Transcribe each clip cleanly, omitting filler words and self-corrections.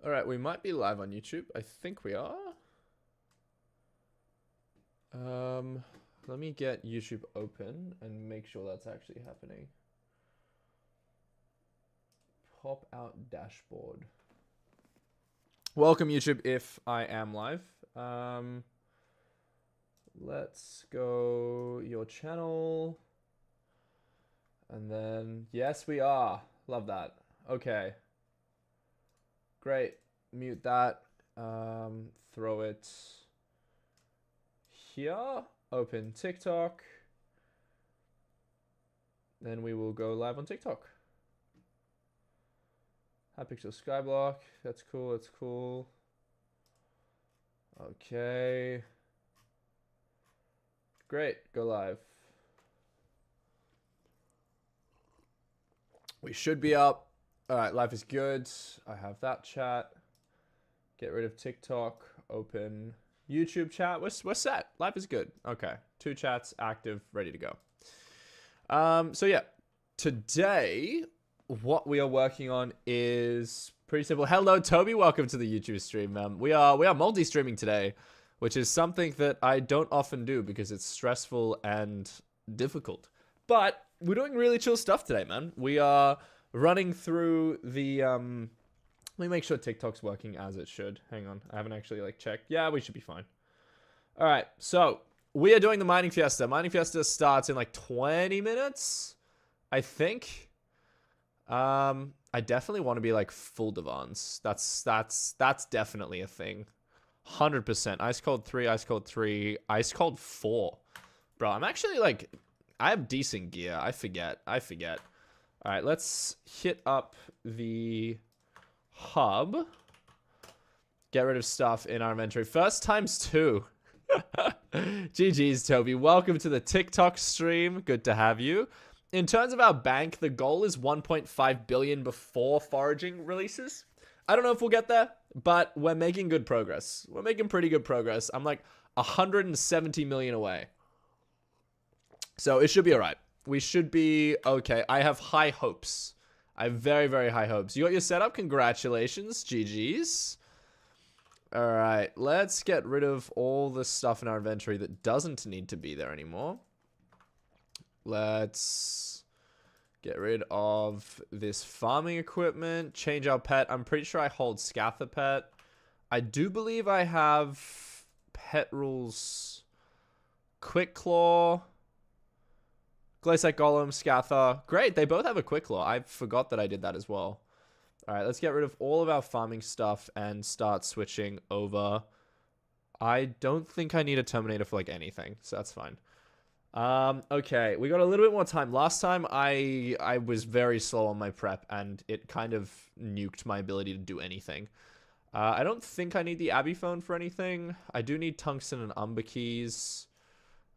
Alright, we might be live on YouTube. I think we are. Let me get YouTube open and make sure that's actually happening. Pop out dashboard. Welcome YouTube if I am live. Let's go your channel. And then, yes we are. Love that. Okay. Great. Mute that. Throw it here. Open TikTok. Then we will go live on TikTok. Hypixel Skyblock. That's cool. That's cool. Okay. Great. Go live. We should be up. Alright, life is good. I have that chat. Get rid of TikTok. Open YouTube chat. We're set. Life is good. Okay. 2 chats active, ready to go. So yeah. Today, what we are working on is pretty simple. Hello, Toby. Welcome to the YouTube stream. We are multi-streaming today, which is something that I don't often do because it's stressful and difficult. But we're doing really chill stuff today, man. We are running through the let me make sure TikTok's working as it should. Hang on, I haven't actually checked. Yeah, we should be fine. All right, so we are doing the mining fiesta. Mining fiesta starts in 20 minutes, I think. I definitely want to be full divans. That's definitely a thing. 100%. Ice cold 3, ice cold 3, ice cold 4. Bro, I'm actually I have decent gear. I forget. All right, let's hit up the hub. Get rid of stuff in our inventory. First times 2. GG's, Toby. Welcome to the TikTok stream. Good to have you. In terms of our bank, the goal is 1.5 billion before foraging releases. I don't know if we'll get there, but we're making good progress. We're making pretty good progress. I'm 170 million away. So it should be all right. We should be okay. I have high hopes. I have very, very high hopes. You got your setup? Congratulations. GG's. All right. Let's get rid of all the stuff in our inventory that doesn't need to be there anymore. Let's get rid of this farming equipment. Change our pet. I'm pretty sure I hold Scatha pet. I do believe I have pet rules. Quick Claw. Glaciate Golem, Scatha. Great, they both have a Quick Claw. I forgot that I did that as well. Alright, let's get rid of all of our farming stuff and start switching over. I don't think I need a Terminator for anything, so that's fine. Okay, we got a little bit more time. Last time, I was very slow on my prep, and it kind of nuked my ability to do anything. I don't think I need the Abbey phone for anything. I do need Tungsten and Umber keys.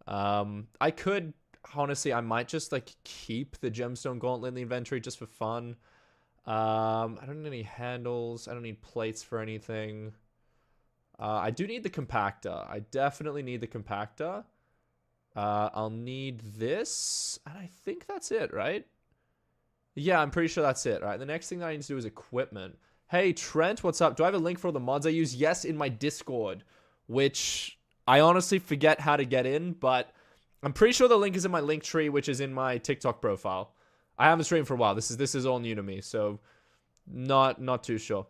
I could... Honestly, I might just keep the gemstone gauntlet in the inventory just for fun. I don't need any handles. I don't need plates for anything. I do need the compactor. I definitely need the compactor. I'll need this. And I think that's it, right? Yeah, I'm pretty sure that's it. All right, the next thing that I need to do is equipment. Hey, Trent, what's up? Do I have a link for all the mods I use? Yes, in my Discord, which I honestly forget how to get in, but... I'm pretty sure the link is in my link tree, which is in my TikTok profile. I haven't streamed for a while. This is all new to me, so not too sure.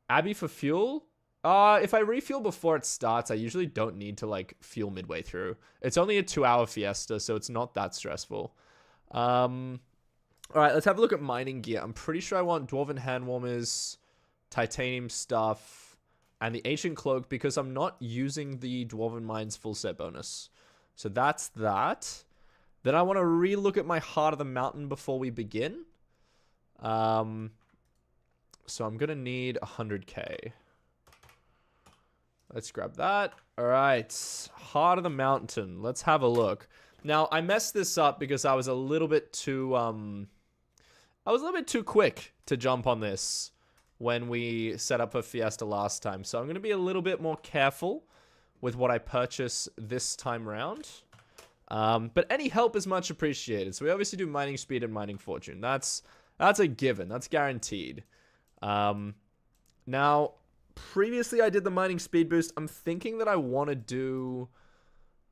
Abbey for fuel? If I refuel before it starts, I usually don't need to fuel midway through. It's only a 2-hour fiesta, so it's not that stressful. All right, let's have a look at mining gear. I'm pretty sure I want dwarven hand warmers, titanium stuff, and the ancient cloak because I'm not using the dwarven mines full set bonus. So that's that. Then I want to re-look at my Heart of the Mountain before we begin. So I'm going to need 100k. Let's grab that. All right. Heart of the Mountain. Let's have a look. Now, I messed this up because I was a little bit too... quick to jump on this when we set up a Fiesta last time. So I'm going to be a little bit more careful with what I purchase this time round. But any help is much appreciated. So we obviously do mining speed and mining fortune. That's a given. That's guaranteed. Now, previously I did the mining speed boost. I'm thinking that I want to do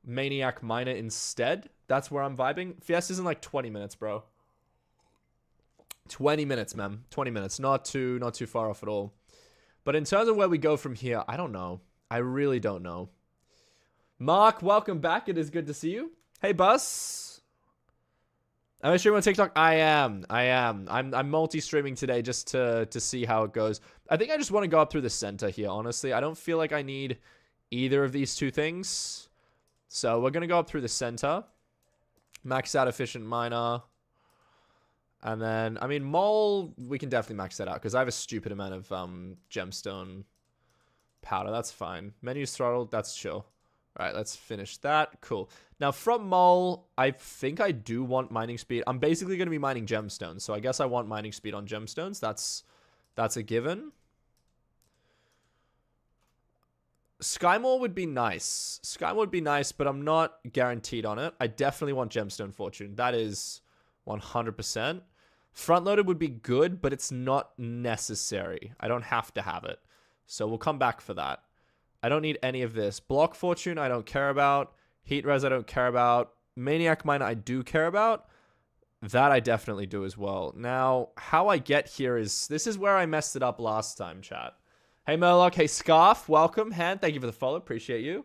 Maniac Miner instead. That's where I'm vibing. Fiesta's in like 20 minutes, bro. 20 minutes, man. 20 minutes. Not too far off at all. But in terms of where we go from here, I don't know. I really don't know. Mark, welcome back. It is good to see you. Hey, Buzz. Am I streaming on TikTok? I am. I'm multi-streaming today just to see how it goes. I think I just want to go up through the center here, honestly. I don't feel like I need either of these two things. So we're going to go up through the center. Max out efficient miner. And then, I mean, mole, we can definitely max that out because I have a stupid amount of gemstone powder. That's fine. Menus throttled, that's chill. All right, let's finish that. Cool. Now, from mole, I think I do want mining speed. I'm basically going to be mining gemstones, so I guess I want mining speed on gemstones. That's a given. Skymore would be nice. Skymore would be nice, but I'm not guaranteed on it. I definitely want gemstone fortune. That is 100%. Front-loaded would be good, but it's not necessary. I don't have to have it. So we'll come back for that. I don't need any of this. Block fortune, I don't care about. Heat res, I don't care about. Maniac miner, I do care about. That I definitely do as well. Now, how I get here is... This is where I messed it up last time, chat. Hey, Murloc. Hey, Scarf. Welcome. Han, thank you for the follow. Appreciate you.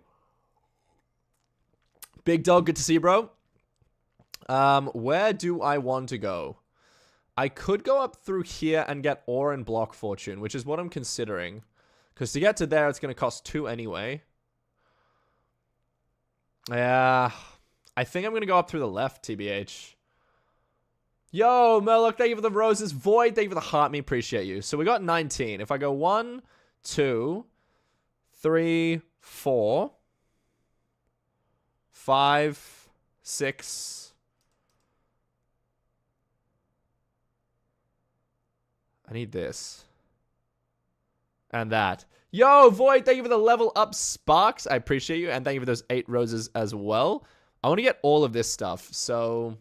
Big Dog, good to see you, bro. Where do I want to go? I could go up through here and get ore and block fortune, which is what I'm considering. Because to get to there, it's going to cost 2 anyway. Yeah. I think I'm going to go up through the left, TBH. Yo, Murloc, thank you for the roses. Void, thank you for the heart. Me, appreciate you. So we got 19. If I go 1, 2, 3, 4, 5, 6... I need this. And that. Yo, Void, thank you for the level up sparks. I appreciate you. And thank you for those 8 roses as well. I want to get all of this stuff. So,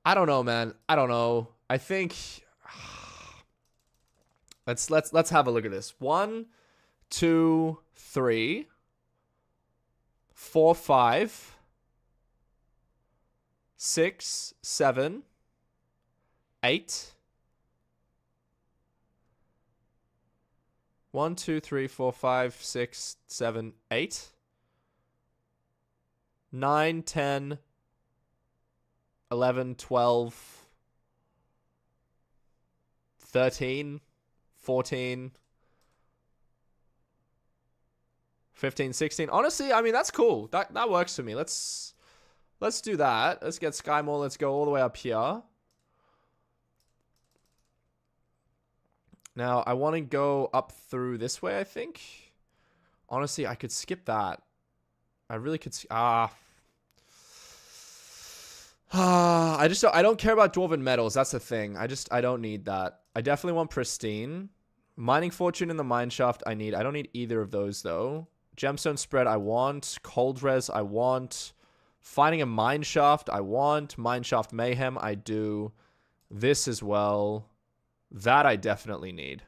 I don't know, man. I don't know. I think... Let's have a look at this. 1, 2, 3, 4, 5, 6, 7, 8... 1, 2, 3, 4, 5, 6, 7, 8, 9, 10, 11, 12, 13, 14, 15, 16. Honestly, I mean, that's cool. That works for me. Let's do that. Let's get Skymore. Let's go all the way up here. Now, I want to go up through this way, I think. Honestly, I could skip that. I really could... I don't care about dwarven metals. That's the thing. I don't need that. I definitely want pristine. Mining fortune in the mine shaft, I need. I don't need either of those, though. Gemstone spread, I want. Cold res, I want. Finding a mine shaft, I want. Mine shaft mayhem, I do. This as well. That I definitely need.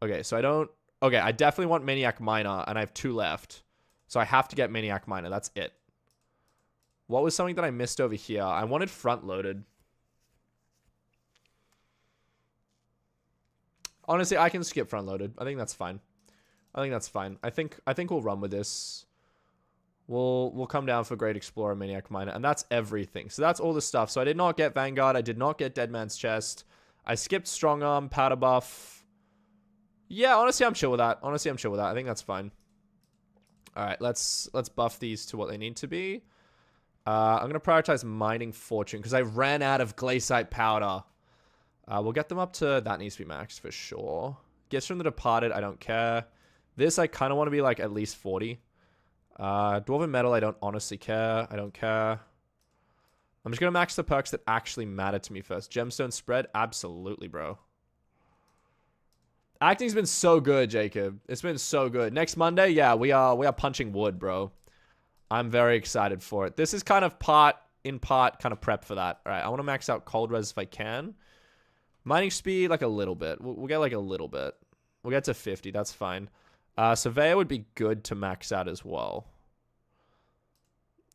Okay, so I don't... Okay, I definitely want Maniac Miner, and I have 2 left. So I have to get Maniac Miner. That's it. What was something that I missed over here? I wanted front-loaded. Honestly, I can skip front-loaded. I think that's fine. I think we'll run with this. We'll come down for Great Explorer, Maniac Miner, and that's everything. So that's all the stuff. So I did not get Vanguard. I did not get Dead Man's Chest. I skipped Strong Arm, Powder Buff. Yeah, honestly, I'm chill with that. I think that's fine. All right, let's buff these to what they need to be. I'm going to prioritize Mining Fortune because I ran out of Glaciite Powder. We'll get them up to... That needs to be maxed for sure. Gifts from the Departed, I don't care. This, I kind of want to be like at least 40. Dwarven Metal, I don't honestly care. I don't care. I'm just going to max the perks that actually matter to me first. Gemstone Spread? Absolutely, bro. Acting's been so good, Jacob. It's been so good. Next Monday, yeah, we are punching wood, bro. I'm very excited for it. This is kind of in part, kind of prep for that. All right, I want to max out Cold Res if I can. Mining Speed, like a little bit. We'll get like a little bit. We'll get to 50. That's fine. Surveyor would be good to max out as well.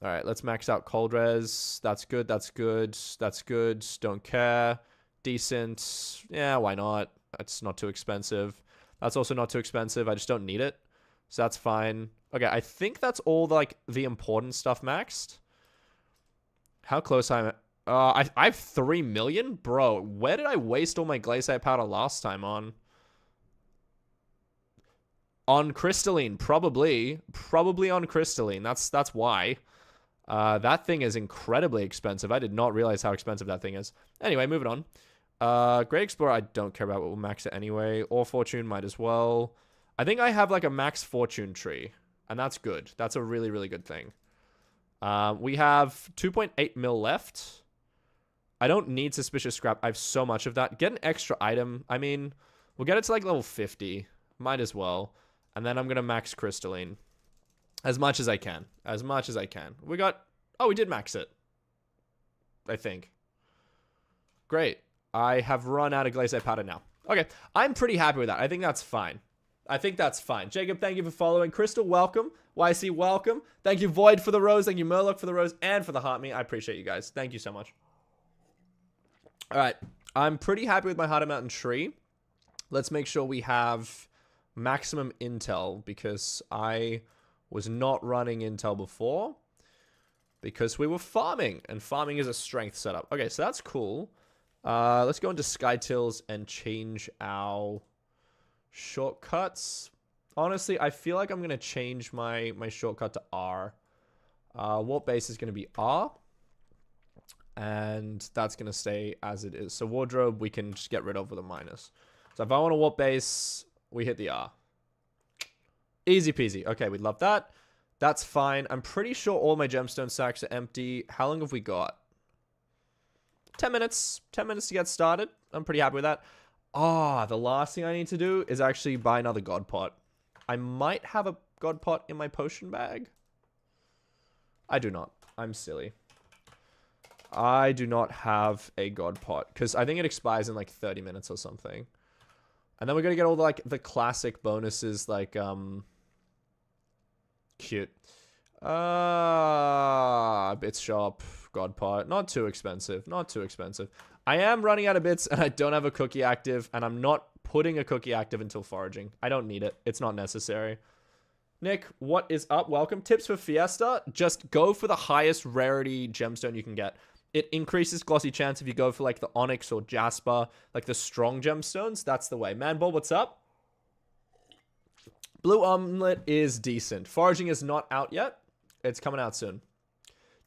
All right, let's max out cold res. That's good. That's good. That's good. Don't care. Decent. Yeah, why not? That's not too expensive. That's also not too expensive. I just don't need it. So that's fine. Okay, I think that's all the important stuff maxed. How close I'm at? I have 3 million? Bro, where did I waste all my glacier powder last time on? On crystalline, probably. Probably on crystalline. That's why. That thing is incredibly expensive. I did not realize how expensive that thing is. Anyway, moving on. Great Explorer, I don't care about. We'll max it anyway. Or Fortune, might as well. I think I have like a max Fortune tree. And that's good. That's a really, really good thing. We have 2.8 mil left. I don't need Suspicious Scrap. I have so much of that. Get an extra item. I mean, we'll get it to like level 50. Might as well. And then I'm going to max Crystalline. As much as I can. As much as I can. We got... Oh, we did max it. I think. Great. I have run out of Glacier Powder now. Okay. I'm pretty happy with that. I think that's fine. I think that's fine. Jacob, thank you for following. Crystal, welcome. YC, welcome. Thank you, Void, for the rose. Thank you, Murloc, for the rose. And for the heart me. I appreciate you guys. Thank you so much. All right. I'm pretty happy with my Harder Mountain tree. Let's make sure we have maximum intel, because I was not running intel before because we were farming, and farming is a strength setup. Okay, so that's cool. Let's go into Skytills and change our shortcuts. Honestly, I feel like I'm going to change my shortcut to R. Warp base is going to be R, and that's going to stay as it is. So wardrobe, we can just get rid of with a minus. So if I want a warp base, we hit the R. Easy peasy. Okay, we'd love that. That's fine. I'm pretty sure all my gemstone sacks are empty. How long have we got? 10 minutes. 10 minutes to get started. I'm pretty happy with that. Ah, the last thing I need to do is actually buy another god pot. I might have a god pot in my potion bag. I do not. I'm silly. I do not have a god pot because I think it expires in like 30 minutes or something. And then we're going to get all the classic bonuses like, cute. Bits shop, god pot. Not too expensive. Not too expensive. I am running out of bits and I don't have a cookie active, and I'm not putting a cookie active until foraging. I don't need it. It's not necessary. Nick, what is up? Welcome. Tips for Fiesta. Just go for the highest rarity gemstone you can get. It increases glossy chance if you go for like the onyx or jasper, like the strong gemstones. That's the way. Manball, what's up? Blue omelet is decent. Foraging is not out yet. It's coming out soon.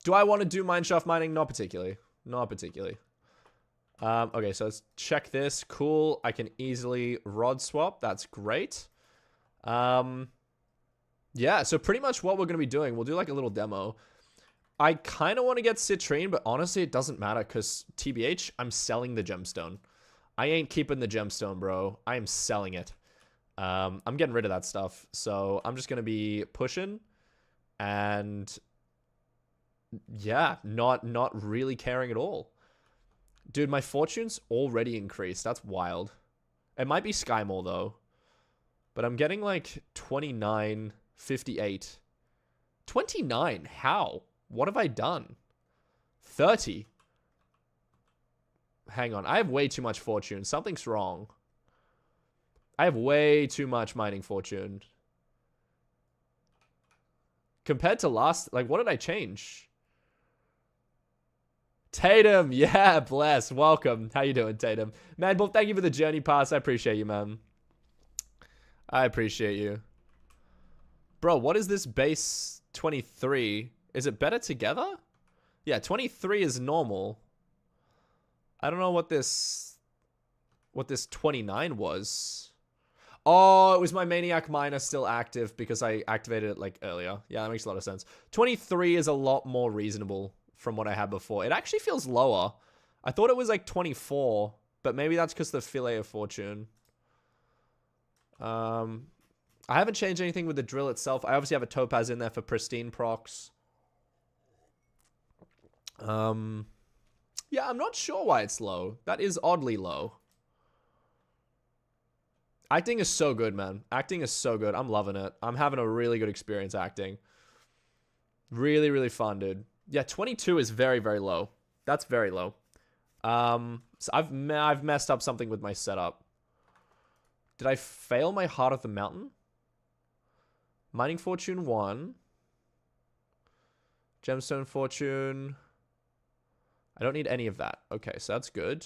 Do I want to do mineshaft mining? Not particularly. Not particularly. Okay, so let's check this. Cool. I can easily rod swap. That's great. Yeah, so pretty much what we're going to be doing, we'll do like a little demo. I kind of want to get citrine, but honestly, it doesn't matter because TBH, I'm selling the gemstone. I ain't keeping the gemstone, bro. I am selling it. I'm getting rid of that stuff. So I'm just going to be pushing and yeah, not really caring at all. Dude, my fortune's already increased. That's wild. It might be Sky Mall though. But I'm getting like 29, 58. 29? How? What have I done? 30. Hang on. I have way too much fortune. Something's wrong. I have way too much mining fortune. Compared to last... Like, what did I change? Tatum. Yeah, bless. Welcome. How you doing, Tatum? Madbull, thank you for the journey pass. I appreciate you, man. I appreciate you. Bro, what is this base 23? Is it better together? Yeah, 23 is normal. I don't know what this 29 was. Oh, it was my Maniac Miner still active because I activated it like earlier. Yeah, that makes a lot of sense. 23 is a lot more reasonable from what I had before. It actually feels lower. I thought it was like 24, but maybe that's because the Fillet of Fortune. I haven't changed anything with the drill itself. I obviously have a topaz in there for pristine procs. Yeah, I'm not sure why it's low. That is oddly low. Acting is so good, man. Acting is so good. I'm loving it. I'm having a really good experience acting. Really, really fun, dude. Yeah, 22 is very, very low. That's very low. So I've messed up something with my setup. Did I fail my Heart of the Mountain? Mining Fortune 1. Gemstone Fortune. I don't need any of that. Okay, so that's good.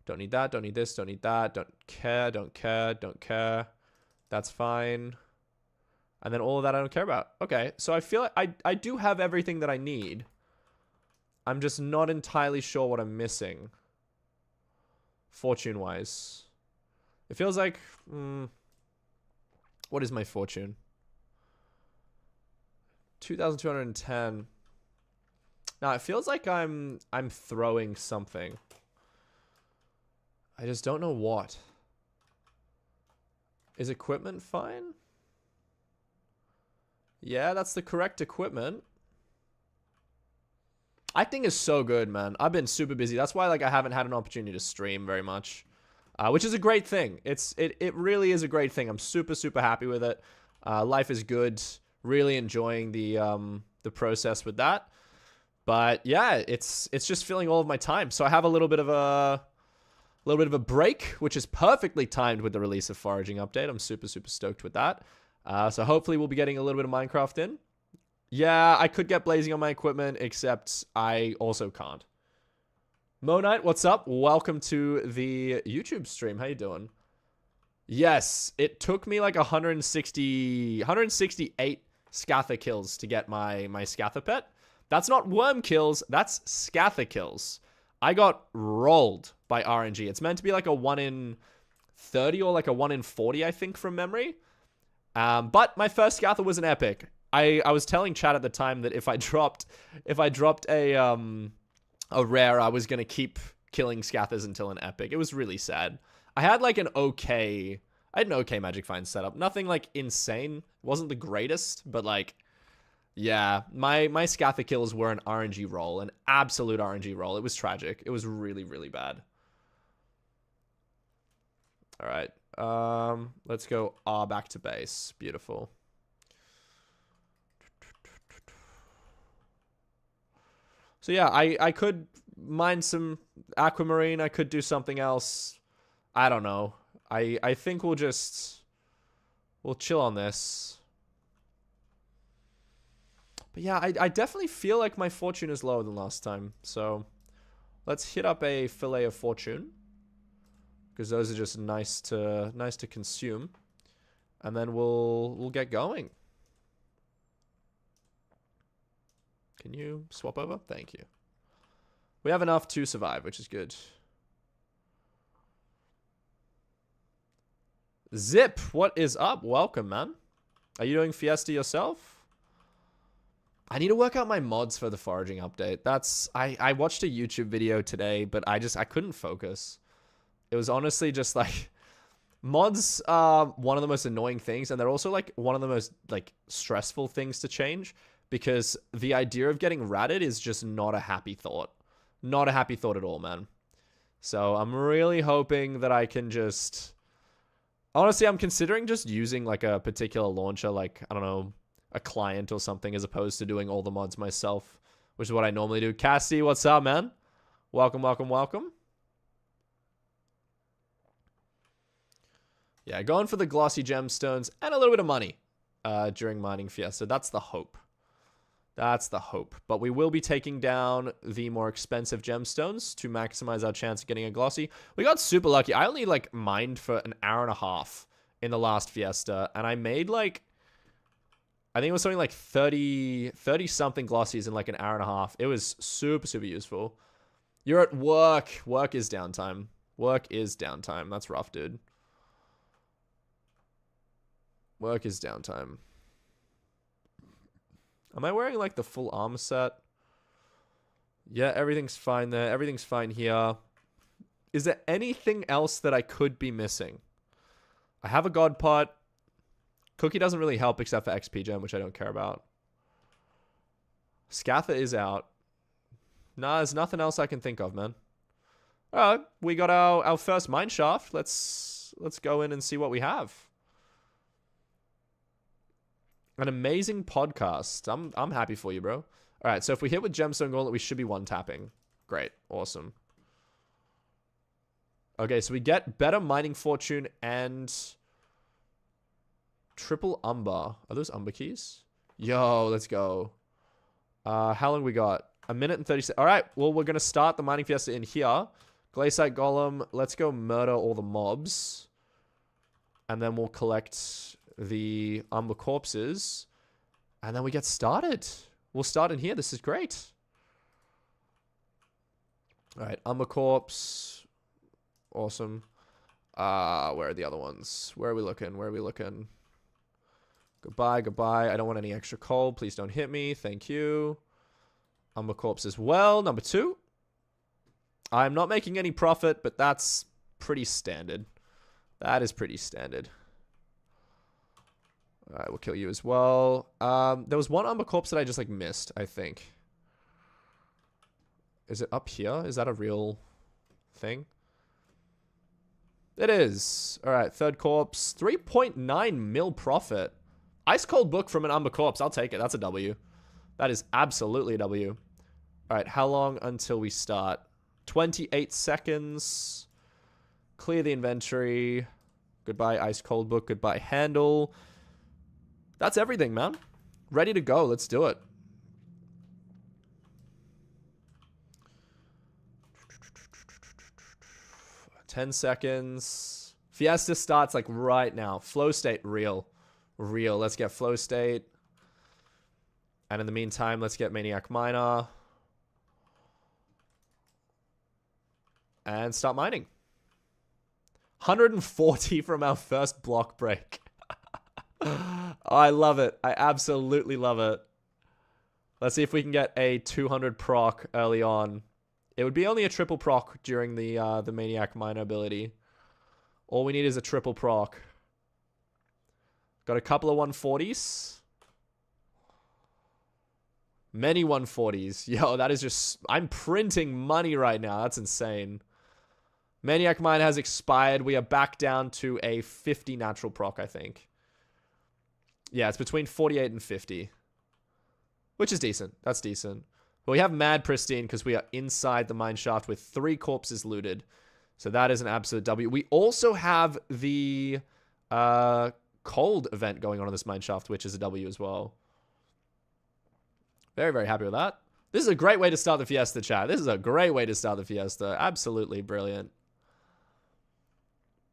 Don't need that, don't need this, don't need that. Don't care, don't care, don't care. That's fine. And then all of that I don't care about. Okay, so I feel like I do have everything that I need. I'm just not entirely sure what I'm missing. Fortune-wise. It feels like... what is my fortune? 2,210. Now, it feels like I'm throwing something. I just don't know what. Is equipment fine? Yeah, that's the correct equipment. Acting is so good, man. I've been super busy. That's why like I haven't had an opportunity to stream very much. Which is a great thing. It really is a great thing. I'm super, super happy with it. Life is good. Really enjoying the process with that. But yeah, it's just filling all of my time. So I have a little bit of a break, which is perfectly timed with the release of Foraging Update. I'm super, super stoked with that. So hopefully we'll be getting a little bit of Minecraft in. Yeah, I could get blazing on my equipment, except I also can't. Mo Knight, what's up? Welcome to the YouTube stream. How you doing? Yes, it took me like 168 Scatha kills to get my Scatha pet. That's not worm kills, that's Scatha kills. I got rolled by RNG. It's meant to be like a 1 in 30 or like a 1 in 40, I think, from memory. But my first Scatha was an epic. I was telling chat at the time that if I dropped a rare, I was gonna keep killing Scathers until an epic. It was really sad. I had like an okay Magic Find setup. Nothing like insane. Wasn't the greatest, but like, yeah, my Scatha kills were an RNG roll, an absolute RNG roll. It was tragic. It was really, really bad. All right, let's go back to base. Beautiful. So yeah, I could mine some aquamarine. I could do something else. I don't know. I think we'll chill on this. But yeah, I definitely feel like my fortune is lower than last time. So let's hit up a fillet of fortune, because those are just nice to consume. And then we'll get going. Can you swap over? Thank you. We have enough to survive, which is good. Zip, what is up? Welcome, man. Are you doing Fiesta yourself? I need to work out my mods for the foraging update. I watched a YouTube video today, but I couldn't focus. It was honestly just like, mods are one of the most annoying things, and they're also like one of the most like stressful things to change, because the idea of getting ratted is just not a happy thought. Not a happy thought at all, man. So I'm really hoping that I can just... Honestly, I'm considering just using like a particular launcher, like, I don't know, a client or something, as opposed to doing all the mods myself, which is what I normally do. Cassie, what's up, man? Welcome, welcome, welcome. Yeah, going for the glossy gemstones and a little bit of money during mining Fiesta. That's the hope. That's the hope. But we will be taking down the more expensive gemstones to maximize our chance of getting a glossy. We got super lucky. I only like mined for an hour and a half in the last Fiesta, and I made like, I think it was something like 30 something glossies in like an hour and a half. It was super, super useful. You're at work. Work is downtime. Work is downtime. That's rough, dude. Work is downtime. Am I wearing like the full armor set? Yeah, everything's fine there. Everything's fine here. Is there anything else that I could be missing? I have a god pot. Cookie doesn't really help except for XP gem, which I don't care about. Scatha is out. Nah, there's nothing else I can think of, man. Alright, we got our first mine shaft. Let's let's go in and see what we have. An amazing podcast. I'm happy for you, bro. All right, so if we hit with Gemstone Gauntlet, we should be one-tapping. Great. Awesome. Okay, so we get better mining fortune and triple umber. Are those umber keys? Yo, let's go. How long we got? A minute and 30 seconds. All right, well, we're going to start the mining fiesta in here. Glaciate Golem. Let's go murder all the mobs. And then we'll collect the umber corpses. And then we get started. We'll start in here. This is great. All right, umber corpse. Awesome. Where are the other ones? Where are we looking? Where are we looking? Goodbye, goodbye. I don't want any extra coal. Please don't hit me. Thank you. Umber corpse as well. Number 2. I'm not making any profit, but that's pretty standard. That is pretty standard. All right, we'll kill you as well. There was one umber corpse that I just, like, missed, I think. Is it up here? Is that a real thing? It is. All right, third corpse. 3.9 mil profit. Ice cold book from an umber corpse. I'll take it. That's a W. That is absolutely a W. All right, how long until we start? 28 seconds. Clear the inventory. Goodbye, ice cold book. Goodbye, handle. That's everything, man. Ready to go. Let's do it. Ten seconds. Fiesta starts like right now. Flow state, real. Real. Let's get flow state. And in the meantime, let's get Maniac Miner. And start mining. 140 from our first block break. Oh, I love it. I absolutely love it. Let's see if we can get a 200 proc early on. It would be only a triple proc during the Maniac Miner ability. All we need is a triple proc. Got a couple of 140s. Many 140s. Yo, that is just... I'm printing money right now. That's insane. Maniac Mine has expired. We are back down to a 50 natural proc, I think. Yeah, it's between 48 and 50. Which is decent. That's decent. But we have Mad Pristine because we are inside the mine shaft with 3 corpses looted. So that is an absolute W. We also have the cold event going on in this mine shaft, which is a W as well. Very, very happy with that. This is a great way to start the Fiesta, chat. This is a great way to start the Fiesta. Absolutely brilliant.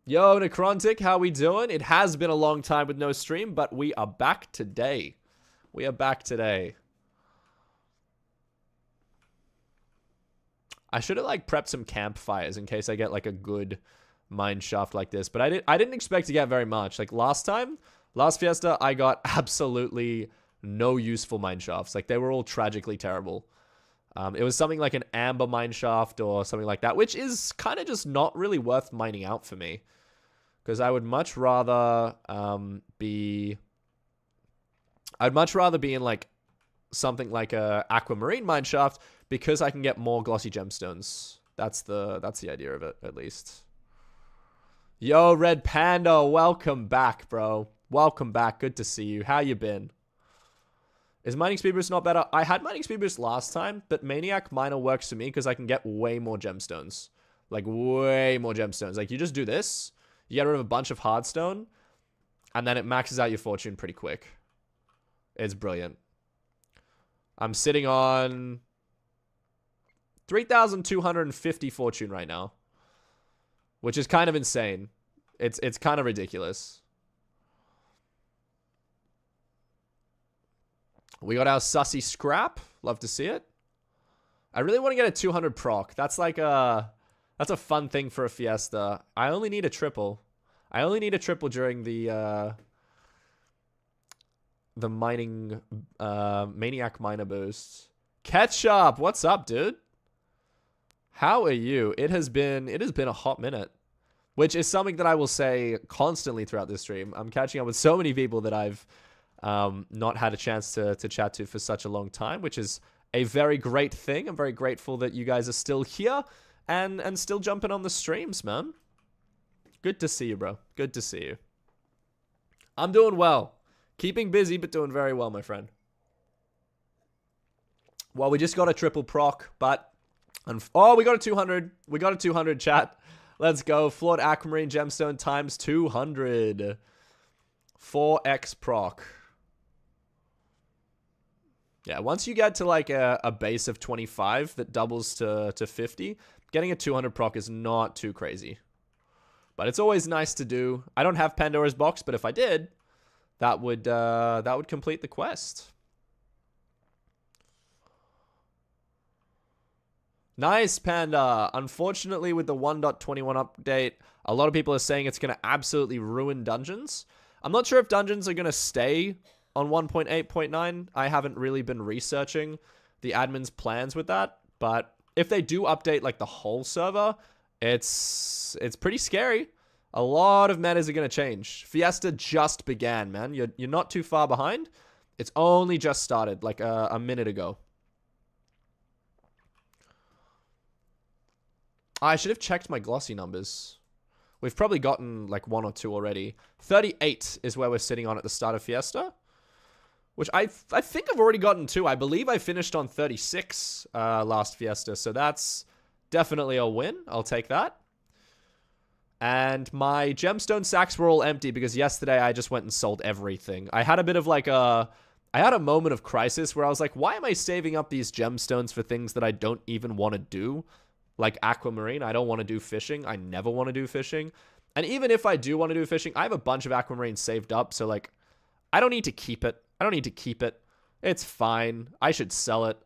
Yo, Necrontic, how we doing? It has been a long time with no stream, but we are back today. We are back today. I should have, like, prepped some campfires in case I get, like, a good mine shaft like this. But I didn't expect to get very much. Like, last Fiesta, I got absolutely no useful mine shafts. Like, they were all tragically terrible. It was something like an amber mine shaft or something like that, which is kind of just not really worth mining out for me. Because I would much rather be in, like, something like a aquamarine mine shaft because I can get more glossy gemstones. That's the idea of it, at least. Yo, Red Panda, welcome back, bro. Welcome back. Good to see you. How you been? Is mining speed boost not better? I had mining speed boost last time, but Maniac Miner works for me because I can get way more gemstones. Like, way more gemstones. Like, you just do this, you get rid of a bunch of hardstone, and then it maxes out your fortune pretty quick. It's brilliant. I'm sitting on 3,250 fortune right now, which is kind of insane. It's kind of ridiculous. We got our sussy scrap. Love to see it. I really want to get a 200 proc. That's like that's a fun thing for a Fiesta. I only need a triple. I only need a triple during the mining Maniac Miner boosts. Ketchup, what's up, dude? How are you? It has been a hot minute, which is something that I will say constantly throughout this stream. I'm catching up with so many people that I've not had a chance to chat to for such a long time, which is a very great thing. I'm very grateful that you guys are still here and still jumping on the streams, man. Good to see you, bro. Good to see you. I'm doing well. Keeping busy, but doing very well, my friend. Well, we just got a triple proc, but... Oh, we got a 200. We got a 200, chat. Let's go. Flawed Aquamarine Gemstone times 200. 4x proc. Yeah, once you get to like a base of 25 that doubles to 50, getting a 200 proc is not too crazy. But it's always nice to do. I don't have Pandora's box, but if I did, that would complete the quest. Nice, Panda. Unfortunately, with the 1.21 update, a lot of people are saying it's going to absolutely ruin dungeons. I'm not sure if dungeons are going to stay on 1.8.9. I haven't really been researching the admin's plans with that. But if they do update like the whole server, it's pretty scary. A lot of metas are going to change. Fiesta just began, man. You're not too far behind. It's only just started like a minute ago. I should have checked my glossy numbers. We've probably gotten like 1 or 2 already. 38 is where we're sitting on at the start of Fiesta. Which I think I've already gotten 2. I believe I finished on 36 last Fiesta. So that's definitely a win. I'll take that. And my gemstone sacks were all empty because yesterday I just went and sold everything. I had a bit of like I had a moment of crisis where I was like, why am I saving up these gemstones for things that I don't even want to do? Like aquamarine, I don't want to do fishing. I never want to do fishing. And even if I do want to do fishing, I have a bunch of aquamarine saved up. So like, I don't need to keep it. I don't need to keep it. It's fine. I should sell it.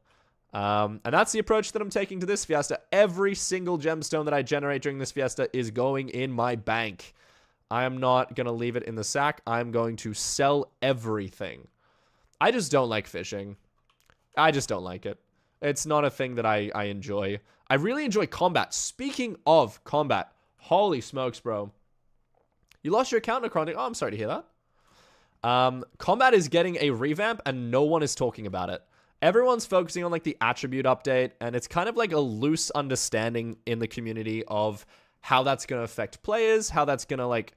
And that's the approach that I'm taking to this Fiesta. Every single gemstone that I generate during this Fiesta is going in my bank. I am not going to leave it in the sack. I'm going to sell everything. I just don't like fishing. I just don't like it. It's not a thing that I enjoy. I really enjoy combat. Speaking of combat, holy smokes, bro. You lost your account, Necrotic. Oh, I'm sorry to hear that. Combat is getting a revamp and no one is talking about it. Everyone's focusing on like the attribute update and it's kind of like a loose understanding in the community of how that's going to affect players, how that's going to like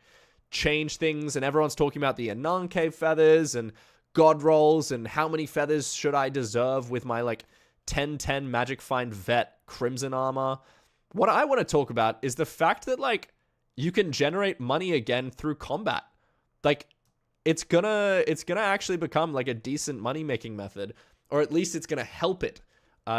change things, and everyone's talking about the Ananke feathers and god rolls and how many feathers should I deserve with my like 10/10 Magic Find Vet Crimson Armor. What I want to talk about is the fact that like you can generate money again through combat. Like it's gonna actually become like a decent money making method, or at least it's gonna help it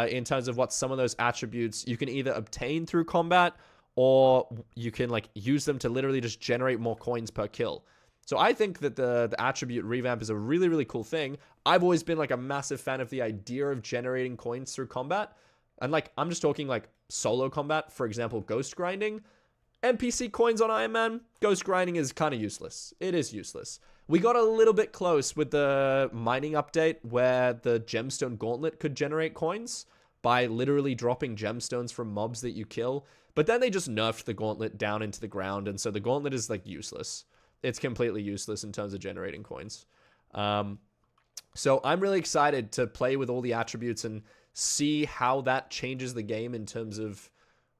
in terms of what some of those attributes you can either obtain through combat or you can like use them to literally just generate more coins per kill. So I think that the attribute revamp is a really, really cool thing. I've always been like a massive fan of the idea of generating coins through combat. And like, I'm just talking like solo combat, for example, ghost grinding. NPC coins on Iron Man, ghost grinding is kind of useless. It is useless. We got a little bit close with the mining update where the gemstone gauntlet could generate coins by literally dropping gemstones from mobs that you kill. But then they just nerfed the gauntlet down into the ground. And so the gauntlet is like useless. It's completely useless in terms of generating coins. So I'm really excited to play with all the attributes and see how that changes the game in terms of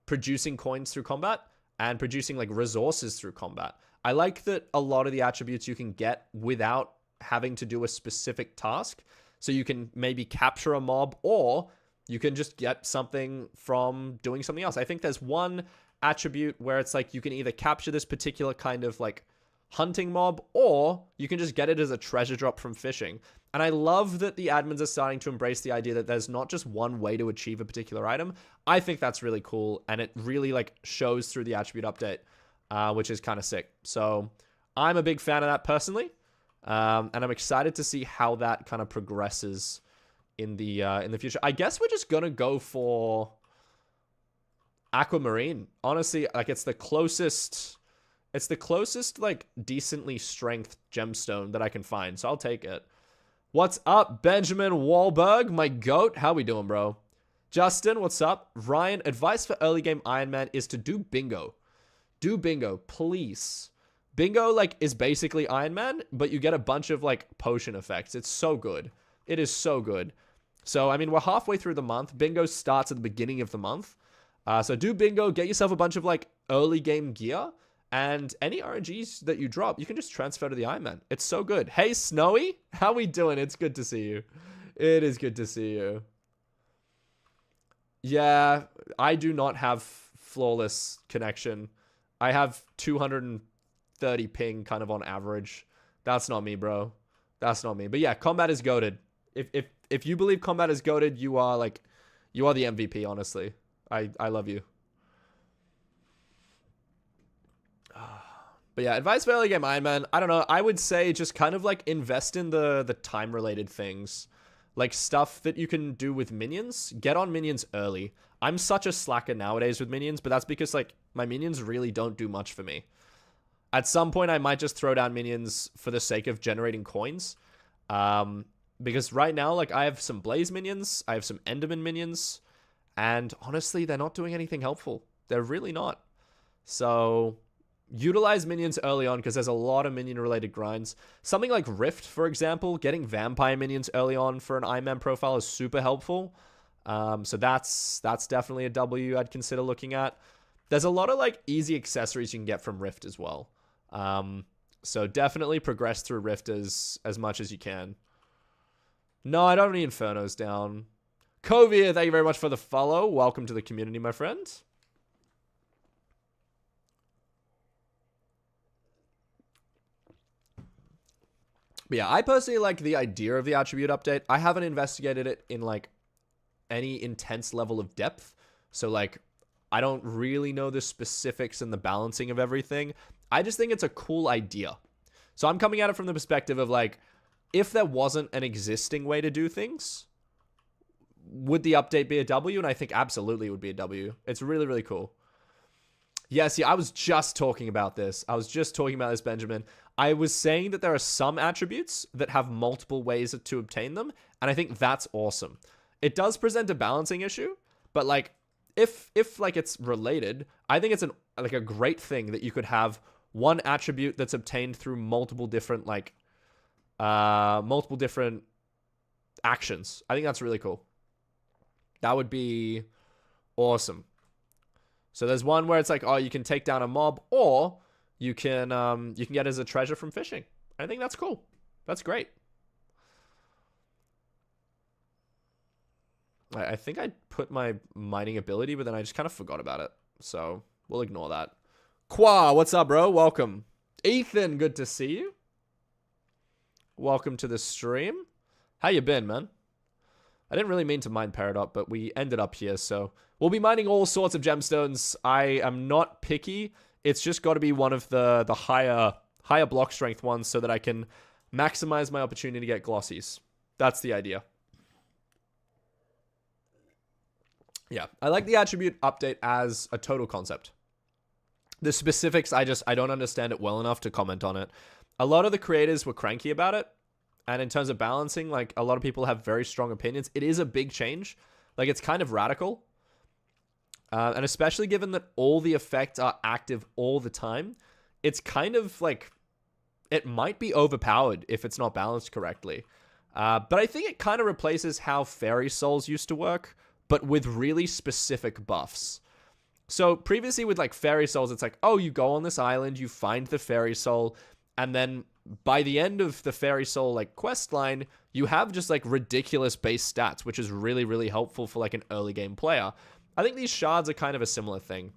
producing coins through combat and producing like resources through combat. I like that a lot of the attributes you can get without having to do a specific task. So you can maybe capture a mob or you can just get something from doing something else. I think there's one attribute where it's like you can either capture this particular kind of like hunting mob, or you can just get it as a treasure drop from fishing. And I love that the admins are starting to embrace the idea that there's not just one way to achieve a particular item. I think that's really cool, and it really like shows through the attribute update, which is kind of sick. So I'm a big fan of that personally, and I'm excited to see how that kind of progresses in the future. I guess we're just gonna go for aquamarine. Honestly, like it's the closest like decently strength gemstone that I can find, so I'll take it. What's up, Benjamin Wahlberg, my goat? How we doing, bro? Justin, what's up? Ryan, advice for early game Iron Man is to do bingo. Do bingo, please. Bingo like is basically Iron Man, but you get a bunch of like potion effects. It's so good. It is so good. So I mean, we're halfway through the month. Bingo starts at the beginning of the month. So do bingo, get yourself a bunch of like early game gear, And any RNGs that you drop, you can just transfer to the Ironman. It's so good. Hey, Snowy, how we doing? It's good to see you. It is good to see you. Yeah, I do not have flawless connection. I have 230 ping kind of on average. That's not me, bro. That's not me. But yeah, combat is goated. If you believe combat is goated, you are the MVP, honestly. I love you. But yeah, advice for early game Ironman. I don't know. I would say just kind of like invest in the time related things. Like stuff that you can do with minions. Get on minions early. I'm such a slacker nowadays with minions, but that's because like my minions really don't do much for me. At some point, I might just throw down minions for the sake of generating coins. Because right now, like I have some Blaze minions. I have some Enderman minions. And honestly, they're not doing anything helpful. They're really not. So utilize minions early on because there's a lot of minion-related grinds. Something like Rift, for example, getting vampire minions early on for an Ironman profile is super helpful. So that's definitely a W I'd consider looking at. There's a lot of like easy accessories you can get from Rift as well. So definitely progress through Rift as much as you can. No, I don't have any Infernos down. Kovia, thank you very much for the follow. Welcome to the community, my friend. But yeah, I personally like the idea of the attribute update. I haven't investigated it in like any intense level of depth. So like, I don't really know the specifics and the balancing of everything. I just think it's a cool idea. So I'm coming at it from the perspective of like, if there wasn't an existing way to do things, would the update be a W? And I think absolutely it would be a W. It's really, really cool. Yeah, see, I was just talking about this. Benjamin. I was saying that there are some attributes that have multiple ways to obtain them, and I think that's awesome. It does present a balancing issue, but like, if like it's related, I think it's a great thing that you could have one attribute that's obtained through multiple different actions. I think that's really cool. That would be awesome. So there's one where it's like, oh, you can take down a mob, or you can get it as a treasure from fishing. I think that's cool. That's great. I think I put my mining ability, but then I just kind of forgot about it. So we'll ignore that. Qua, what's up, bro? Welcome. Ethan, good to see you. Welcome to the stream. How you been, man? I didn't really mean to mine Peridot, but we ended up here, so we'll be mining all sorts of gemstones. I am not picky. It's just got to be one of the higher block strength ones so that I can maximize my opportunity to get glossies. That's the idea. Yeah, I like the attribute update as a total concept. The specifics, I don't understand it well enough to comment on it. A lot of the creators were cranky about it. And in terms of balancing, like, a lot of people have very strong opinions. It is a big change. Like, it's kind of radical. And especially given that all the effects are active all the time, it's kind of like, it might be overpowered if it's not balanced correctly. But I think it kind of replaces how Fairy Souls used to work, but with really specific buffs. So previously with like Fairy Souls, it's like, oh, you go on this island, you find the Fairy Soul, and then by the end of the Fairy Soul like quest line, you have just like ridiculous base stats, which is really, really helpful for like an early game player. I think these shards are kind of a similar thing.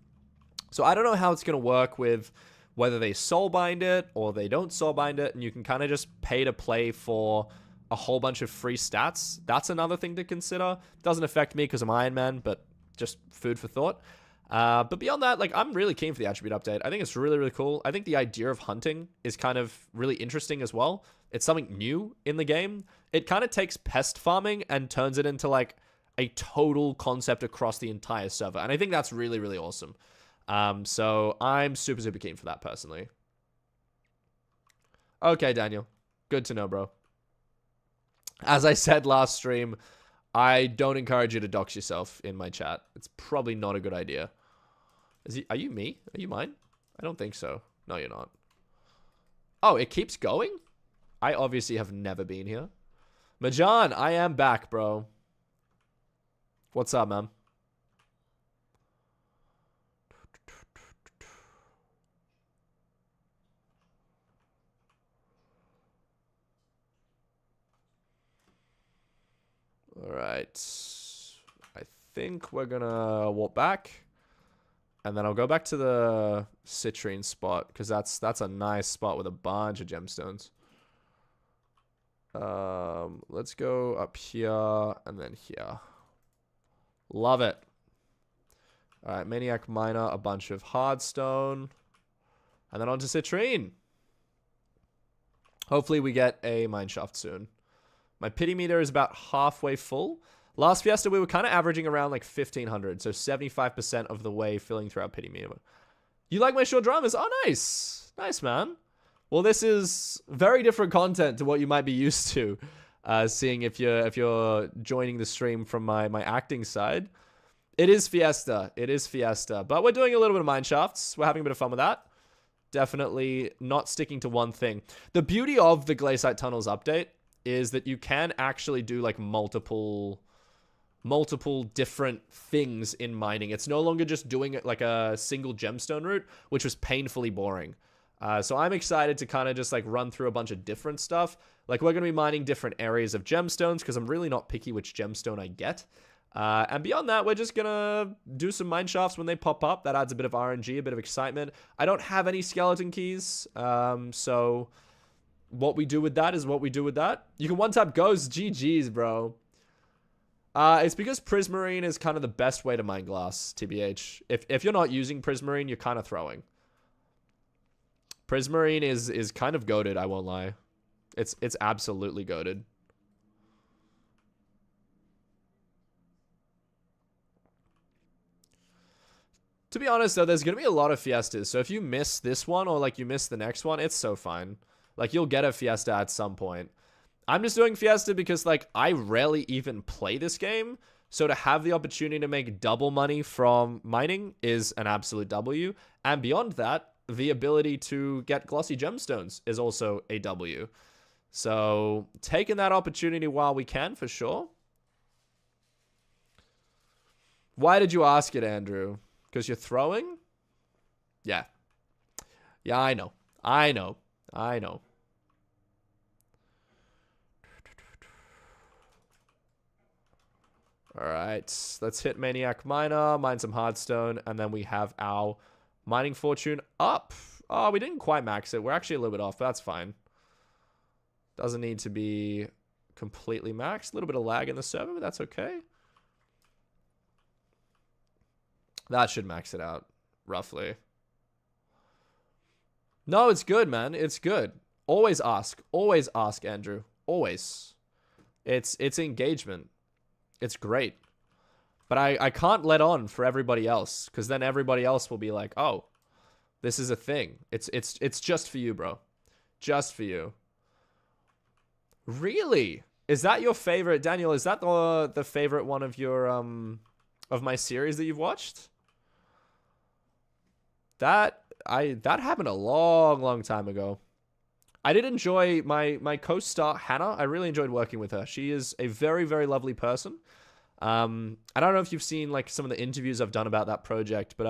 So I don't know how it's going to work with whether they soulbind it or they don't soulbind it, and you can kind of just pay to play for a whole bunch of free stats. That's another thing to consider. Doesn't affect me because I'm Iron Man, but just food for thought. But beyond that, like, I'm really keen for the attribute update. I think it's really, really cool. I think the idea of hunting is kind of really interesting as well. It's something new in the game. It kind of takes pest farming and turns it into like a total concept across the entire server. And I think that's really, really awesome. So I'm super, super keen for that personally. Okay, Daniel. Good to know, bro. As I said last stream, I don't encourage you to dox yourself in my chat. It's probably not a good idea. Are you me? Are you mine? I don't think so. No, you're not. Oh, it keeps going? I obviously have never been here. Majan, I am back, bro. What's up, man? right. I think we're gonna walk back. And then I'll go back to the citrine spot, because that's a nice spot with a bunch of gemstones. Let's go up here and then here. Love it. All right, Maniac Miner, a bunch of hardstone. And then on to citrine. Hopefully we get a mineshaft soon. My pity meter is about halfway full. Last Fiesta, we were kind of averaging around like 1,500. So 75% of the way filling through our pity meter. You like my short dramas? Oh, nice. Nice, man. Well, this is very different content to what you might be used to. Seeing if you're joining the stream from my acting side. It is Fiesta. It is Fiesta. But we're doing a little bit of mineshafts. We're having a bit of fun with that. Definitely not sticking to one thing. The beauty of the Glaciate Tunnels update is that you can actually do like multiple different things in mining. It's no longer just doing it like a single gemstone route, which was painfully boring. So I'm excited to kind of just like run through a bunch of different stuff. Like we're going to be mining different areas of gemstones because I'm really not picky which gemstone I get. And beyond that, we're just going to do some mine shafts when they pop up. That adds a bit of RNG, a bit of excitement. I don't have any skeleton keys. So what we do with that is what we do with that. You can one-tap ghosts. GG's, bro. It's because Prismarine is kind of the best way to mine glass, TBH. If you're not using Prismarine, you're kind of throwing. Prismarine is kind of goated, I won't lie. It's absolutely goated. To be honest, though, there's going to be a lot of Fiestas. So if you miss this one or, like, you miss the next one, it's so fine. Like, you'll get a Fiesta at some point. I'm just doing Fiesta because, like, I rarely even play this game. So to have the opportunity to make double money from mining is an absolute W. And beyond that, the ability to get glossy gemstones is also a W. So taking that opportunity while we can, for sure. Why did you ask it, Andrew? Because you're throwing? Yeah. Yeah, I know. I know. I know. Alright. Let's hit Maniac Miner, mine some hardstone, and then we have our mining fortune up. Oh, we didn't quite max it. We're actually a little bit off, but that's fine. Doesn't need to be completely maxed. A little bit of lag in the server, but that's okay. That should max it out, roughly. No, it's good, man. It's good. Always ask. Always ask, Andrew. Always. It's engagement. It's great. But I can't let on for everybody else, because then everybody else will be like, oh, this is a thing. It's just for you, bro. Just for you. Really? Is that your favorite, Daniel? Is that the favorite one of your of my series that you've watched? That happened a long time ago. I did enjoy my co-star Hannah. I really enjoyed working with her. She is a very, very lovely person. I don't know if you've seen like some of the interviews I've done about that project, but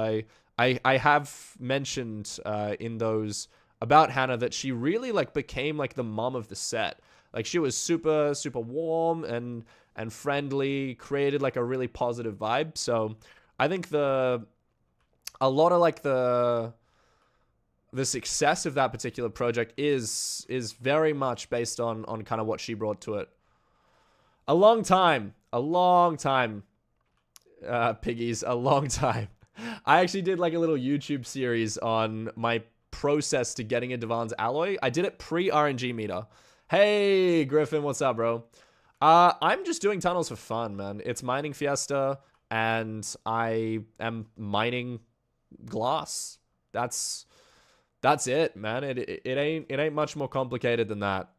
I have mentioned in those about Hannah that she really like became like the mom of the set. Like she was super warm and friendly, created like a really positive vibe. So I think a lot of like the success of that particular project is very much based on kind of what she brought to it. A long time, piggies, a long time. I actually did like a little YouTube series on my process to getting a Devon's alloy. I did it pre-RNG meter. Hey, Griffin, what's up, bro? I'm just doing tunnels for fun, man. It's mining Fiesta, and I am mining glass. That's it, man. It ain't much more complicated than that.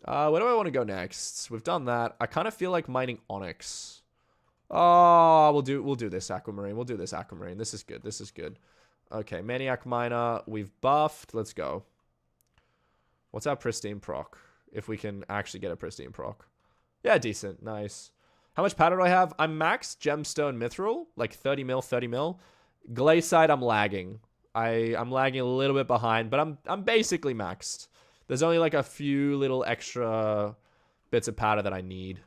Where do I want to go next? We've done that. I kind of feel like mining onyx. Oh, we'll do this aquamarine. We'll do this aquamarine. This is good. This is good. Okay, Maniac Miner. We've buffed. Let's go. What's our pristine proc? If we can actually get a pristine proc. Yeah, decent. Nice. How much powder do I have? I'm max gemstone mithril. Like 30 mil. Glaciate, I'm lagging. I'm lagging a little bit behind, but I'm basically maxed. There's only like a few little extra bits of powder that I need.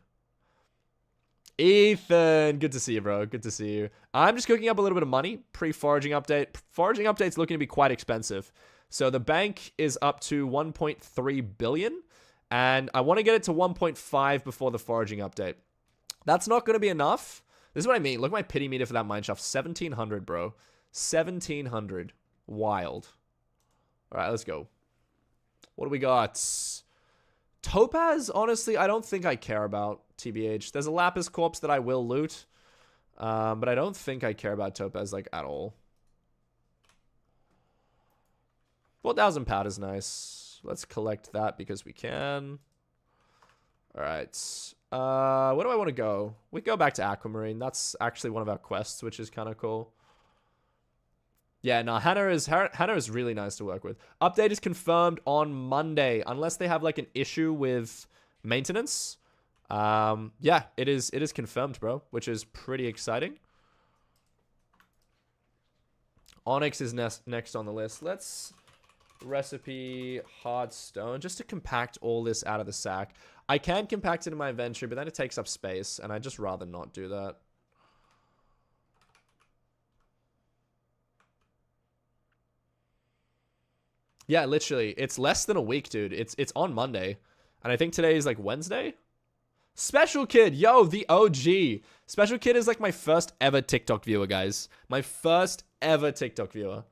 Ethan, good to see you, bro. Good to see you. I'm just cooking up a little bit of money. Pre-foraging update. Foraging update's looking to be quite expensive. So the bank is up to 1.3 billion. And I want to get it to 1.5 before the foraging update. That's not going to be enough. This is what I mean. Look at my pity meter for that mineshaft. 1,700, bro. 1,700. Wild. All right, let's go. What do we got? Topaz, honestly, I don't think I care about, TBH. There's a Lapis Corpse that I will loot. But I don't think I care about Topaz, like, at all. 4,000 powder's nice. Let's collect that because we can. Alright. Where do I want to go? We go back to Aquamarine. That's actually one of our quests, which is kind of cool. Yeah, no, Hannah is really nice to work with. Update is confirmed on Monday, unless they have like an issue with maintenance. Yeah, it is confirmed, bro, which is pretty exciting. Onyx is next on the list. Let's recipe hard stone just to compact all this out of the sack. I can compact it in my inventory, but then it takes up space, and I'd just rather not do that. Yeah, literally. It's less than a week, dude. It's on Monday. And I think today is like Wednesday. Special Kid, yo, the OG. Special Kid is like my first ever TikTok viewer, guys. My first ever TikTok viewer.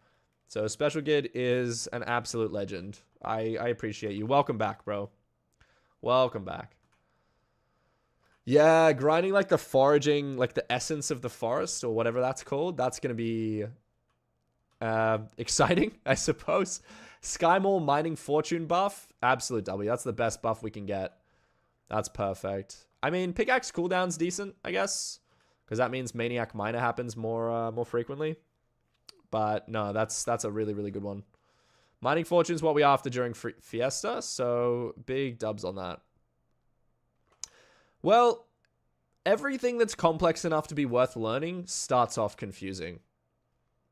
So Special Kid is an absolute legend. I appreciate you. Welcome back, bro. Welcome back. Yeah, grinding like the foraging, like the essence of the forest or whatever that's called. That's going to be exciting, I suppose. Sky Mall mining fortune buff. Absolute W. That's the best buff we can get. That's perfect. I mean, pickaxe cooldown's decent, I guess. Because that means Maniac Miner happens more frequently. But no, that's a really, really good one. Mining fortune's what we after during Fiesta. So big dubs on that. Well, everything that's complex enough to be worth learning starts off confusing.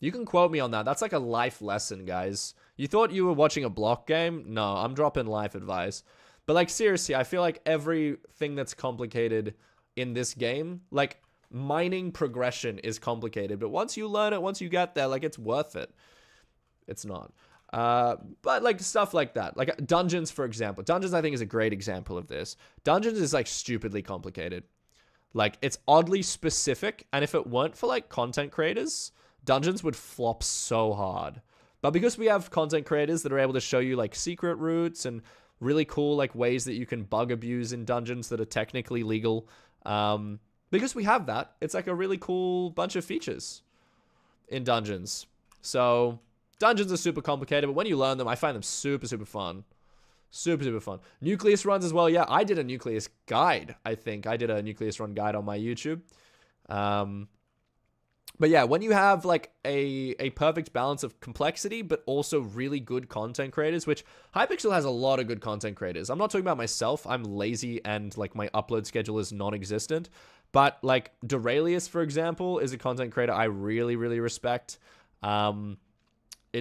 You can quote me on that. That's like a life lesson, guys. You thought you were watching a block game? No, I'm dropping life advice. But like, seriously, I feel like everything that's complicated in this game, like mining progression is complicated. But once you learn it, once you get there, like it's worth it. It's not. But like stuff like that, like dungeons, for example. Dungeons, I think, is a great example of this. Dungeons is like stupidly complicated. Like it's oddly specific. And if it weren't for like content creators, dungeons would flop so hard. But because we have content creators that are able to show you like secret routes and really cool like ways that you can bug abuse in dungeons that are technically legal, because we have that, it's like a really cool bunch of features in dungeons. So dungeons are super complicated, but when you learn them, I find them super, super fun. Super, super fun. Nucleus runs as well. Yeah, I did a Nucleus guide, I think. I did a Nucleus run guide on my YouTube. But yeah, when you have like a perfect balance of complexity, but also really good content creators, which Hypixel has a lot of good content creators. I'm not talking about myself. I'm lazy and like my upload schedule is non-existent. But like Duralius, for example, is a content creator I really, really respect. In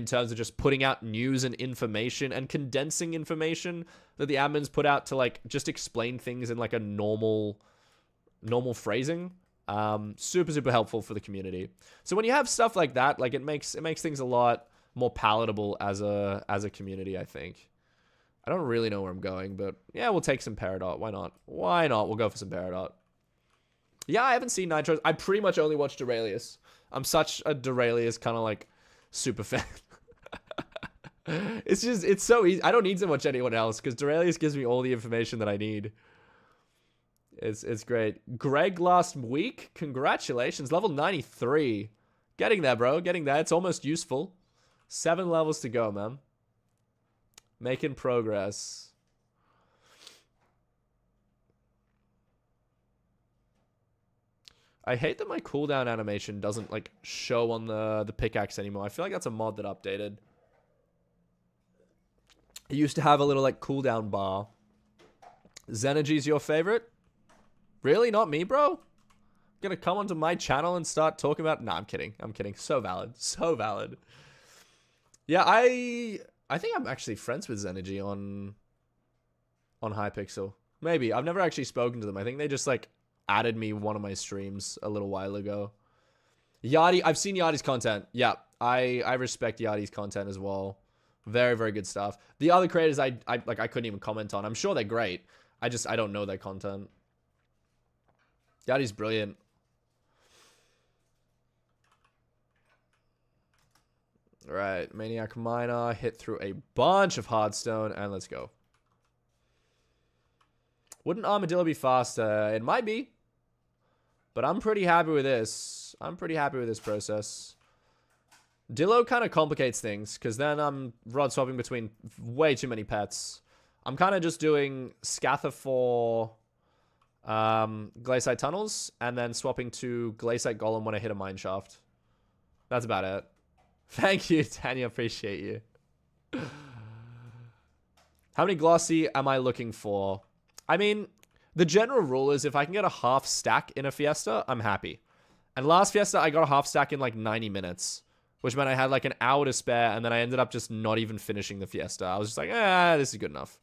terms of just putting out news and information and condensing information that the admins put out to like just explain things in like a normal phrasing. Super, super helpful for the community. So when you have stuff like that, like it makes things a lot more palatable as a community, I think. I don't really know where I'm going, but yeah, we'll take some Peridot. Why not? Why not? We'll go for some Peridot. Yeah, I haven't seen Nitros. I pretty much only watch Duralius. I'm such a Duralius kind of like super fan. It's so easy. I don't need to watch anyone else because Duralius gives me all the information that I need. It's great. Greg last week, congratulations. Level 93. Getting there, bro. Getting there. It's almost useful. 7 levels to go, man. Making progress. I hate that my cooldown animation doesn't like show on the pickaxe anymore. I feel like that's a mod that updated. It used to have a little like cooldown bar. Zenergy's your favorite? Really? Not me, bro? Gonna come onto my channel and start talking about... Nah, I'm kidding. I'm kidding. So valid. So valid. Yeah, I think I'm actually friends with Zenergy on Hypixel. Maybe. I've never actually spoken to them. I think they just like added me one of my streams a little while ago. Yachty, I've seen Yachty's content. Yeah, I respect Yachty's content as well. Very, very good stuff. The other creators I couldn't even comment on. I'm sure they're great. I don't know their content. Yachty's brilliant. All right, Maniac Miner hit through a bunch of hardstone, and let's go. Wouldn't Armadillo be faster? It might be, but I'm pretty happy with this. I'm pretty happy with this process. Dillo kind of complicates things, because then I'm rod swapping between way too many pets. I'm kind of just doing Scatha for Glaciate Tunnels, and then swapping to Glaciate Golem when I hit a Mineshaft. That's about it. Thank you, Tanya. Appreciate you. How many glossy am I looking for? I mean, the general rule is if I can get a half stack in a fiesta, I'm happy. And last fiesta, I got a half stack in like 90 minutes, which meant I had like an hour to spare, and then I ended up just not even finishing the fiesta. I was just like, this is good enough.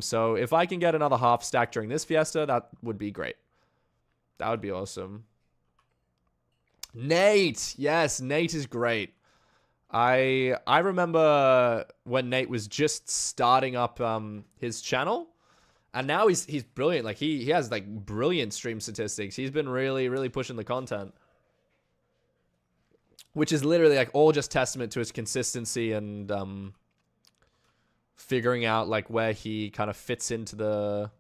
So if I can get another half stack during this fiesta, that would be great. That would be awesome. Nate, yes, Nate is great. I remember when Nate was just starting up his channel, and now he's brilliant. Like he has like brilliant stream statistics. He's been really pushing the content, which is literally like all just testament to his consistency and figuring out like where he kind of fits into the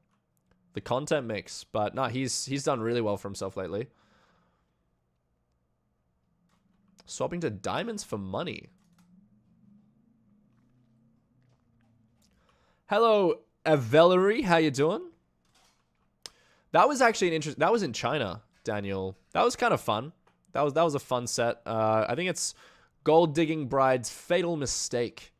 content mix. But no, he's done really well for himself lately. Swapping to diamonds for money. Hello, Avelery. How you doing? That was actually an interesting. That was in China, Daniel. That was kind of fun. That was a fun set. I think it's Gold Digging Bride's Fatal Mistake.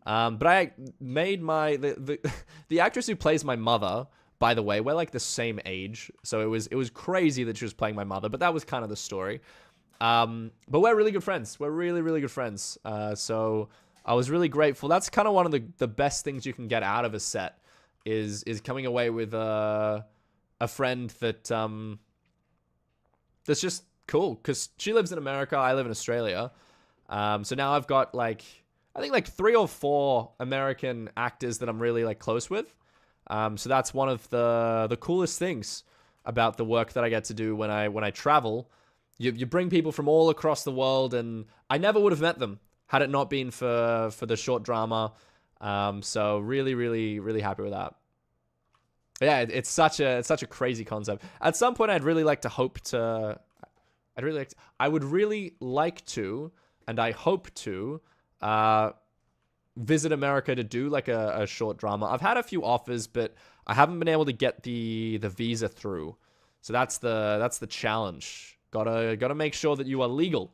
But I made the actress who plays my mother. By the way, we're like the same age, so it was crazy that she was playing my mother. But that was kind of the story. But we're really good friends. We're really good friends. So I was really grateful. That's kind of one of the best things you can get out of a set is coming away with a friend that that's just cool, because she lives in America, I live in Australia. So now I've got I think like 3 or 4 American actors that I'm really like close with. So that's one of the coolest things about the work that I get to do when I travel. You bring people from all across the world, and I never would have met them had it not been for the short drama. So really happy with that. Yeah, it's such a crazy concept. At some point, I would really like to, and I hope to, visit America to do like a short drama. I've had a few offers, but I haven't been able to get the visa through. So that's the challenge. Gotta make sure that you are legal.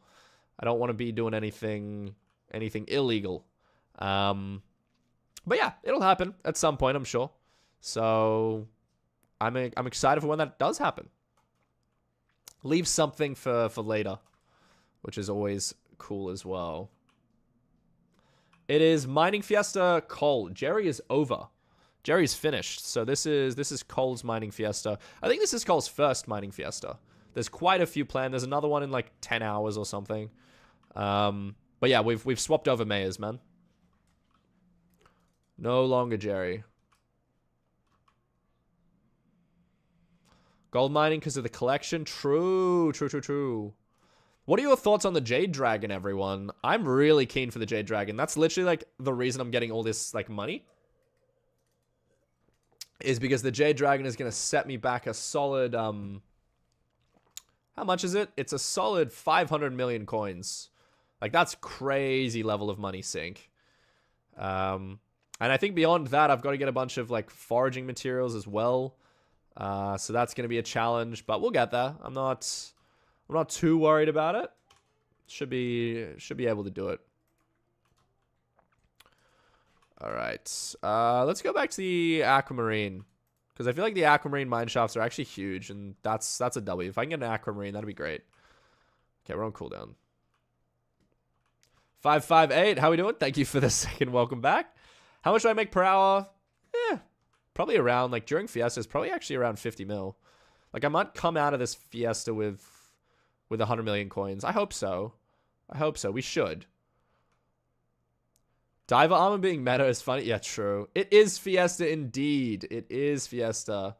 I don't want to be doing anything illegal. But yeah, it'll happen at some point, I'm sure. So I'm excited for when that does happen. Leave something for later, which is always cool as well. It is Mining Fiesta Cole. Jerry is over. Jerry's finished. So this is Cole's Mining Fiesta. I think this is Cole's first Mining Fiesta. There's quite a few planned. There's another one in like 10 hours or something. But yeah, we've swapped over mayors, man. No longer Jerry. Gold mining because of the collection. True. What are your thoughts on the Jade Dragon, everyone? I'm really keen for the Jade Dragon. That's literally like the reason I'm getting all this like money. Is because the Jade Dragon is going to set me back a solid how much is it? It's a solid 500 million coins. Like, that's crazy level of money sink. And I think beyond that, I've got to get a bunch of, like, foraging materials as well. So that's going to be a challenge, but we'll get there. I'm not too worried about it. Should be able to do it. All right. Let's go back to the Aquamarine. Because I feel like the Aquamarine mineshafts are actually huge, and that's a W. If I can get an Aquamarine, that'd be great. Okay, we're on cooldown. 558, how we doing? Thank you for the second welcome back. How much do I make per hour? Probably around, like, during Fiestas, probably actually around 50 mil. Like, I might come out of this fiesta with 100 million coins. I hope so. I hope so. We should. Diver armor being meta is funny. Yeah, true. It is fiesta indeed. It is fiesta.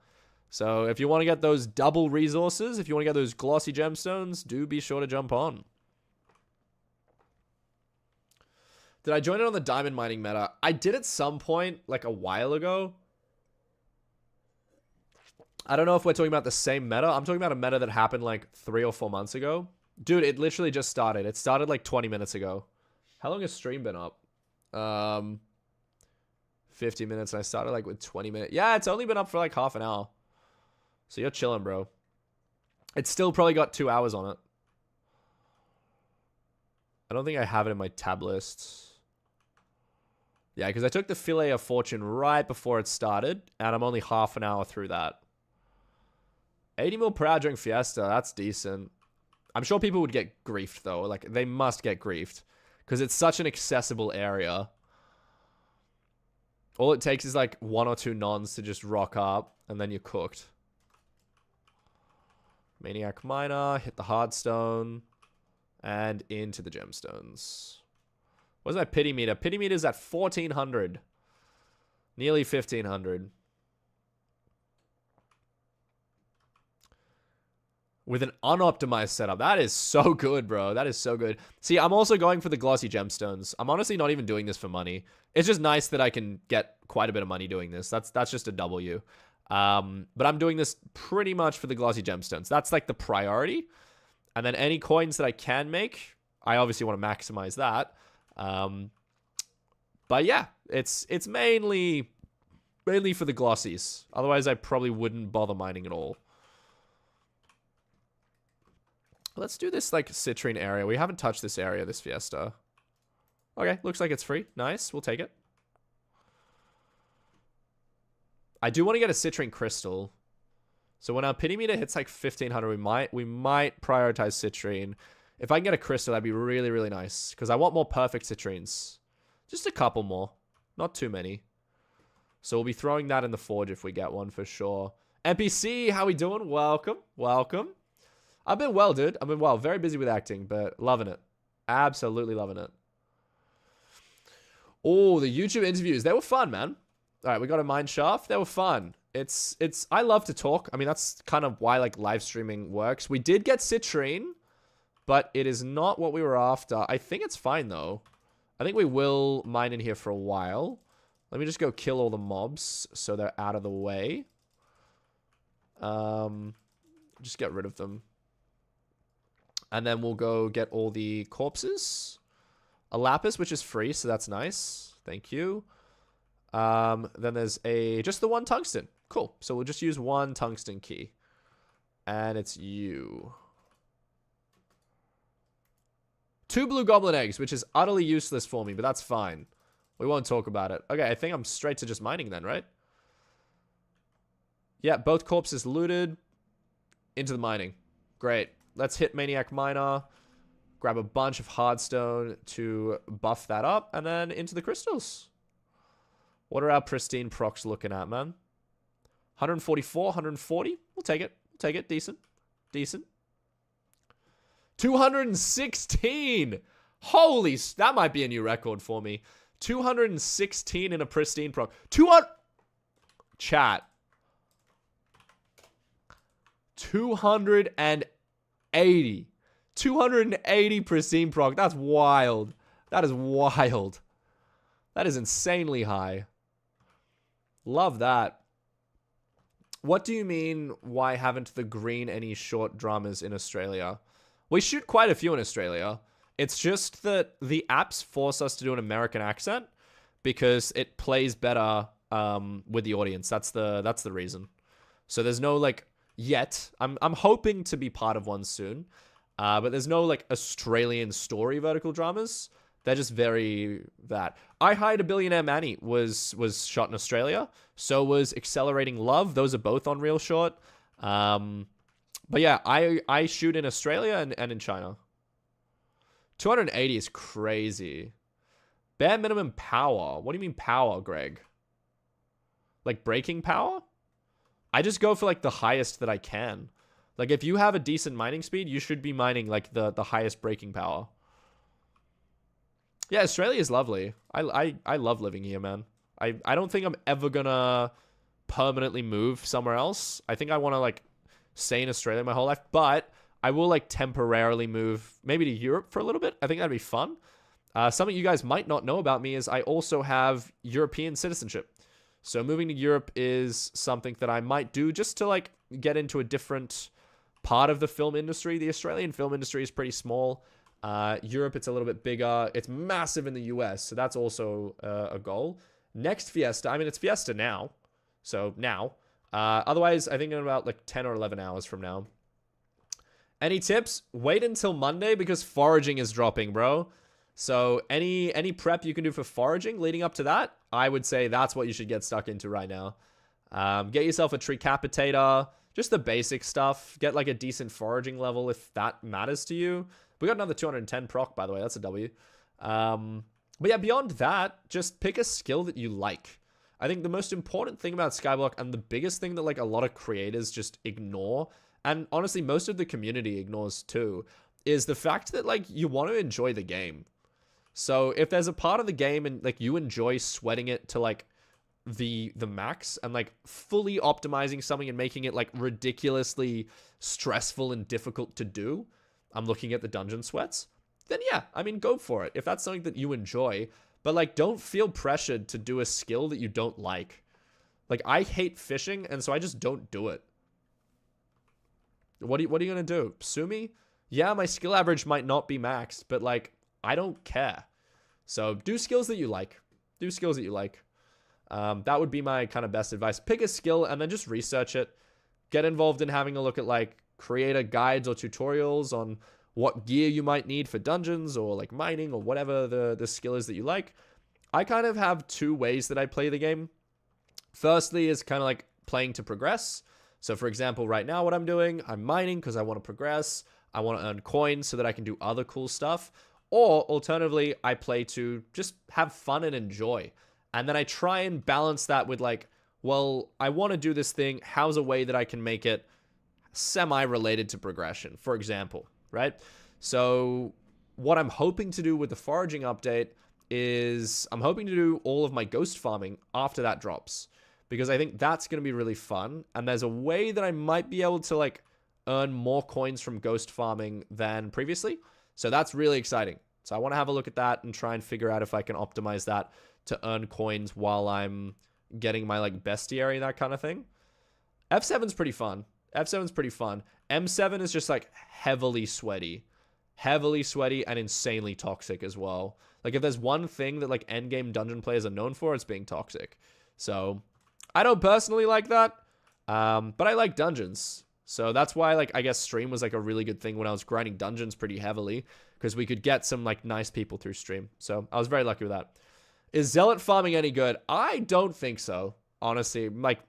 So if you want to get those double resources, if you want to get those glossy gemstones, do be sure to jump on. Did I join it on the diamond mining meta? I did at some point, like a while ago. I don't know if we're talking about the same meta. I'm talking about a meta that happened like 3 or 4 months ago. Dude, it literally just started. It started like 20 minutes ago. How long has stream been up? 50 minutes. I started like with 20 minutes. Yeah, it's only been up for like half an hour. So you're chilling, bro. It's still probably got 2 hours on it. I don't think I have it in my tab list. Yeah, because I took the Fillet of Fortune right before it started, and I'm only half an hour through that. 80 mil per hour during Fiesta. That's decent. I'm sure people would get griefed, though. Like, they must get griefed. Because it's such an accessible area. All it takes is, like, 1 or 2 nons to just rock up, and then you're cooked. Maniac Miner, hit the Hardstone, and into the Gemstones. What's my pity meter? Pity meter's at 1,400. Nearly 1,500. With an unoptimized setup. That is so good, bro. That is so good. See, I'm also going for the glossy gemstones. I'm honestly not even doing this for money. It's just nice that I can get quite a bit of money doing this. That's just a W. But I'm doing this pretty much for the glossy gemstones. That's like the priority. And then any coins that I can make, I obviously want to maximize that. But yeah, it's mainly for the glossies. Otherwise, I probably wouldn't bother mining at all. Let's do this, like, citrine area. We haven't touched this area this fiesta. Okay, looks like it's free. Nice, we'll take it. I do want to get a citrine crystal. So when our pity meter hits, like, 1,500, we might prioritize citrine. If I can get a crystal, that'd be really, really nice. Because I want more perfect citrines. Just a couple more. Not too many. So we'll be throwing that in the forge if we get one, for sure. NPC, how we doing? Welcome. Welcome. I've been well, dude. I've been well. Very busy with acting, but loving it. Absolutely loving it. Oh, the YouTube interviews. They were fun, man. All right, we got a mine shaft. They were fun. I love to talk. I mean, that's kind of why, like, live streaming works. We did get citrine, but it is not what we were after. I think it's fine, though. I think we will mine in here for a while. Let me just go kill all the mobs so they're out of the way. Just get rid of them. And then we'll go get all the corpses. A lapis, which is free, so that's nice. Thank you. Then there's just the one tungsten. Cool. So we'll just use one tungsten key. And it's you. 2 blue goblin eggs, which is utterly useless for me, but that's fine. We won't talk about it. Okay, I think I'm straight to just mining then, right? Yeah, both corpses looted. Into the mining. Great. Let's hit Maniac Miner. Grab a bunch of hardstone to buff that up. And then into the crystals. What are our pristine procs looking at, man? 144, 140. We'll take it. We'll take it. Decent. Decent. 216. Holy, that might be a new record for me. 216 in a pristine proc. 200. Chat. 280. 280 pristine proc. That's wild. That is wild. That is insanely high. Love that. What do you mean, why haven't the green any short dramas in Australia? We shoot quite a few in Australia. It's just that the apps force us to do an American accent because it plays better with the audience. That's the reason. So there's no, like, yet. I'm hoping to be part of one soon. But there's no, like, Australian story vertical dramas. They're just very that. I Hired a Billionaire Manny was shot in Australia. So was Accelerating Love. Those are both on Real Short. But yeah, I shoot in Australia and in China. 280 is crazy. Bare minimum power. What do you mean power, Greg? Like breaking power? I just go for like the highest that I can. Like if you have a decent mining speed, you should be mining like the highest breaking power. Yeah, Australia is lovely. I love living here, man. I don't think I'm ever gonna permanently move somewhere else. I think I want to like stay in Australia my whole life, but I will like temporarily move maybe to Europe for a little bit. I think that'd be fun. Something you guys might not know about me is I also have European citizenship. So moving to Europe is something that I might do just to like get into a different part of the film industry. The Australian film industry is pretty small. Europe, it's a little bit bigger. It's massive in the US, so that's also a goal. Next Fiesta, I mean, it's Fiesta now. So now. Otherwise, I think in about like 10 or 11 hours from now. Any tips? Wait until Monday because foraging is dropping, bro. So any prep you can do for foraging leading up to that, I would say that's what you should get stuck into right now. Get yourself a tricapitator, just the basic stuff. Get like a decent foraging level if that matters to you. We got another 210 proc, by the way. That's a W. But yeah, beyond that, just pick a skill that you like. I think the most important thing about Skyblock and the biggest thing that like a lot of creators just ignore, and honestly most of the community ignores too, is the fact that like you want to enjoy the game. So if there's a part of the game and like you enjoy sweating it to like the max and like fully optimizing something and making it like ridiculously stressful and difficult to do, I'm looking at the dungeon sweats, then yeah, I mean, go for it if that's something that you enjoy. But like, don't feel pressured to do a skill that you don't like. Like, I hate fishing, and so I just don't do it. What are you gonna do? Sue me? Yeah, my skill average might not be maxed, but like, I don't care. So do skills that you like. Do skills that you like. That would be my kind of best advice. Pick a skill and then just research it. Get involved in having a look at like creator guides or tutorials on what gear you might need for dungeons or like mining or whatever the skill is that you like. I kind of have two ways that I play the game. Firstly is kind of like playing to progress. So for example, right now what I'm doing, I'm mining because I want to progress. I want to earn coins so that I can do other cool stuff. Or alternatively, I play to just have fun and enjoy. And then I try and balance that with like, well, I want to do this thing. How's a way that I can make it semi-related to progression, for example, right? So what I'm hoping to do with the foraging update is I'm hoping to do all of my ghost farming after that drops, because I think that's going to be really fun. And there's a way that I might be able to like earn more coins from ghost farming than previously. So that's really exciting. So I want to have a look at that and try and figure out if I can optimize that to earn coins while I'm getting my like bestiary, that kind of thing. F7's pretty fun. F7's pretty fun. M7 is just like heavily sweaty and insanely toxic as well. Like if there's one thing that like endgame dungeon players are known for, it's being toxic. So I don't personally like that, but I like dungeons. So that's why like I guess stream was like a really good thing when I was grinding dungeons pretty heavily, because we could get some like nice people through stream. So I was very lucky with that. Is zealot farming any good? I don't think so, honestly. Like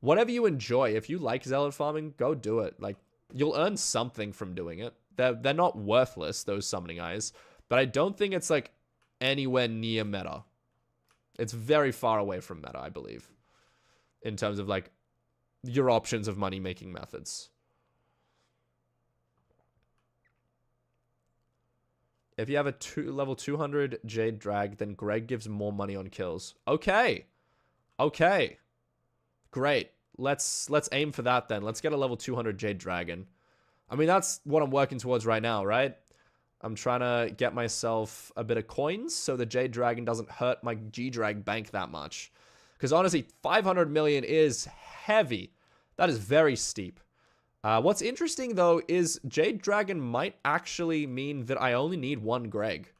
whatever you enjoy, if you like zealot farming, go do it. Like you'll earn something from doing it. They're not worthless, those summoning eyes, but I don't think it's like anywhere near meta. It's very far away from meta, I believe, in terms of like your options of money making methods. If you have a level 200 Jade Drag, then Greg gives more money on kills. Okay. Great. Let's aim for that then. Let's get a level 200 Jade Dragon. I mean, that's what I'm working towards right now, right? I'm trying to get myself a bit of coins so the Jade Dragon doesn't hurt my G-Drag bank that much. Because honestly, 500 million is heavy. That is very steep. What's interesting, though, is Jade Dragon might actually mean that I only need one Greg.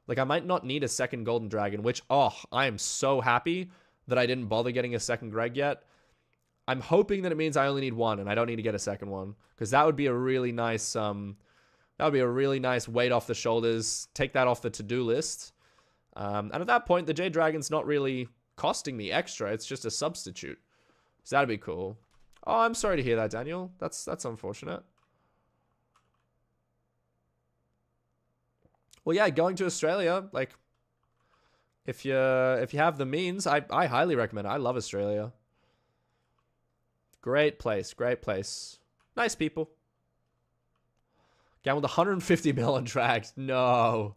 Like, I might not need a second Golden Dragon, which, oh, I am so happy that I didn't bother getting a second Greg yet. I'm hoping that it means I only need one and I don't need to get a second one, because that would be a really nice, weight off the shoulders. Take that off the to-do list. And at that point, the Jade Dragon's not really costing me extra. It's just a substitute. So that'd be cool. Oh, I'm sorry to hear that, Daniel. That's unfortunate. Well, yeah, going to Australia, like, if you have the means, I highly recommend it. I love Australia. Great place. Great place. Nice people. Gambled 150 mil on drags. No.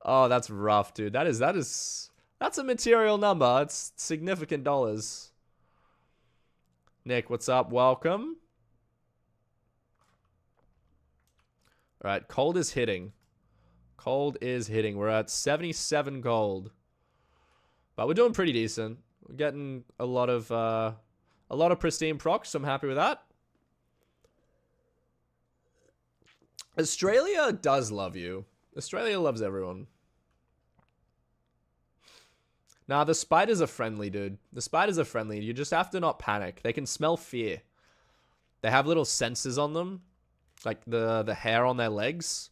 Oh, that's rough, dude. That's a material number. It's significant dollars. Nick, what's up? Welcome. All right, cold is hitting. Cold is hitting. We're at 77 gold. But we're doing pretty decent. We're getting a lot of pristine procs, so I'm happy with that. Australia does love you. Australia loves everyone. Nah, the spiders are friendly, dude. The spiders are friendly. You just have to not panic. They can smell fear. They have little sensors on them, like the hair on their legs.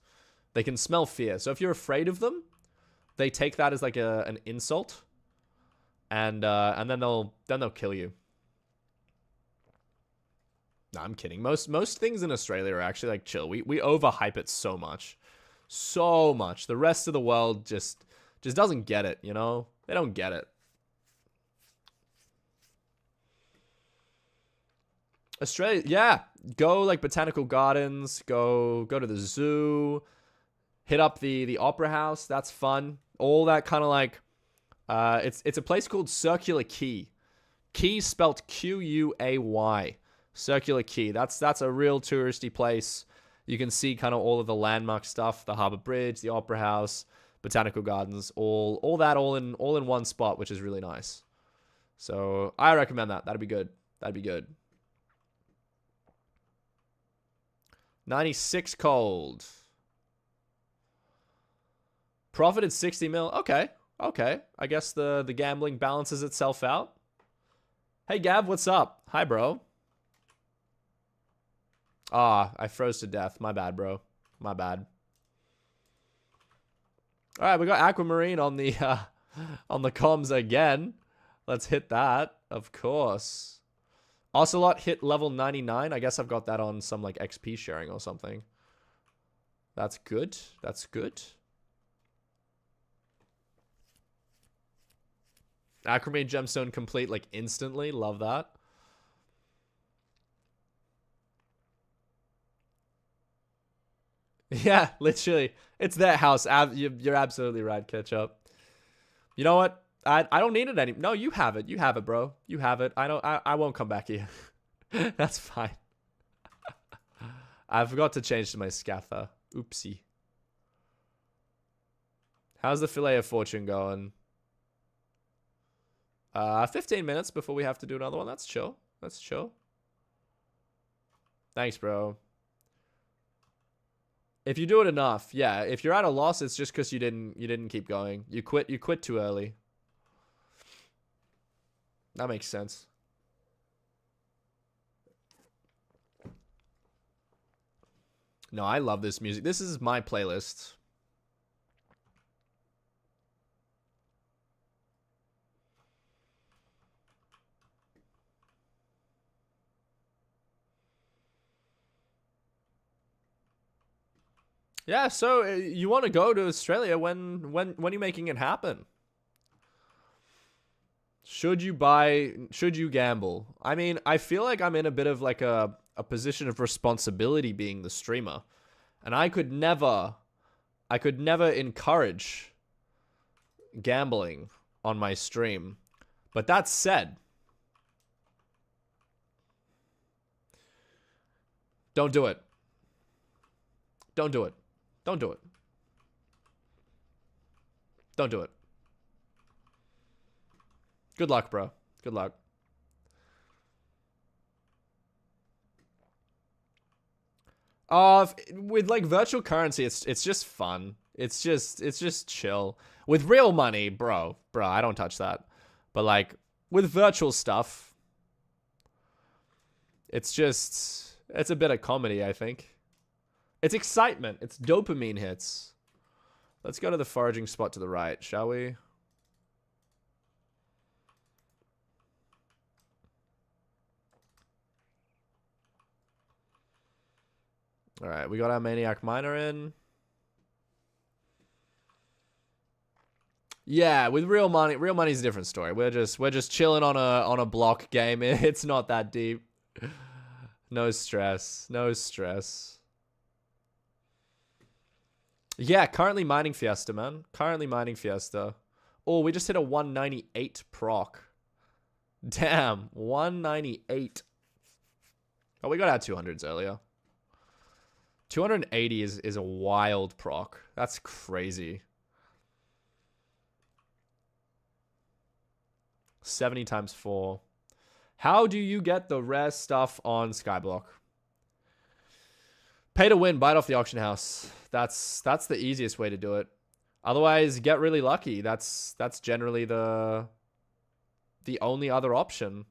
They can smell fear. So if you're afraid of them, they take that as like an insult, and then they'll kill you. No, I'm kidding. Most things in Australia are actually like chill. We overhype it so much. So much. The rest of the world just doesn't get it, you know? They don't get it. Australia, yeah. Go like botanical gardens, go to the zoo, hit up the opera house. That's fun. All that kind of like it's a place called Circular Quay. Quay spelt Q-U-A-Y. Circular Quay. That's a real touristy place. You can see kind of all of the landmark stuff, the Harbour Bridge, the Opera House, botanical gardens, all in one spot, which is really nice. So I recommend that. That'd be good. That'd be good. 96 cold. Profited 60 mil. Okay. I guess the gambling balances itself out. Hey Gav, what's up? Hi, bro. Ah, I froze to death. My bad, bro. My bad. All right, we got Aquamarine on the comms again. Let's hit that, of course. Ocelot hit level 99. I guess I've got that on some like XP sharing or something. That's good. That's good. Aquamarine gemstone complete like instantly. Love that. Yeah, literally. It's their house. You're absolutely right, Ketchup. You know what? I don't need it anymore. No, you have it. You have it, bro. You have it. I won't come back here. That's fine. I forgot to change to my scather. Oopsie. How's the Fillet of Fortune going? 15 minutes before we have to do another one. That's chill. That's chill. Thanks, bro. If you do it enough, yeah. If you're at a loss, it's just because you didn't keep going. You quit too early. That makes sense. No, I love this music. This is my playlist. Yeah, so you want to go to Australia when are you making it happen? Should you gamble? I mean, I feel like I'm in a bit of like a position of responsibility being the streamer. And I could never encourage gambling on my stream. But that said, don't do it. Don't do it. Don't do it. Don't do it. Good luck, bro. Good luck. With like virtual currency, it's just fun. It's just chill. With real money, bro, I don't touch that. But like with virtual stuff, it's a bit of comedy, I think. It's excitement. It's dopamine hits. Let's go to the foraging spot to the right, shall we? All right, we got our Maniac Miner in. Yeah, with real money's a different story. We're just chilling on a block game. It's not that deep. No stress. No stress. Yeah, currently mining Fiesta, man. Currently mining Fiesta. Oh, we just hit a 198 proc. Damn, 198. Oh, we got our 200s earlier. 280 is a wild proc. That's crazy. 70 times 4. How do you get the rare stuff on Skyblock? Pay to win, buy it off the auction house. That's the easiest way to do it. Otherwise, get really lucky. That's generally the only other option.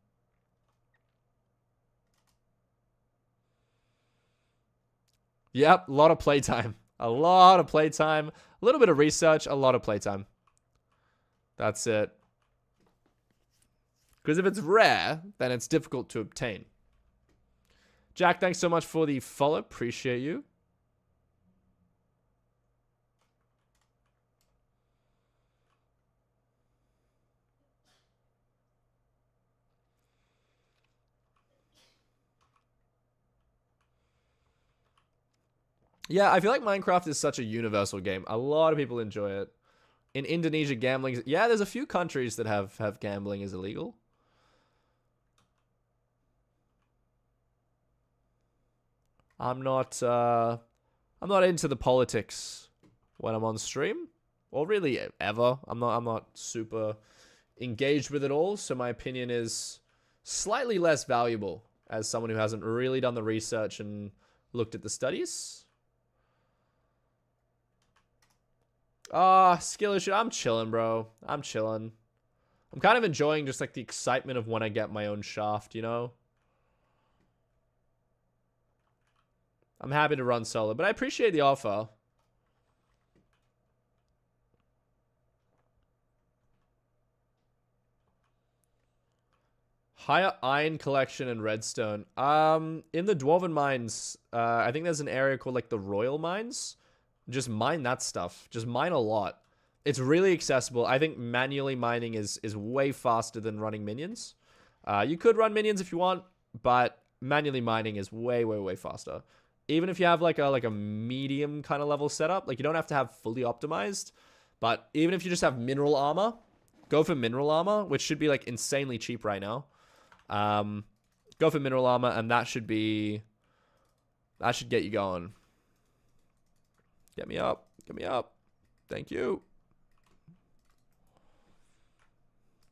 Yep, a lot of playtime. A lot of playtime. A little bit of research, a lot of playtime. That's it. Because if it's rare, then it's difficult to obtain. Jack, thanks so much for the follow. Appreciate you. Yeah, I feel like Minecraft is such a universal game. A lot of people enjoy it. In Indonesia, gambling... Yeah, there's a few countries that have gambling as illegal. I'm not into the politics when I'm on stream. Or really ever. I'm not super engaged with it all, so my opinion is slightly less valuable as someone who hasn't really done the research and looked at the studies. Skill issue. I'm chilling, bro. I'm chilling. I'm kind of enjoying just like the excitement of when I get my own shaft, you know? I'm happy to run solo, but I appreciate the offer. Higher iron collection and redstone. In the Dwarven mines, I think there's an area called like the Royal Mines. Just mine that stuff. Just mine a lot. It's really accessible. I think manually mining is way faster than running minions. You could run minions if you want, but manually mining is way faster. Even if you have like a medium kind of level setup, like you don't have to have fully optimized, but even if you just have mineral armor, go for mineral armor, which should be like insanely cheap right now. Go for mineral armor, and that should get you going. Get me up. Get me up. Thank you.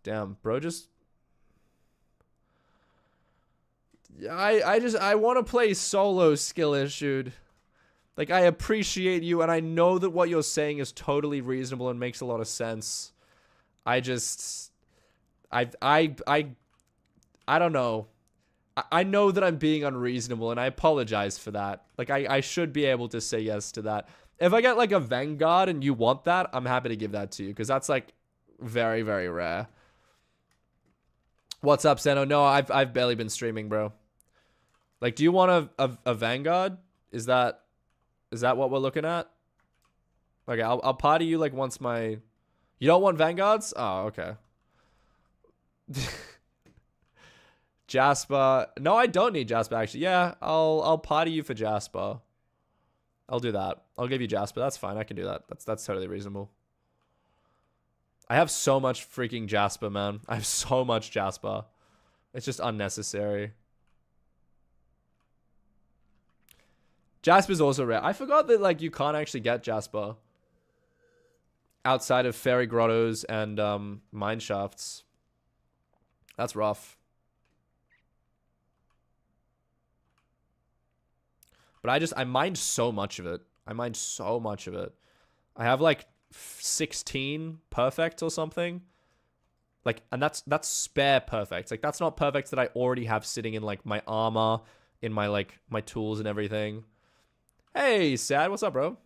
Damn, bro, just... I want to play solo, skill issued. Like, I appreciate you, and I know that what you're saying is totally reasonable and makes a lot of sense. I don't know. I know that I'm being unreasonable, and I apologize for that. Like, I should be able to say yes to that. If I get, like, a Vanguard and you want that, I'm happy to give that to you, because that's, like, very, very rare. What's up, Seno? No, I've barely been streaming, bro. Like, do you want a Vanguard? Is that what we're looking at? Okay, I'll party you, like, once my... You don't want Vanguards? Oh, okay. Jasper. No, I don't need Jasper, actually. Yeah, I'll party you for Jasper. I'll do that. I'll give you Jasper. That's fine. I can do that. That's totally reasonable. I have so much freaking Jasper, man. I have so much Jasper. It's just unnecessary. Jasper's also rare. I forgot that, like, you can't actually get Jasper outside of fairy grottos and mine shafts. That's rough. But I mined so much of it. I mined so much of it. I have like 16 perfect or something. Like, and that's spare perfect. Like, that's not perfect that I already have sitting in like my armor, in my like my tools and everything. Hey, Sad, what's up, bro?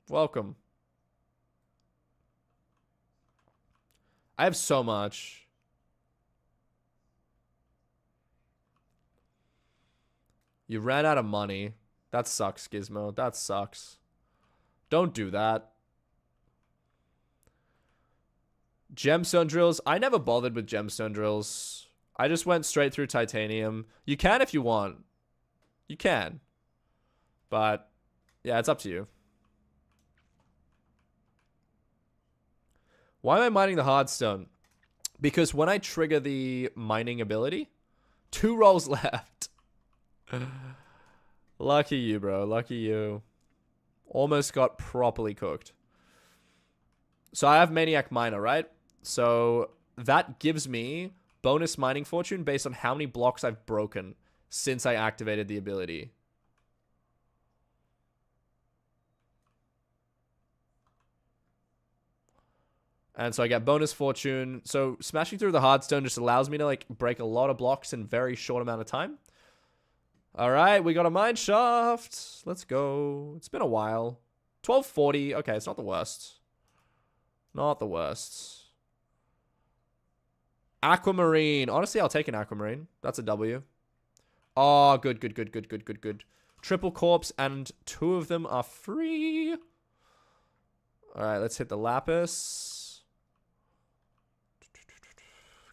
Welcome. I have so much. You ran out of money. That sucks, Gizmo. That sucks. Don't do that. Gemstone drills. I never bothered with gemstone drills. I just went straight through titanium. You can if you want. You can. But, yeah, it's up to you. Why am I mining the hardstone? Because when I trigger the mining ability, 2 rolls left. Lucky you, bro. Lucky you. Almost got properly cooked. So I have Maniac Miner, right? So that gives me bonus mining fortune based on how many blocks I've broken since I activated the ability. And so I get bonus fortune. So smashing through the hardstone just allows me to like break a lot of blocks in a very short amount of time. All right, we got a mine shaft. Let's go. It's been a while. 1240. Okay, it's not the worst. Not the worst. Aquamarine. Honestly, I'll take an aquamarine. That's a W. Oh, good, good, good, good, good, good, good. Triple corpse, and 2 of them are free. All right, let's hit the lapis.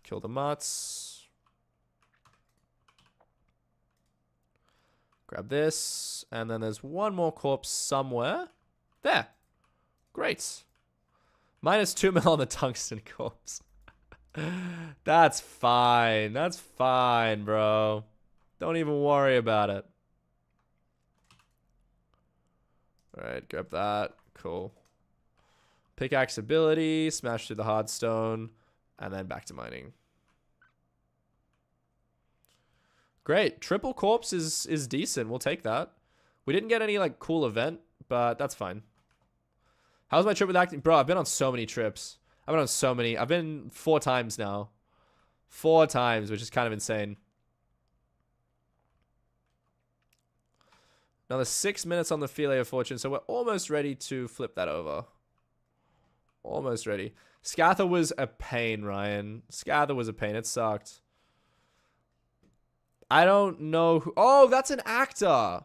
Kill the mutts. Grab this. And then there's one more corpse somewhere. There. Great. -2 mil on the tungsten corpse. That's fine. That's fine, bro. Don't even worry about it. Alright, grab that. Cool. Pickaxe ability. Smash through the hardstone. And then back to mining. Great. Triple corpse is decent. We'll take that. We didn't get any like cool event, but that's fine. How's my trip with acting? Bro, I've been on so many trips. I've been on so many. I've been 4 times now. 4 times, which is kind of insane. Another 6 minutes on the Filet of Fortune, so we're almost ready to flip that over. Almost ready. Scather was a pain, Ryan. Scather was a pain. It sucked. I don't know who... Oh, that's an actor.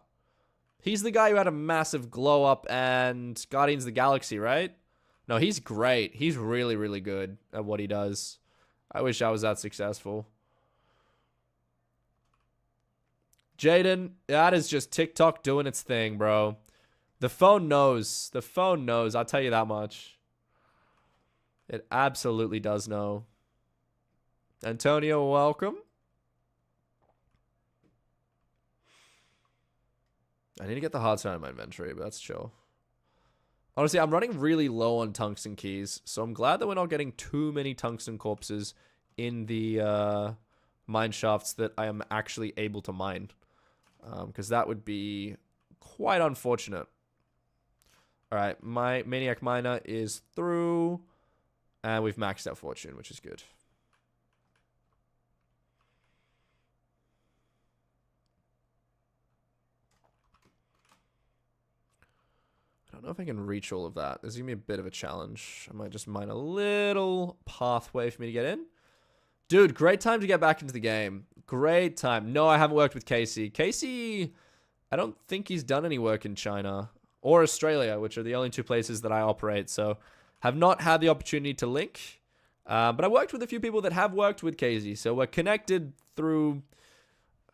He's the guy who had a massive glow up and Guardians of the Galaxy, right? No, he's great. He's really, really good at what he does. I wish I was that successful. Jaden, that is just TikTok doing its thing, bro. The phone knows. The phone knows. I'll tell you that much. It absolutely does know. Antonio, welcome. I need to get the hardstone out of my inventory, but that's chill. Honestly, I'm running really low on tungsten keys, so I'm glad that we're not getting too many tungsten corpses in the mine shafts that I am actually able to mine. Because that would be quite unfortunate. Alright, my Maniac Miner is through. And we've maxed out Fortune, which is good. I don't know if I can reach all of that. This is going to be a bit of a challenge. I might just mine a little pathway for me to get in. Dude, great time to get back into the game. Great time. No, I haven't worked with Casey. Casey, I don't think he's done any work in China or Australia, which are the only 2 places that I operate. So, have not had the opportunity to link. But I worked with a few people that have worked with Casey. So, we're connected through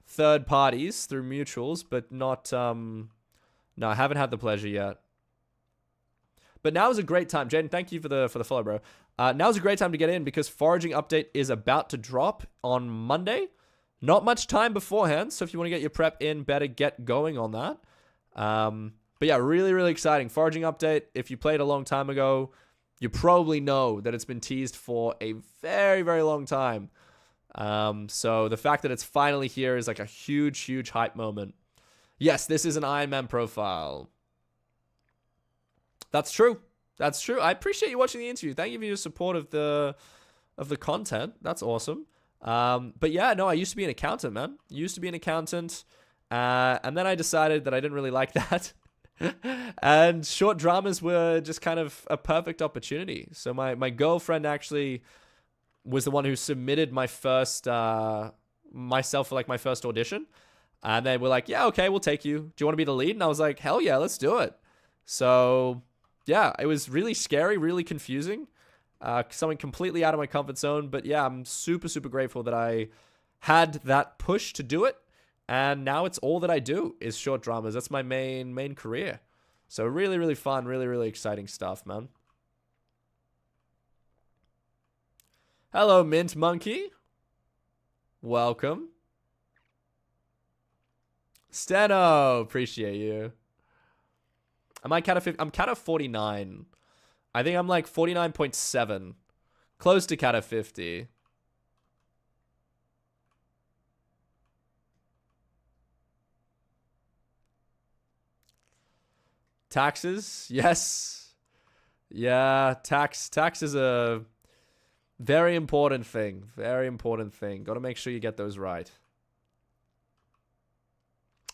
third parties, through mutuals, but not... no, I haven't had the pleasure yet. But now is a great time. Jaden, thank you for the follow, bro. Now's a great time to get in because foraging update is about to drop on Monday. Not much time beforehand, so if you want to get your prep in, better get going on that. But yeah, really, really exciting. Foraging update, if you played a long time ago, you probably know that it's been teased for a very, very long time. So the fact that it's finally here is like a huge, huge hype moment. Yes, this is an Ironman profile. That's true. That's true. I appreciate you watching the interview. Thank you for your support of the content. That's awesome. But yeah, no, I used to be an accountant, man. Used to be an accountant. And then I decided that I didn't really like that. And short dramas were just kind of a perfect opportunity. So my girlfriend actually was the one who submitted my first, myself for like my first audition. And they were like, yeah, okay, we'll take you. Do you want to be the lead? And I was like, hell yeah, let's do it. So... yeah, it was really scary, really confusing. Something completely out of my comfort zone. But yeah, I'm super, super grateful that I had that push to do it. And now it's all that I do is short dramas. That's my main career. So really, really fun, really, really exciting stuff, man. Hello, Mint Monkey. Welcome. Steno, appreciate you. Am I cat of 50? I'm cat of 49. I think I'm like 49.7. Close to cat of 50. Taxes? Yes. Yeah, tax is a very important thing. Very important thing. Got to make sure you get those right.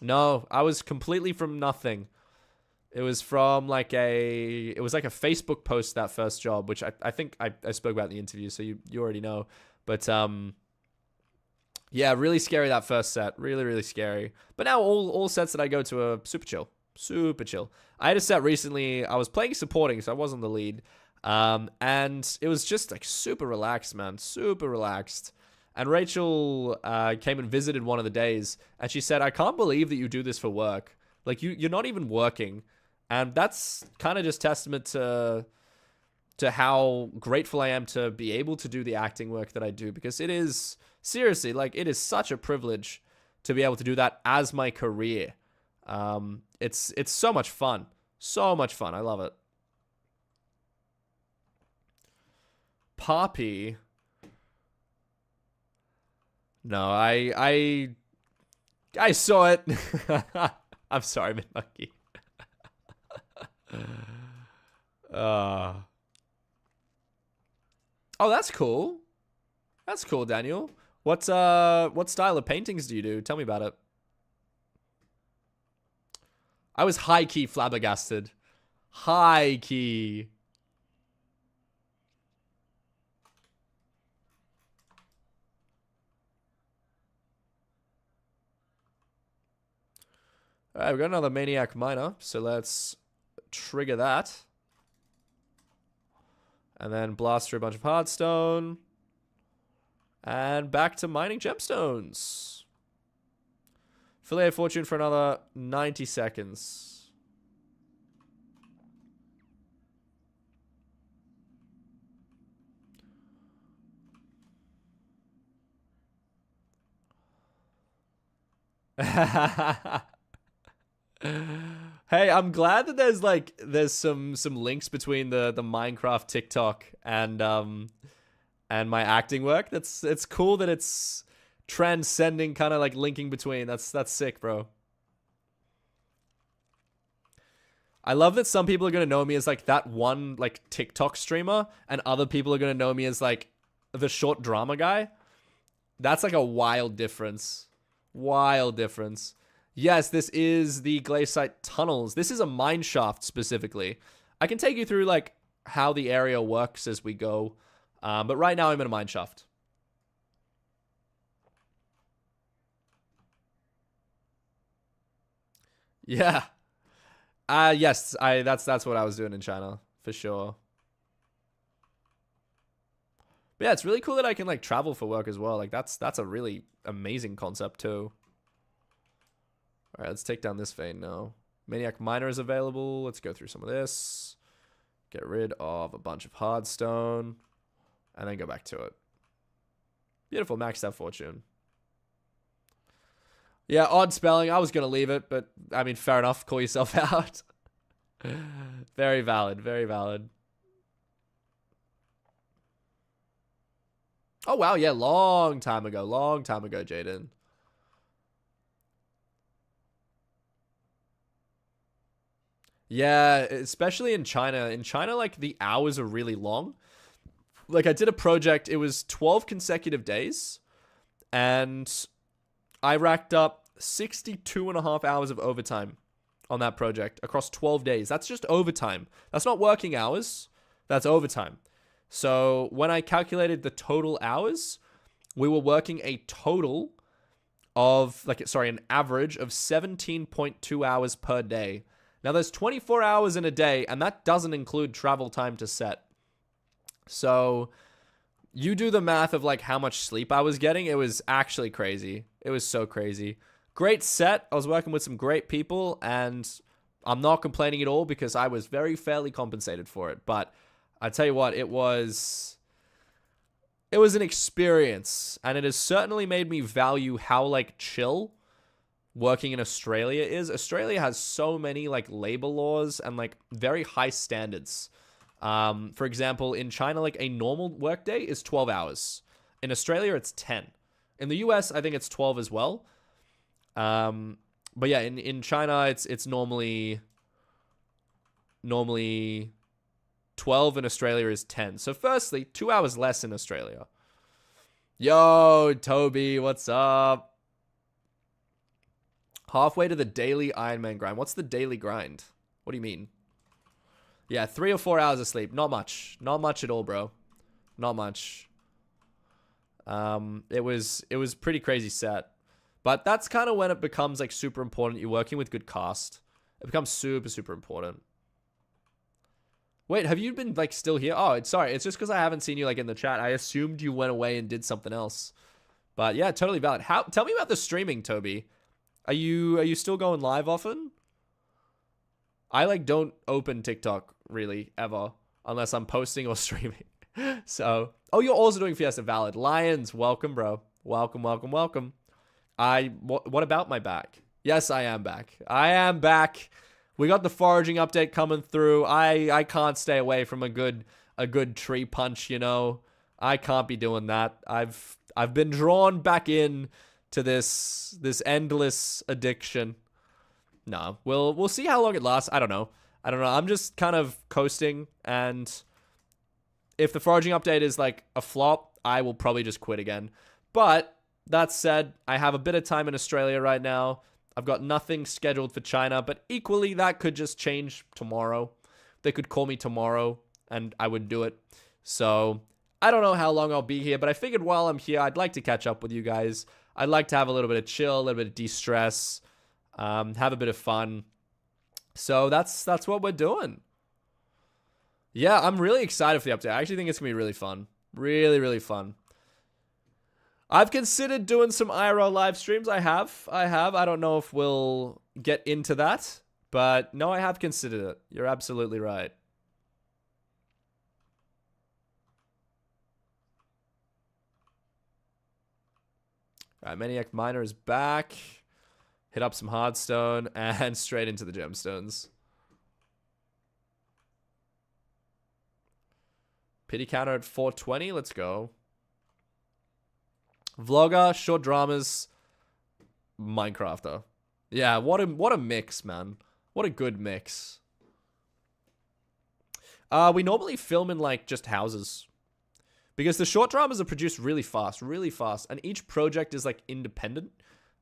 No, I was completely from nothing. It was from like a Facebook post, that first job, which I think I spoke about in the interview, so you already know. But yeah, really scary that first set. Really, really scary. But now all sets that I go to are super chill. Super chill. I had a set recently, I was playing supporting, so I wasn't the lead. And it was just like super relaxed, man. Super relaxed. And Rachel came and visited one of the days, and she said, I can't believe that you do this for work. Like, you're not even working. And that's kind of just testament to how grateful I am to be able to do the acting work that I do, because it is, seriously, like, it is such a privilege to be able to do that as my career. It's so much fun. So much fun. I love it. Poppy. No, I saw it. I'm sorry, Mint Monkey. Oh, that's cool. That's cool, Daniel. What style of paintings do you do? Tell me about it. I was high-key flabbergasted. High-key. Alright, we've got another Maniac Miner, so let's trigger that. And then blast through a bunch of hardstone. And back to mining gemstones. Fillet of Fortune for another 90 seconds. Hey, I'm glad that there's some links between the Minecraft TikTok and my acting work. It's cool that it's transcending, kind of like linking between. That's sick, bro. I love that some people are gonna know me as like that one like TikTok streamer, and other people are gonna know me as like the short drama guy. That's like a wild difference. Wild difference. Yes, this is the glaciate tunnels. This is a mine shaft specifically. I can take you through like how the area works as we go. But right now I'm in a mine shaft. Yeah. Yes, that's what I was doing in China, for sure. But yeah, it's really cool that I can like travel for work as well. Like that's a really amazing concept too. All right, let's take down this vein now. Maniac Miner is available. Let's go through some of this. Get rid of a bunch of hardstone. And then go back to it. Beautiful, maxed out fortune. Yeah, odd spelling. I was going to leave it, but I mean, fair enough. Call yourself out. Very valid, very valid. Oh, wow, yeah, long time ago, Jaden. Yeah, especially in China. In China, like, the hours are really long. Like, I did a project, it was 12 consecutive days, and I racked up 62.5 hours of overtime on that project across 12 days. That's just overtime. That's not working hours. That's overtime. So when I calculated the total hours, we were working a total of, an average of 17.2 hours per day. Now, there's 24 hours in a day, and that doesn't include travel time to set. So you do the math of like how much sleep I was getting. It was actually crazy. It was so crazy. Great set. I was working with some great people, and I'm not complaining at all because I was very fairly compensated for it. But I tell you what, it was an experience, and it has certainly made me value how like chill working in Australia is. Australia has so many like labor laws and like very high standards. For example, in China, like a normal workday is 12 hours. In Australia, it's 10. In the US, I think it's 12 as well. But yeah, in China, it's normally 12. In Australia is 10. So firstly, 2 hours less in Australia. Yo, Toby, what's up? Halfway to the daily Ironman grind. What's the daily grind? What do you mean? Yeah, 3 or 4 hours of sleep. Not much. Not much at all, bro. Not much. It was pretty crazy set. But that's kind of when it becomes like super important. You're working with good cast. It becomes super, super important. Wait, have you been like still here? Oh, sorry. It's just because I haven't seen you like in the chat. I assumed you went away and did something else. But yeah, totally valid. Tell me about the streaming, Toby. Are you still going live often? I like don't open TikTok really ever unless I'm posting or streaming. So, oh, you're also doing Fiesta. Valid. Lions, welcome, bro. Welcome, welcome, welcome. What about my back? Yes, I am back. I am back. We got the foraging update coming through. I can't stay away from a good tree punch, you know. I can't be doing that. I've been drawn back in to this endless addiction. No, we'll see how long it lasts. I don't know. I'm just kind of coasting, and if the foraging update is like a flop, I will probably just quit again. But that said, I have a bit of time in Australia right now. I've got nothing scheduled for China, but equally that could just change tomorrow. They could call me tomorrow and I would do it. So I don't know how long I'll be here, but I figured while I'm here, I'd like to catch up with you guys. I'd like to have a little bit of chill, a little bit of de-stress, have a bit of fun. So that's what we're doing. Yeah, I'm really excited for the update. I actually think it's going to be really fun. Really, really fun. I've considered doing some IRL live streams. I have. I don't know if we'll get into that, but no, I have considered it. You're absolutely right. All right, Maniac Miner is back. Hit up some Hardstone and straight into the gemstones. Pity counter at 420. Let's go. Vlogger, short dramas, Minecrafter. Yeah, what a mix, man. What a good mix. We normally film in like just houses, because the short dramas are produced really fast, and each project is like independent.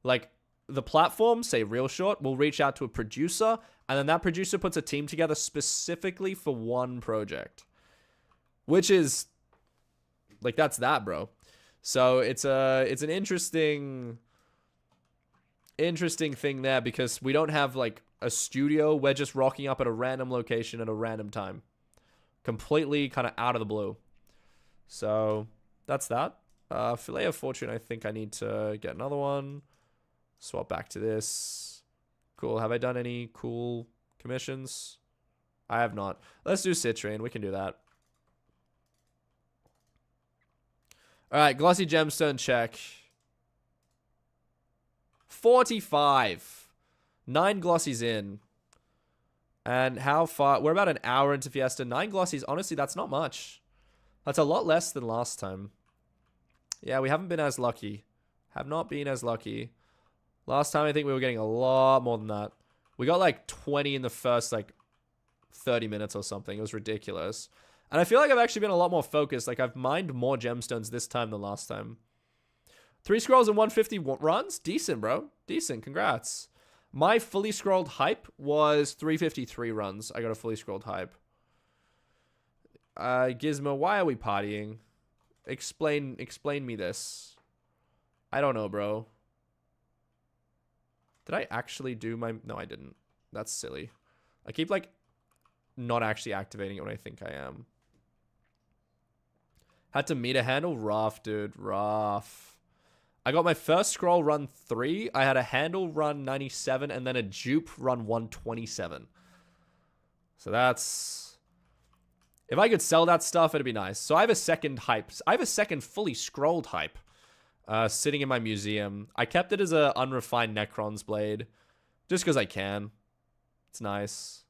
Like the platform, say Real Short, will reach out to a producer, and then that producer puts a team together specifically for one project, which is like that's that, bro. So it's an interesting thing there, because we don't have like a studio. We're just rocking up at a random location at a random time, completely kind of out of the blue. So that's that. Fillet of Fortune. I think I need to get another one. Swap back to this. Cool. Have I done any cool commissions? I have not. Let's do Citrine. We can do that. All right, glossy gemstone check. 45. 9 glossies in. And how far? We're about an hour into Fiesta. 9 glossies. Honestly, that's not much. That's a lot less than last time. Yeah, we haven't been as lucky. Have not been as lucky. Last time, I think we were getting a lot more than that. We got like 20 in the first like 30 minutes or something. It was ridiculous. And I feel like I've actually been a lot more focused. Like, I've mined more gemstones this time than last time. 3 scrolls and 150 runs? Decent, bro. Decent. Congrats. My fully scrolled hype was 353 runs. I got a fully scrolled hype. Gizmo, why are we partying? Explain me this. I don't know, bro. Did I actually do my... No, I didn't. That's silly. I keep, like, not actually activating it when I think I am. Had to meter handle. Rough, dude. Rough. I got my first scroll run 3. I had a handle run 97 and then a dupe run 127. So that's... If I could sell that stuff, it'd be nice. So I have a second hype. I have a second fully scrolled hype sitting in my museum. I kept it as a unrefined Necron's blade just because I can. It's nice.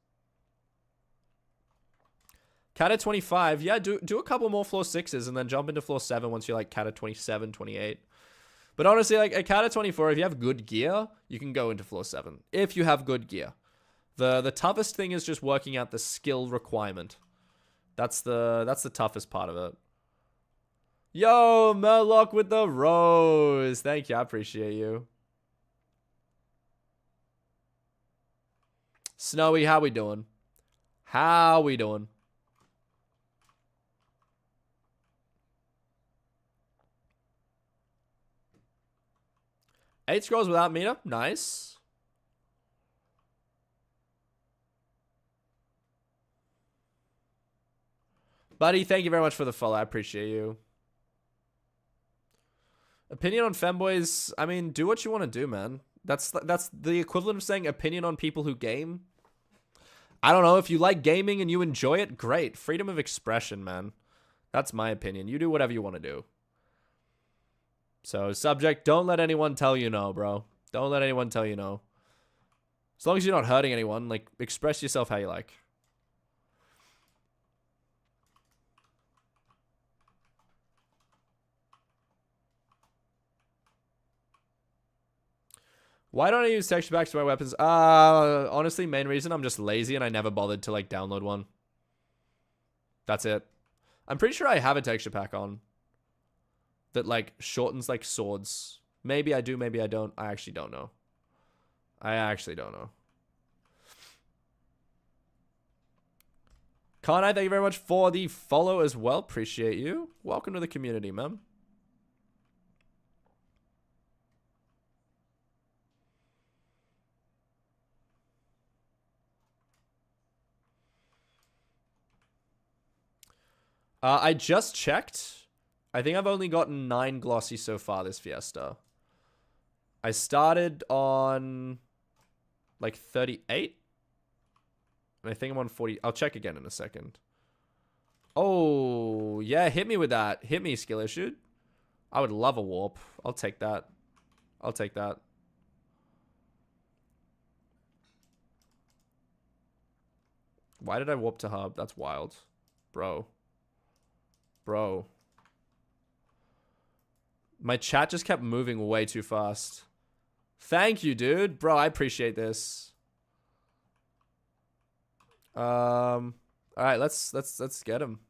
Cat 25. Yeah, do a couple more floor 6s and then jump into floor 7 once you're like cat 27, 28. But honestly, like a cat 24, if you have good gear, you can go into floor 7. If you have good gear. The toughest thing is just working out the skill requirement. That's the toughest part of it. Yo, Murloc with the rose. Thank you. I appreciate you. Snowy, how we doing? How we doing? Eight scrolls without meter. Nice. Buddy, thank you very much for the follow. I appreciate you. Opinion on femboys. I mean, do what you want to do, man. That's the equivalent of saying opinion on people who game. I don't know. If you like gaming and you enjoy it, great. Freedom of expression, man. That's my opinion. You do whatever you want to do. So, subject, don't let anyone tell you no, bro. Don't let anyone tell you no. As long as you're not hurting anyone, like, express yourself how you like. Why don't I use texture packs to my weapons? Honestly, main reason, I'm just lazy and I never bothered to, like, download one. That's it. I'm pretty sure I have a texture pack on that, like, shortens, like, swords. Maybe I do, maybe I don't. I actually don't know. I actually don't know. Con, thank you very much for the follow as well. Appreciate you. Welcome to the community, man. I just checked. I think I've only gotten 9 glossy so far this fiesta. I started on like 38. And I think I'm on 40. I'll check again in a second. Oh, yeah, hit me with that. Hit me, skill issued. I would love a warp. I'll take that. I'll take that. Why did I warp to hub? That's wild. Bro. Bro. My chat just kept moving way too fast. Thank you, dude. Bro, I appreciate this. All right, let's get him.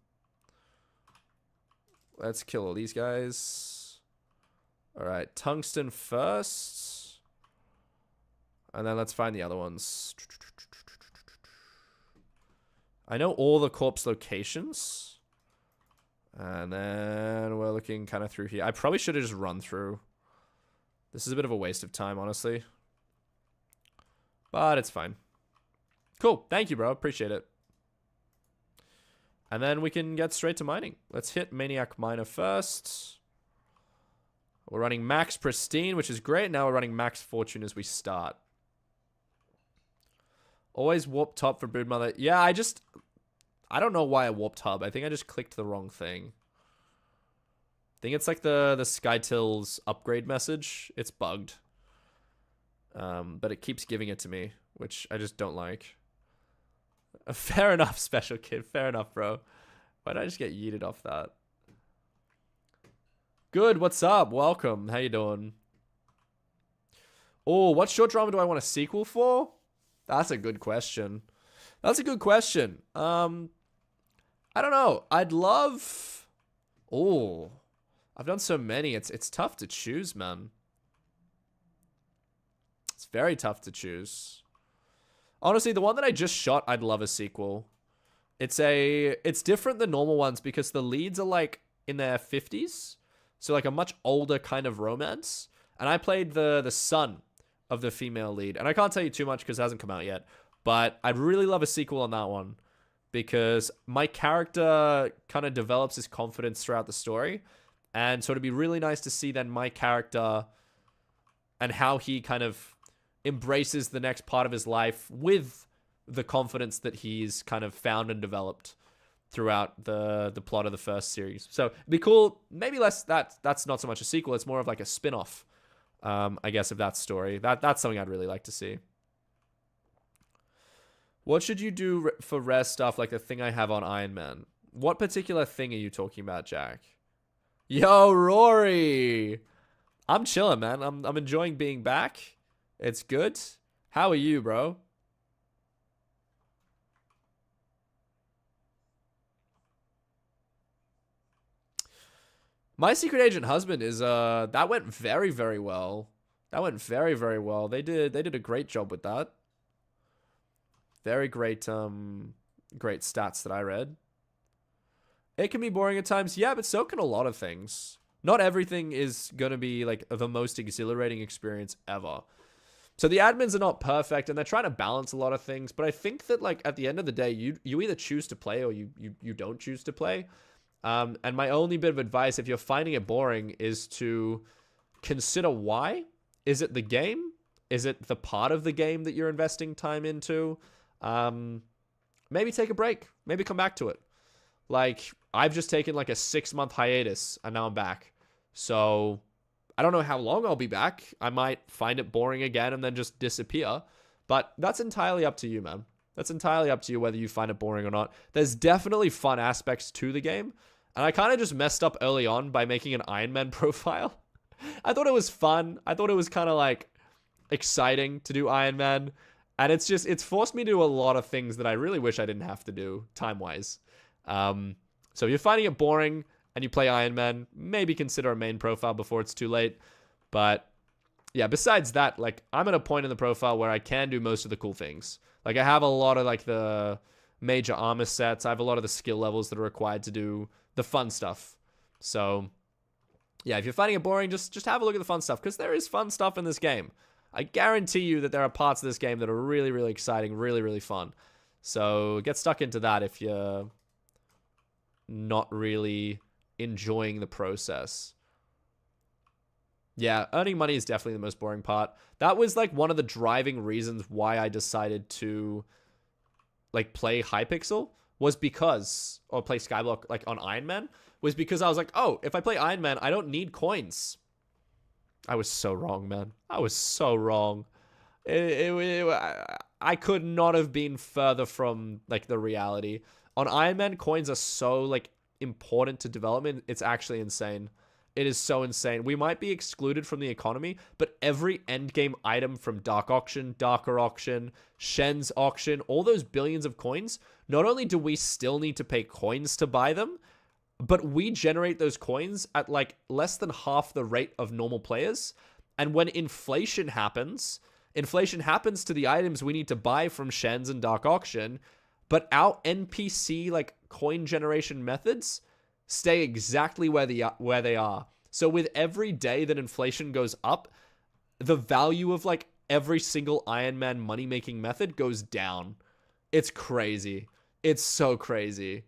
Let's kill all these guys. All right, tungsten first. And then let's find the other ones. I know all the corpse locations. And then we're looking kind of through here. I probably should have just run through. This is a bit of a waste of time, honestly. But it's fine. Cool. Thank you, bro. Appreciate it. And then we can get straight to mining. Let's hit Maniac Miner first. We're running Max Pristine, which is great. Now we're running Max Fortune as we start. Always warp top for Broodmother. Yeah, I don't know why I warped hub. I think I just clicked the wrong thing. I think it's like the Skytill's upgrade message. It's bugged. But it keeps giving it to me, which I just don't like. Fair enough, special kid. Fair enough, bro. Why did I just get yeeted off that? Good, what's up? Welcome. How you doing? Oh, what short drama do I want a sequel for? That's a good question. That's a good question. I don't know. I'd love... Oh, I've done so many. It's tough to choose, man. It's very tough to choose. Honestly, the one that I just shot, I'd love a sequel. It's different than normal ones because the leads are like in their 50s. So like a much older kind of romance. And I played the son of the female lead. And I can't tell you too much because it hasn't come out yet. But I'd really love a sequel on that one. because my character kind of develops his confidence throughout the story. And so it'd be really nice to see then my character and how he kind of embraces the next part of his life with the confidence that he's kind of found and developed throughout the plot of the first series. So it'd be cool. Maybe that's not so much a sequel. It's more of like a spin-off, I guess, of that story. That's something I'd really like to see. What should you do for rare stuff like the thing I have on Ironman? What particular thing are you talking about, Jack? Yo, Rory! I'm chilling, man. I'm enjoying being back. It's good. How are you, bro? My secret agent husband is that went very, very well. That went very, very well. They did a great job with that. Very great great stats that I read. It can be boring at times, yeah, but so can a lot of things. Not everything is gonna be like the most exhilarating experience ever. So the admins are not perfect, and they're trying to balance a lot of things. But I think that like at the end of the day, you either choose to play or you don't choose to play. And my only bit of advice, if you're finding it boring, is to consider why. Is it the game? Is it the part of the game that you're investing time into? Maybe take a break. Maybe come back to it. Like, I've just taken like a 6-month hiatus, and now I'm back. So I don't know how long I'll be back. I might find it boring again and then just disappear. But that's entirely up to you, man. That's entirely up to you whether you find it boring or not. There's definitely fun aspects to the game. And I kind of just messed up early on by making an Ironman profile. I thought it was fun. I thought it was kind of like exciting to do Ironman. And it's forced me to do a lot of things that I really wish I didn't have to do time-wise. So if you're finding it boring and you play Ironman, maybe consider a main profile before it's too late. But yeah, besides that, like I'm at a point in the profile where I can do most of the cool things. Like I have a lot of like the major armor sets. I have a lot of the skill levels that are required to do the fun stuff. So yeah, if you're finding it boring, just have a look at the fun stuff, because there is fun stuff in this game. I guarantee you that there are parts of this game that are really, really exciting, really, really fun. So get stuck into that if you're not really enjoying the process. Yeah, earning money is definitely the most boring part. That was like one of the driving reasons why I decided to like play Hypixel, was because, or play Skyblock like on Ironman, was because I was like, oh, if I play Ironman, I don't need coins. I was so wrong, man. I was so wrong. I could not have been further from like the reality. On Ironman, coins are so like important to development. It's actually insane. It is so insane. We might be excluded from the economy, but every endgame item from Dark Auction, Darker Auction, Shen's Auction, all those billions of coins, not only do we still need to pay coins to buy them, but we generate those coins at like less than half the rate of normal players. And when inflation happens to the items we need to buy from Shen's and Dark Auction, but our NPC like coin generation methods stay exactly where they are. So with every day that inflation goes up, the value of like every single Ironman money-making method goes down. It's crazy. It's so crazy.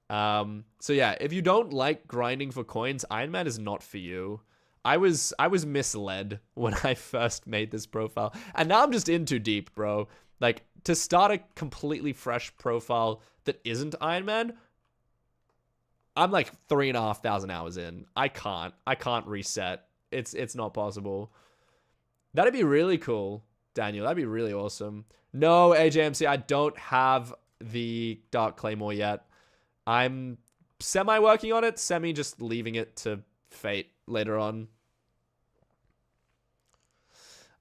So yeah, if you don't like grinding for coins, Ironman is not for you. I was misled when I first made this profile, and now I'm just in too deep, bro. Like, to start a completely fresh profile that isn't Ironman, I'm like 3,500 hours in. I can't reset. It's not possible. That'd be really cool, Daniel. That'd be really awesome. No, AJMC, I don't have the Dark Claymore yet. I'm semi-working on it, semi just leaving it to fate later on.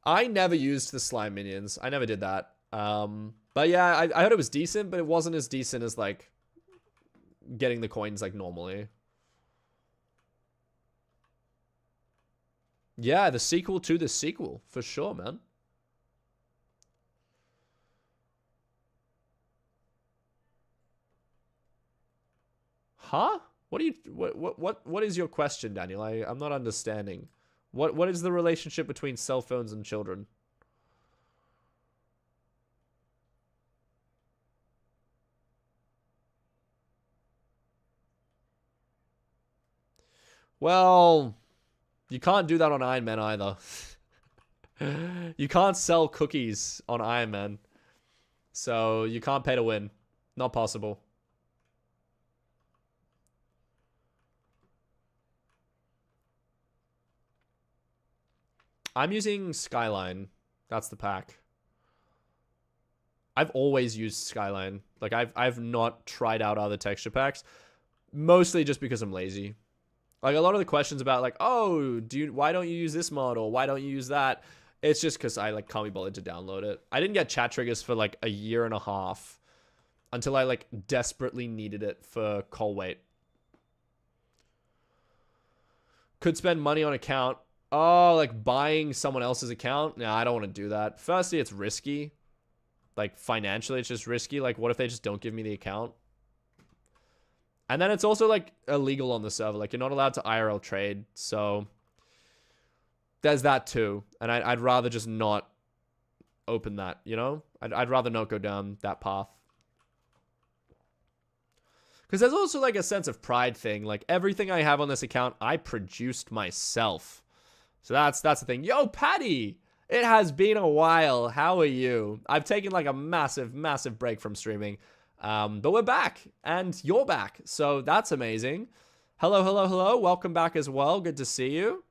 I never used the slime minions. I never did that. But yeah, I heard it was decent, but it wasn't as decent as like getting the coins like normally. Yeah, the sequel to the sequel, for sure, man. Huh? What is your question, Daniel? I'm not understanding. What is the relationship between cell phones and children? Well, you can't do that on Iron Man either. You can't sell cookies on Iron Man. So you can't pay to win. Not possible. I'm using Skyline. That's the pack. I've always used Skyline. Like I've not tried out other texture packs. Mostly just because I'm lazy. Like a lot of the questions about like, oh, why don't you use this mod or why don't you use that? It's just because I like can't be bothered to download it. I didn't get chat triggers for like a year and a half until I like desperately needed it for call wait. Could spend money on account. Oh, like buying someone else's account? Nah, I don't want to do that. Firstly, it's risky. Like financially, it's just risky. Like what if they just don't give me the account? And then it's also like illegal on the server. Like you're not allowed to IRL trade. So there's that too. And I'd rather just not open that, you know? I'd rather not go down that path. Because there's also like a sense of pride thing. Like everything I have on this account, I produced myself. So that's the thing. Yo, Patty! It has been a while. How are you? I've taken like a massive, massive break from streaming. But we're back. And you're back. So that's amazing. Hello, hello, hello. Welcome back as well. Good to see you.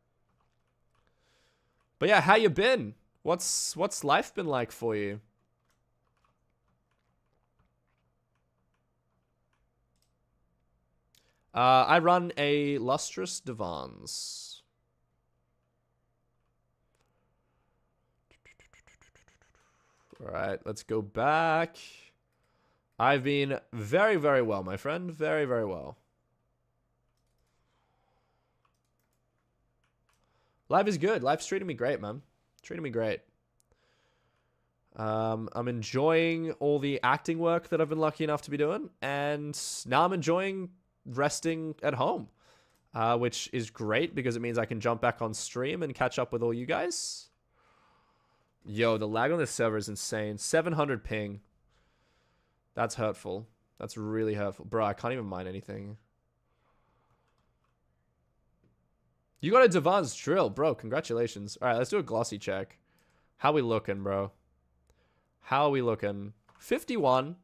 But yeah, how you been? What's life been like for you? I run a Lustrous Divans. All right, let's go back. I've been very, very well, my friend. Very, very well. Life is good. Life's treating me great, man. Treating me great. I'm enjoying all the acting work that I've been lucky enough to be doing. And now I'm enjoying resting at home, which is great because it means I can jump back on stream and catch up with all you guys. Yo, the lag on this server is insane. 700 ping. That's hurtful. That's really hurtful. Bro, I can't even mine anything. You got a Devon's drill, bro. Congratulations. All right, let's do a glossy check. How we looking, bro? How are we looking? 51.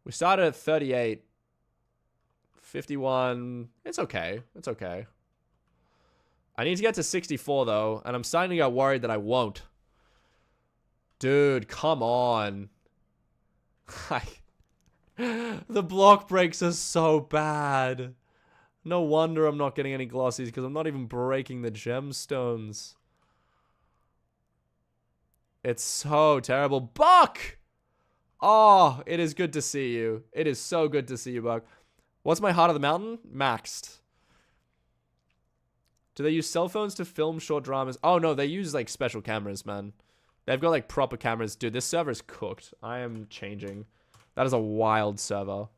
We started at 38. 51. It's okay. It's okay. I need to get to 64, though, and I'm starting to get worried that I won't. Dude, come on. The block breaks are so bad. No wonder I'm not getting any glossies, because I'm not even breaking the gemstones. It's so terrible. Buck! Oh, it is good to see you. It is so good to see you, Buck. What's my Heart of the Mountain? Maxed. Do they use cell phones to film short dramas? Oh, no, they use, like, special cameras, man. They've got, like, proper cameras. Dude, this server is cooked. I am changing. That is a wild server.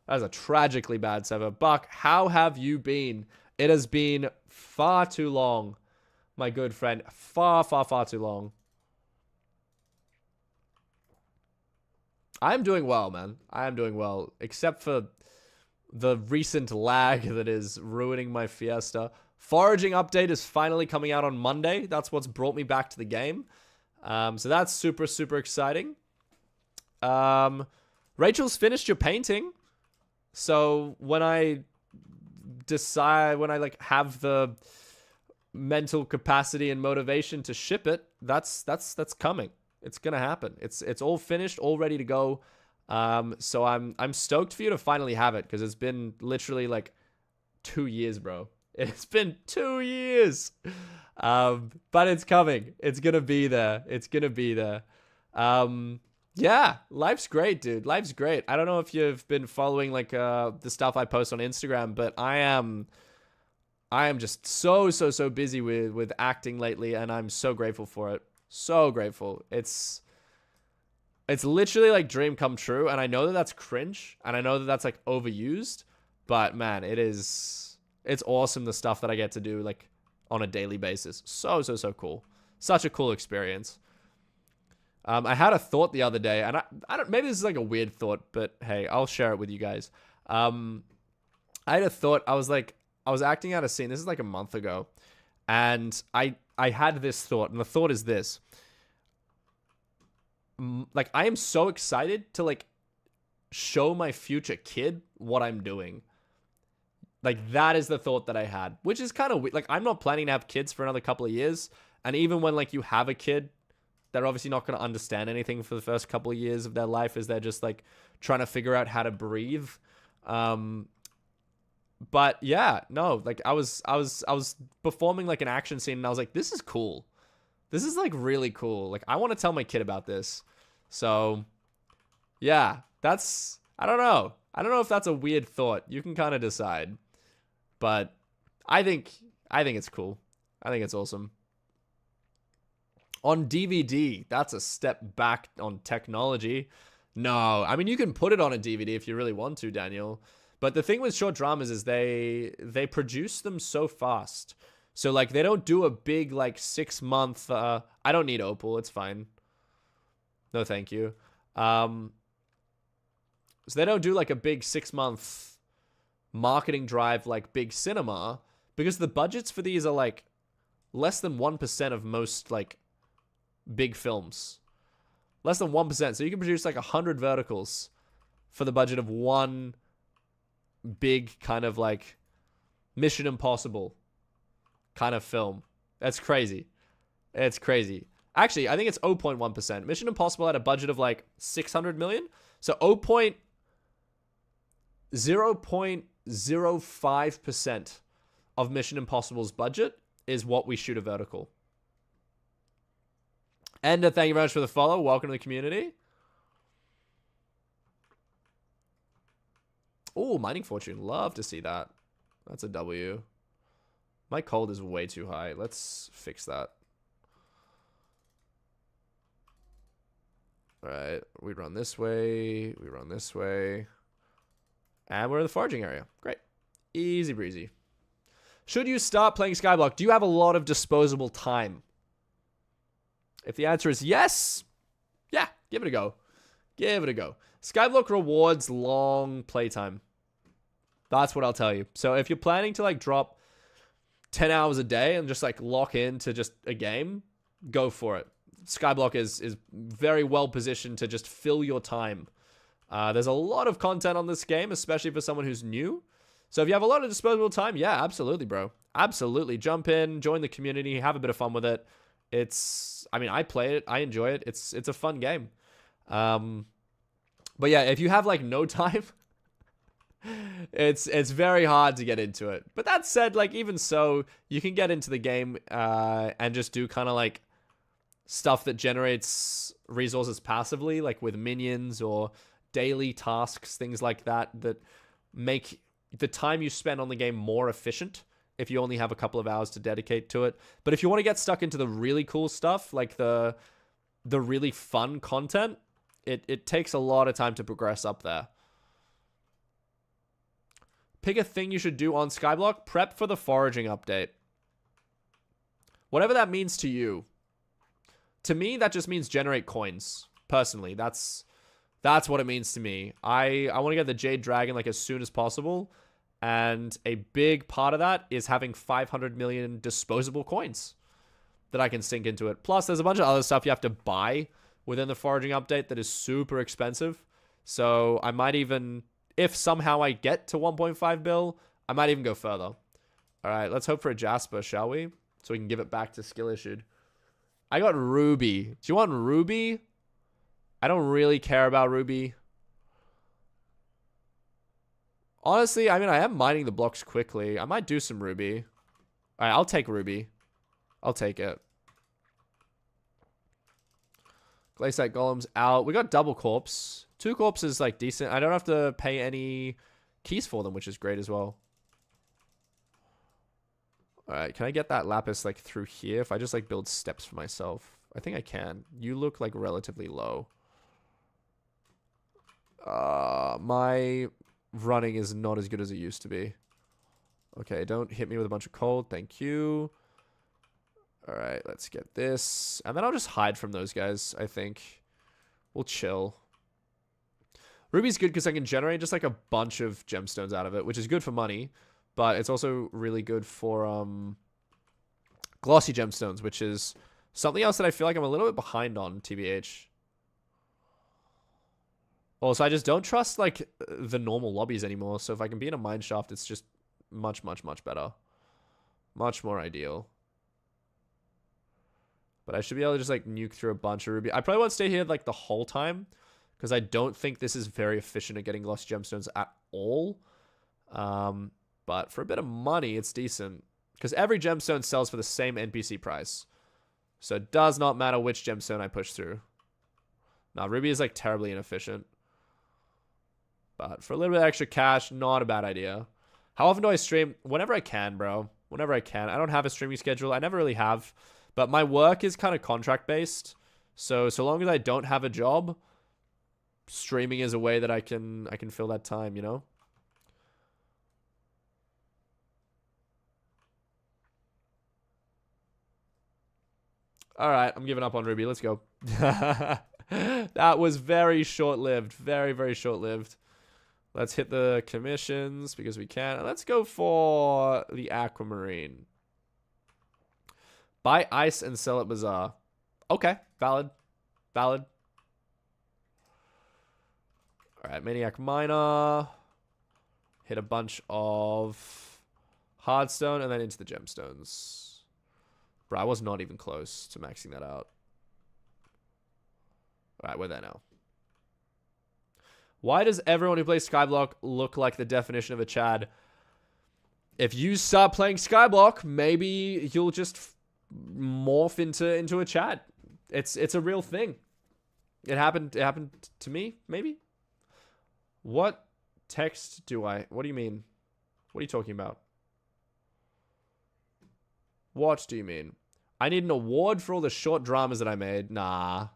That is a tragically bad server. Buck, how have you been? It has been far too long, my good friend. Far, far, far too long. I am doing well, man. I am doing well. Except for the recent lag that is ruining my fiesta. Foraging update is finally coming out on Monday. That's what's brought me back to the game. So that's super, super exciting. Rachel's finished your painting. So when I decide, when I like have the mental capacity and motivation to ship it, that's coming. It's gonna happen. It's all finished, all ready to go. So I'm stoked for you to finally have it because it's been literally like 2 years, bro. It's been 2 years. But it's coming. It's gonna be there. It's gonna be there. Yeah, life's great, dude. Life's great. I don't know if you've been following like the stuff I post on Instagram, but I am just so busy with acting lately, and I'm so grateful for it. So grateful. It's literally like dream come true, and I know that that's cringe, and I know that that's like overused, but man, it's awesome the stuff that I get to do like on a daily basis. So cool. Such a cool experience. I had a thought the other day, and I don't, maybe this is like a weird thought, but hey, I'll share it with you guys. I had a thought. I was like, I was acting out a scene. This is like a month ago. And I had this thought. And the thought is this. Like, I am so excited to, like, show my future kid what I'm doing. Like, that is the thought that I had. Which is kind of weird. Like, I'm not planning to have kids for another couple of years. And even when, like, you have a kid, they're obviously not going to understand anything for the first couple of years of their life as they're just, like, trying to figure out how to breathe. But yeah, no, like I was performing like an action scene and I was like, this is cool. This is like really cool. Like I want to tell my kid about this. So yeah, I don't know. I don't know if that's a weird thought. You can kind of decide. But I think it's cool. I think it's awesome. On DVD, that's a step back on technology. No, I mean, you can put it on a DVD if you really want to, Daniel. But the thing with short dramas is they produce them so fast. So, like, they don't do a big, like, 6-month... I don't need Opal. It's fine. No, thank you. So they don't do, like, a big 6-month marketing drive like big cinema. Because the budgets for these are, like, less than 1% of most, like, big films. Less than 1%. So you can produce, like, 100 verticals for the budget of one big kind of, like, Mission Impossible kind of film. That's crazy. It's crazy. Actually, I think it's 0.1%. Mission Impossible had a budget of like 600 million. So 0.05% of Mission Impossible's budget is what we shoot a vertical. And thank you very much for the follow. Welcome to the community. Oh, Mining Fortune. Love to see that. That's a W. My cold is way too high. Let's fix that. Alright, we run this way. We run this way. And we're in the foraging area. Great. Easy breezy. Should you start playing Skyblock? Do you have a lot of disposable time? If the answer is yes, yeah, give it a go. Give it a go. Skyblock rewards long playtime. That's what I'll tell you. So if you're planning to like drop 10 hours a day and just like lock into just a game, go for it. Skyblock is very well positioned to just fill your time. There's a lot of content on this game, especially for someone who's new. So if you have a lot of disposable time, yeah, absolutely, bro. Absolutely. Jump in, join the community, have a bit of fun with it. I mean, I play it. I enjoy it. It's a fun game. But yeah, if you have like no time, it's very hard to get into it. But that said, like even so, you can get into the game and just do kind of like stuff that generates resources passively, like with minions or daily tasks, things like that, that make the time you spend on the game more efficient if you only have a couple of hours to dedicate to it. But if you want to get stuck into the really cool stuff, like the really fun content, it takes a lot of time to progress up there. Pick a thing you should do on Skyblock. Prep for the foraging update. Whatever that means to you. To me, that just means generate coins. Personally, that's what it means to me. I want to get the Jade Dragon like as soon as possible. And a big part of that is having 500 million disposable coins that I can sink into it. Plus, there's a bunch of other stuff you have to buy within the foraging update that is super expensive. So I might even, if somehow I get to 1.5 bill, I might even go further. All right, let's hope for a Jasper, shall we? So we can give it back to skill issued. I got Ruby. Do you want Ruby? I don't really care about Ruby. Honestly, I mean, I am mining the blocks quickly. I might do some Ruby. All right, I'll take Ruby. I'll take it. Glaciate Golems out. We got double corpse. 2 corpses like decent. I don't have to pay any keys for them, which is great as well. All right, can I get that lapis like through here? If I just like build steps for myself, I think I can. You look like relatively low. My running is not as good as it used to be. Okay, don't hit me with a bunch of cold. Thank you. All right, let's get this. And then I'll just hide from those guys, I think. We'll chill. Ruby's good because I can generate just like a bunch of gemstones out of it, which is good for money. but it's also really good for glossy gemstones, which is something else that I feel like I'm a little bit behind on, TBH. Also, I just don't trust, like, the normal lobbies anymore. So if I can be in a mine shaft, it's just much, much, much better. Much more ideal. But I should be able to just, like, nuke through a bunch of ruby. I probably won't stay here, like, the whole time, because I don't think this is very efficient at getting glossy gemstones at all. But for a bit of money, it's decent. Because every gemstone sells for the same NPC price. So it does not matter which gemstone I push through. Now, ruby is, like, terribly inefficient. But for a little bit of extra cash, not a bad idea. How often do I stream? Whenever I can, bro. Whenever I can. I don't have a streaming schedule. I never really have. But my work is kind of contract-based. So long as I don't have a job, streaming is a way that I can fill that time, you know? All right, I'm giving up on ruby. Let's go. That was very short-lived. Very, very short-lived. Let's hit the commissions because we can. Let's go for the aquamarine. Buy ice and sell at bazaar. Okay, valid. Valid. All right, maniac miner. Hit a bunch of hardstone and then into the gemstones. Bro, I was not even close to maxing that out. All right, we're there now. Why does everyone who plays Skyblock look like the definition of a Chad? If you start playing Skyblock, maybe you'll just morph into a Chad. It's a real thing. It happened to me, maybe. What text do I? What do you mean? What are you talking about? What do you mean? I need an award for all the short dramas that I made. Nah.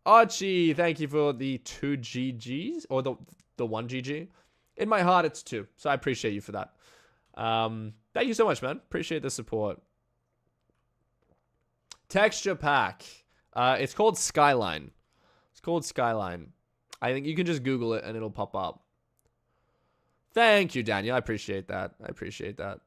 Archie, thank you for the 2 GGs. Or the 1 GG. In my heart, it's 2. So I appreciate you for that. Thank you so much, man. Appreciate the support. Texture pack. It's called Skyline. It's called Skyline. I think you can just Google it and it'll pop up. Thank you, Daniel. I appreciate that. I appreciate that.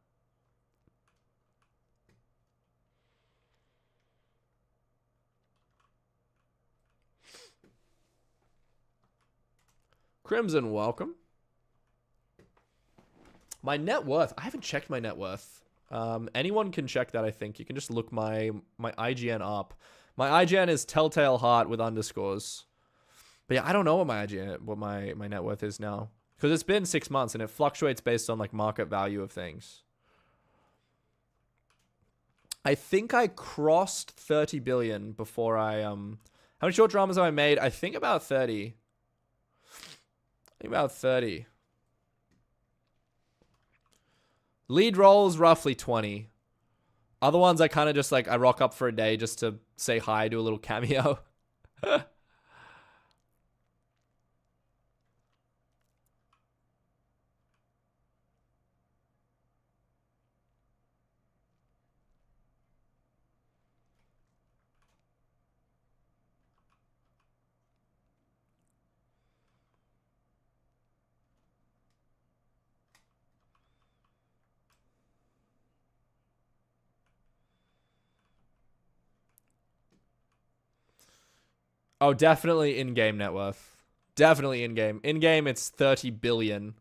Crimson, welcome. My net worth. I haven't checked my net worth. Anyone can check that, I think. You can just look my IGN up. My IGN is Telltale Heart with underscores. But yeah, I don't know what my net worth is now. Because it's been 6 months and it fluctuates based on like market value of things. I think I crossed 30 billion before I how many short dramas have I made? I think about 30. About 30. Lead roles, roughly 20. Other ones, I kind of just like, I rock up for a day just to say hi, do a little cameo. Oh, definitely in-game net worth. Definitely in-game. In-game, it's 30 billion.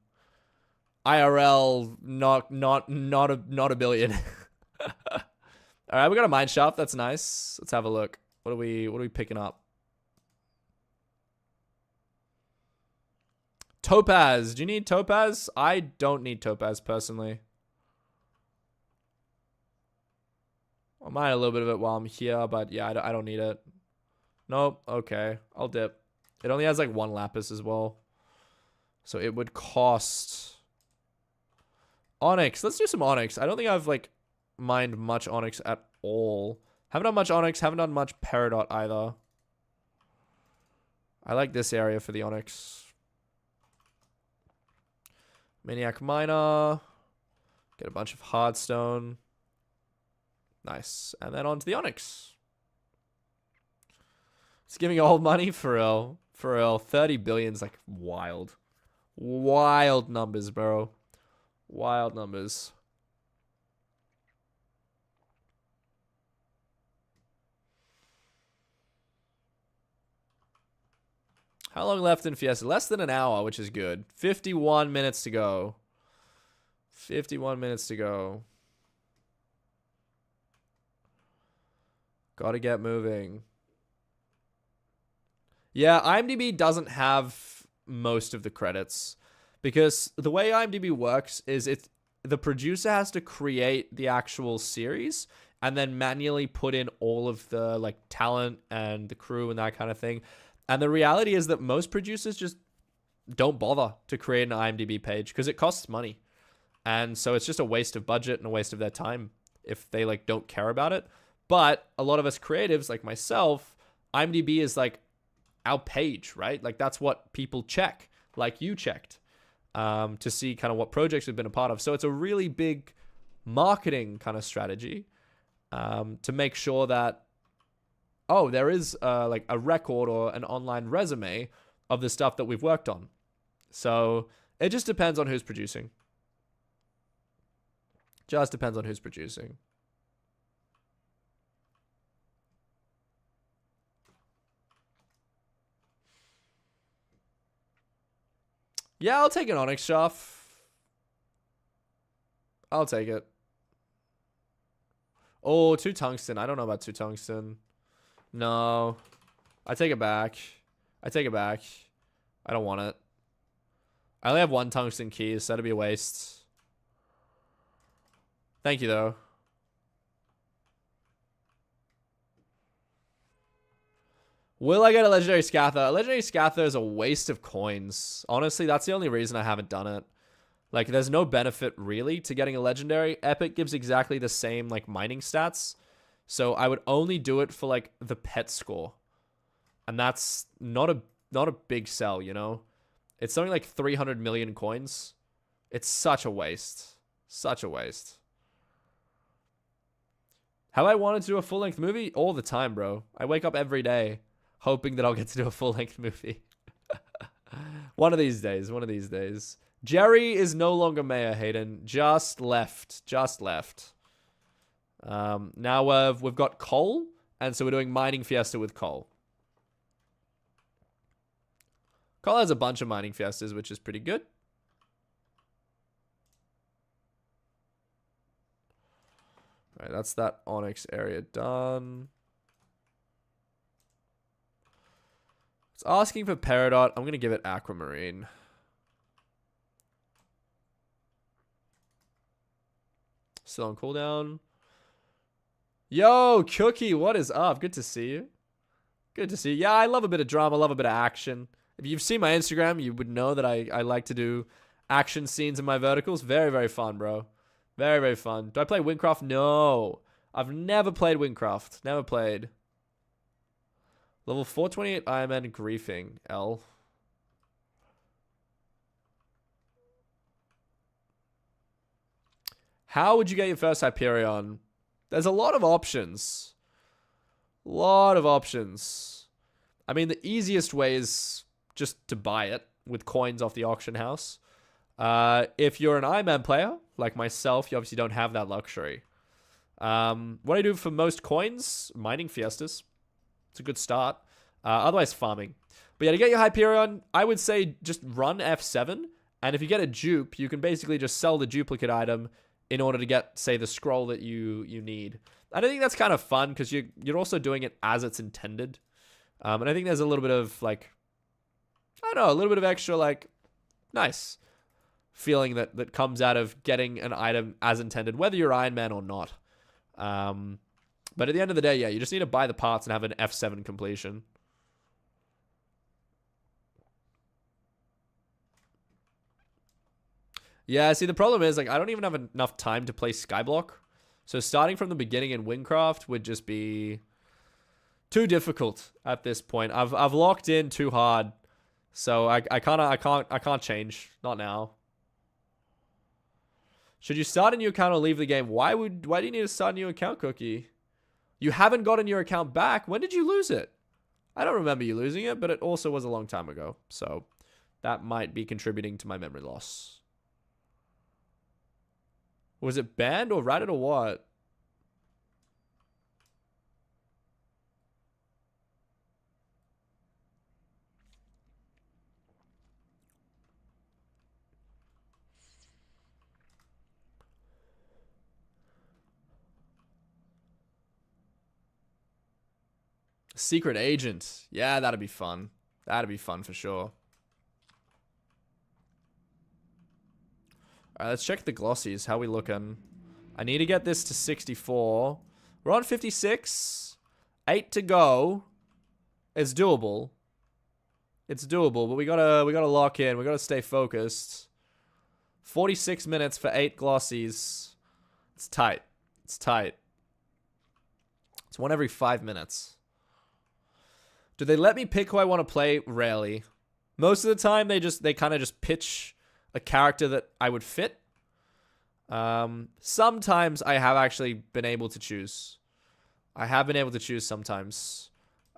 IRL, not a billion. All right, we got a mine shaft. That's nice. Let's have a look. What are we picking up? Topaz. Do you need topaz? I don't need topaz personally. I might a little bit of it while I'm here, but yeah, I don't need it. Nope. Okay. I'll dip. It only has like 1 lapis as well. So it would cost... Onyx. Let's do some onyx. I don't think I've like mined much onyx at all. Haven't done much onyx. Haven't done much peridot either. I like this area for the onyx. Maniac miner. Get a bunch of hardstone. Nice. And then on to the onyx. It's giving old money for real. For real. 30 billion is like wild. Wild numbers, bro. Wild numbers. How long left in Fiesta? Less than an hour, which is good. 51 minutes to go. 51 minutes to go. Gotta get moving. Yeah, IMDb doesn't have most of the credits. Because the way IMDb works is the producer has to create the actual series and then manually put in all of the like talent and the crew and that kind of thing. And the reality is that most producers just don't bother to create an IMDb page because it costs money. And so it's just a waste of budget and a waste of their time if they like don't care about it. But a lot of us creatives like myself, IMDb is like our page, right? Like that's what people check, like you checked, to see kind of what projects we've been a part of. So it's a really big marketing kind of strategy to make sure that, oh, there is like a record or an online resume of the stuff that we've worked on. So it just depends on who's producing. Just depends on who's producing. Yeah, I'll take an Onyx Shaft. I'll take it. Oh, 2 tungsten. I don't know about 2 tungsten. No. I take it back. I take it back. I don't want it. I only have 1 tungsten key, so that'd be a waste. Thank you, though. Will I get a Legendary Scather? A Legendary Scather is a waste of coins. Honestly, that's the only reason I haven't done it. Like, there's no benefit, really, to getting a Legendary. Epic gives exactly the same, like, mining stats. So I would only do it for, like, the pet score. And that's not a big sell, you know? It's something like 300 million coins. It's such a waste. Such a waste. Have I wanted to do a full-length movie? All the time, bro. I wake up every day hoping that I'll get to do a full-length movie. One of these days. One of these days. Jerry is no longer mayor, Hayden. Just left. Just left. Now we've got coal, and so we're doing mining fiesta with coal. Coal has a bunch of mining fiestas, which is pretty good. All right, that's that Onyx area done. It's asking for Peridot. I'm going to give it Aquamarine. Still on cooldown. Yo, Cookie, what is up? Good to see you. Good to see you. Yeah, I love a bit of drama, love a bit of action. If you've seen my Instagram, you would know that I like to do action scenes in my verticals. Very, very fun, bro. Very, very fun. Do I play Windcraft? No. I've never played Windcraft. Never played. Level 428 Ironman Griefing. L. How would you get your first Hyperion? There's a lot of options. Lot of options. I mean, the easiest way is just to buy it with coins off the auction house. If you're an Ironman player, like myself, you obviously don't have that luxury. What I do for most coins, mining fiestas. It's a good start. Otherwise, farming. But yeah, to get your Hyperion, I would say just run F7. And if you get a dupe, you can basically just sell the duplicate item in order to get, say, the scroll that you need. And I think that's kind of fun because you're also doing it as it's intended. And I think there's a little bit of, like, I don't know, a little bit of extra, like, nice feeling that comes out of getting an item as intended, whether you're Iron Man or not. But at the end of the day, yeah, you just need to buy the parts and have an F7 completion. Yeah, see, the problem is, like, I don't even have enough time to play Skyblock. So starting from the beginning in Windcraft would just be too difficult at this point. I've locked in too hard. So I can't change. Not now. Should you start a new account or leave the game? Why do you need to start a new account, Cookie? You haven't gotten your account back. When did you lose it? I don't remember you losing it, but it also was a long time ago. So that might be contributing to my memory loss. Was it banned or ratted or what? Secret agent. Yeah, that'd be fun. That'd be fun for sure. Alright, let's check the glossies. How we looking? I need to get this to 64. We're on 56. 8 to go. It's doable. It's doable, but we gotta lock in. We gotta stay focused. 46 minutes for 8 glossies. It's tight. It's tight. It's one every 5 minutes. Do they let me pick who I want to play? Rarely. Most of the time, they kind of just pitch a character that I would fit. Sometimes I have actually been able to choose. I have been able to choose sometimes.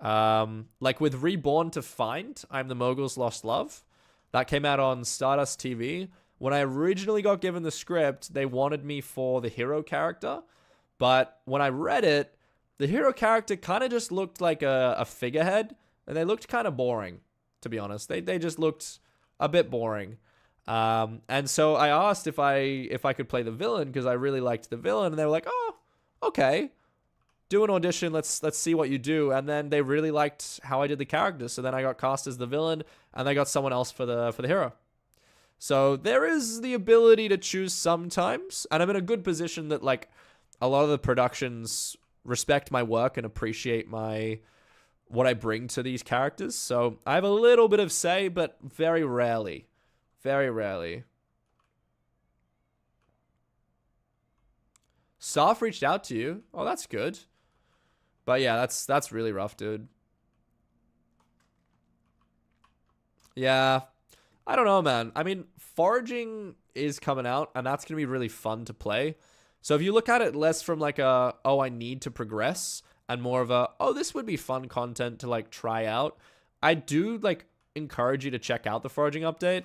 Like with Reborn to Find, I'm the Mogul's Lost Love. That came out on Stardust TV. When I originally got given the script, they wanted me for the hero character. But when I read it, the hero character kind of just looked like a figurehead. And they looked kind of boring, to be honest. They just looked a bit boring. And so I asked if I could play the villain because I really liked the villain. And they were like, oh, okay. Do an audition. Let's see what you do. And then they really liked how I did the character. So then I got cast as the villain and they got someone else for the hero. So there is the ability to choose sometimes. And I'm in a good position that like a lot of the productions respect my work and appreciate what I bring to these characters. So I have a little bit of say, but very rarely. Very rarely. Saf reached out to you. Oh, that's good. But yeah, that's really rough, dude. Yeah. I don't know, man. I mean, foraging is coming out, and that's going to be really fun to play. So if you look at it less from like a, oh, I need to progress, and more of a, oh, this would be fun content to like try out, I do like encourage you to check out the foraging update.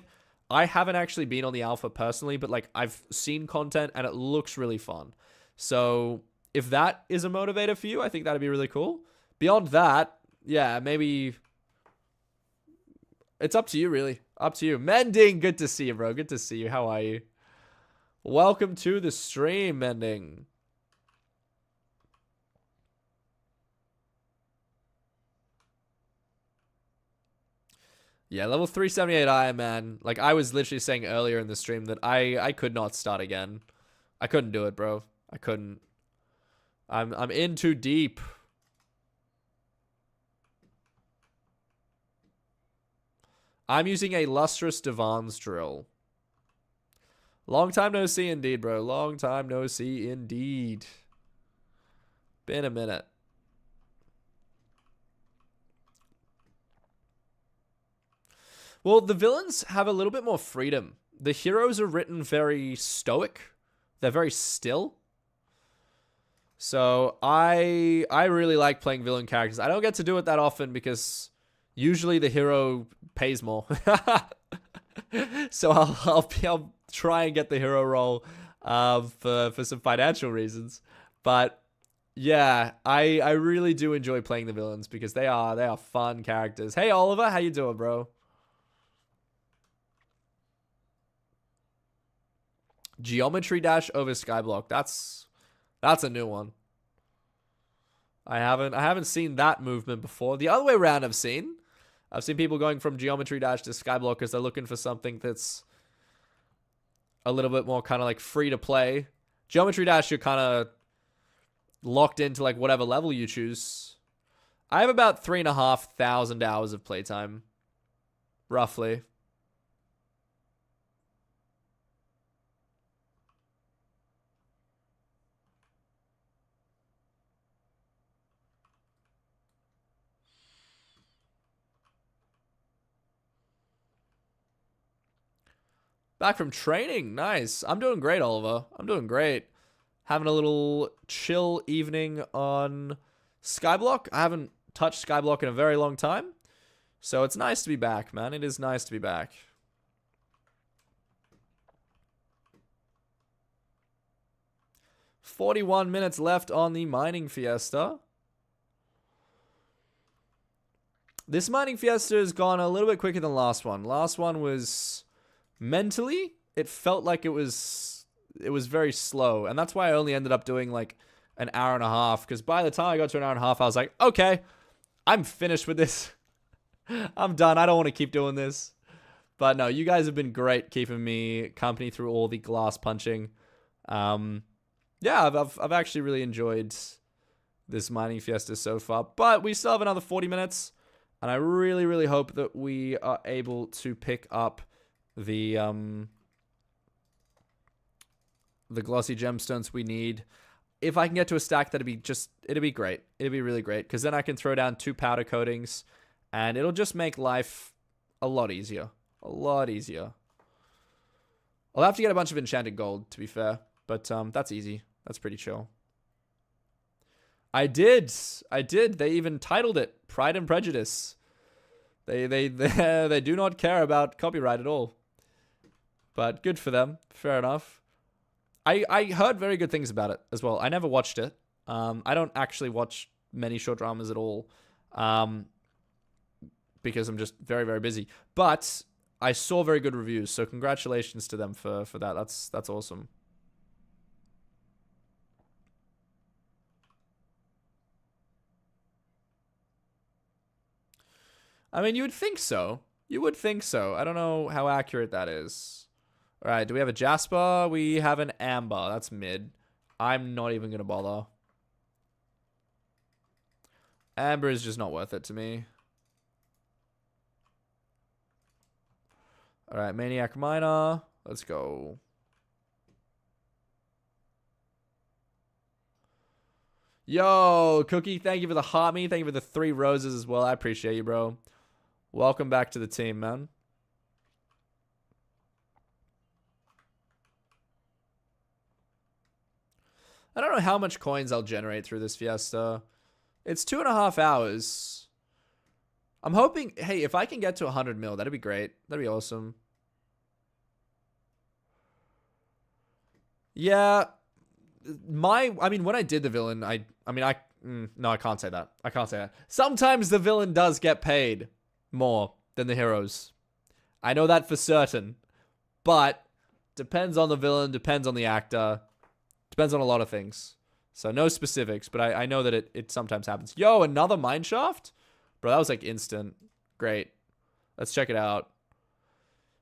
I haven't actually been on the alpha personally, but like I've seen content and it looks really fun. So if that is a motivator for you, I think that'd be really cool. Beyond that, yeah, maybe it's up to you, really. Up to you. Mending, good to see you, bro. Good to see you. How are you? Welcome to the stream, Mending. Yeah, level 378 Ironman. Like, I was literally saying earlier in the stream that I could not start again. I couldn't do it, bro. I couldn't. I'm in too deep. I'm using a Lustrous Divan's drill. Long time no see indeed, bro. Long time no see indeed. Been a minute. Well, the villains have a little bit more freedom. The heroes are written very stoic. They're very still. So I really like playing villain characters. I don't get to do it that often because usually the hero pays more. So I'll try and get the hero role for some financial reasons. But yeah, I really do enjoy playing the villains because they are fun characters. Hey Oliver, how you doing, bro? Geometry dash over Skyblock. That's a new one. I haven't seen that movement before. The other way around I've seen people going from Geometry dash to Skyblock because they're looking for something that's a little bit more kind of like free to play. Geometry dash, you're kind of locked into like whatever level you choose. I have about 3,500 hours of playtime, roughly. Back from training. Nice. I'm doing great, Oliver. I'm doing great. Having a little chill evening on Skyblock. I haven't touched Skyblock in a very long time. So it's nice to be back, man. It is nice to be back. 41 minutes left on the mining fiesta. This mining fiesta has gone a little bit quicker than last one. Last one was mentally, it felt like it was very slow. And that's why I only ended up doing like an hour and a half. Because by the time I got to an hour and a half, I was like, okay, I'm finished with this. I'm done. I don't want to keep doing this. But no, you guys have been great keeping me company through all the glass punching. Yeah, I've actually really enjoyed this mining fiesta so far. But we still have another 40 minutes. And I really, really hope that we are able to pick up the glossy gemstones we need. If I can get to a stack, it'd be great. It'd be really great. Because then I can throw down 2 powder coatings. And it'll just make life a lot easier. A lot easier. I'll have to get a bunch of enchanted gold, to be fair. But that's easy. That's pretty chill. I did. They even titled it Pride and Prejudice. They do not care about copyright at all. But good for them. Fair enough. I heard very good things about it as well. I never watched it. I don't actually watch many short dramas at all. Because I'm just very, very busy. But I saw very good reviews, so congratulations to them for that. That's awesome. I mean, you would think so. You would think so. I don't know how accurate that is. All right, do we have a Jasper? We have an Amber. That's mid. I'm not even going to bother. Amber is just not worth it to me. All right, Maniac Miner. Let's go. Yo, Cookie, thank you for the heart me. Thank you for the 3 roses as well. I appreciate you, bro. Welcome back to the team, man. I don't know how much coins I'll generate through this fiesta. It's 2.5 hours. I'm hoping, hey, if I can get to 100 mil, that'd be great. That'd be awesome. Yeah. I mean, when I did the villain, no, I can't say that. I can't say that. Sometimes the villain does get paid more than the heroes. I know that for certain. But depends on the villain, depends on the actor, depends on a lot of things. So no specifics, but I know that it sometimes happens. Yo, another mineshaft? Bro, that was like instant. Great. Let's check it out.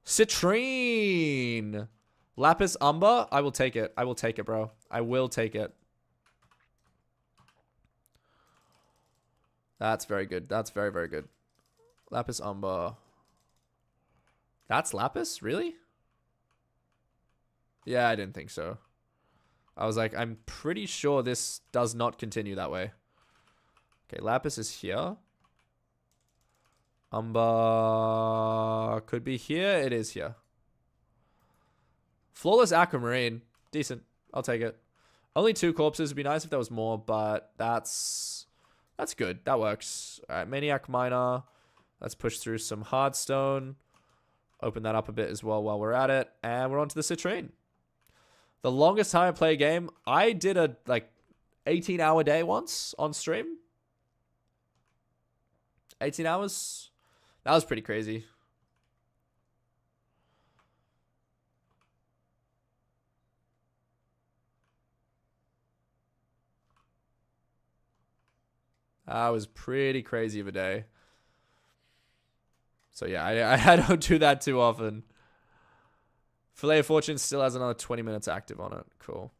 Citrine. Lapis Umber. I will take it. I will take it, bro. I will take it. That's very good. That's very, very good. Lapis Umber. That's Lapis? Really? Yeah, I didn't think so. I was like, I'm pretty sure this does not continue that way. Okay, Lapis is here. Umber could be here. It is here. Flawless Aquamarine. Decent. I'll take it. Only 2 corpses. Would be nice if there was more, but that's good. That works. All right, Maniac Miner. Let's push through some Hardstone. Open that up a bit as well while we're at it. And we're on to the Citrine. The longest time I play a game, I did a, 18-hour day once on stream. 18 hours? That was pretty crazy. That was pretty crazy of a day. So yeah, I don't do that too often. Fillet of Fortune still has another 20 minutes active on it. Cool.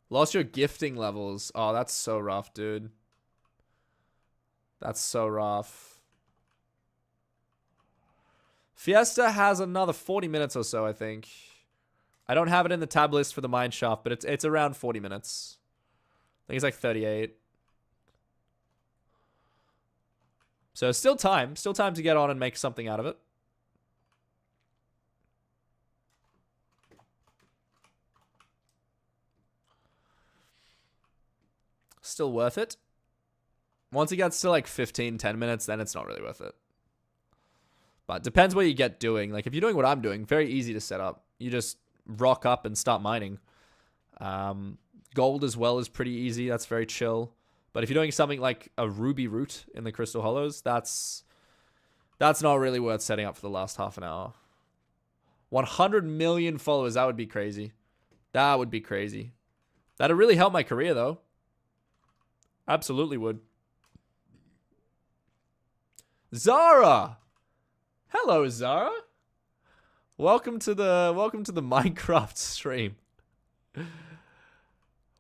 Lost your gifting levels. Oh, that's so rough, dude. That's so rough. Fiesta has another 40 minutes or so, I think. I don't have it in the tab list for the mine shaft, but it's around 40 minutes. I think it's like 38. So still time to get on and make something out of it. Still worth it. Once it gets to like 15, 10 minutes, then it's not really worth it. But depends what you get doing. Like, if you're doing what I'm doing, very easy to set up. You just rock up and start mining. Gold as well is pretty easy. That's very chill. But if you're doing something like a ruby route in the Crystal Hollows, that's not really worth setting up for the last half an hour. 100 million followers, that would be crazy. That would be crazy. That'd really help my career, though. Absolutely would. Zara! Hello, Zara. Welcome to the Minecraft stream.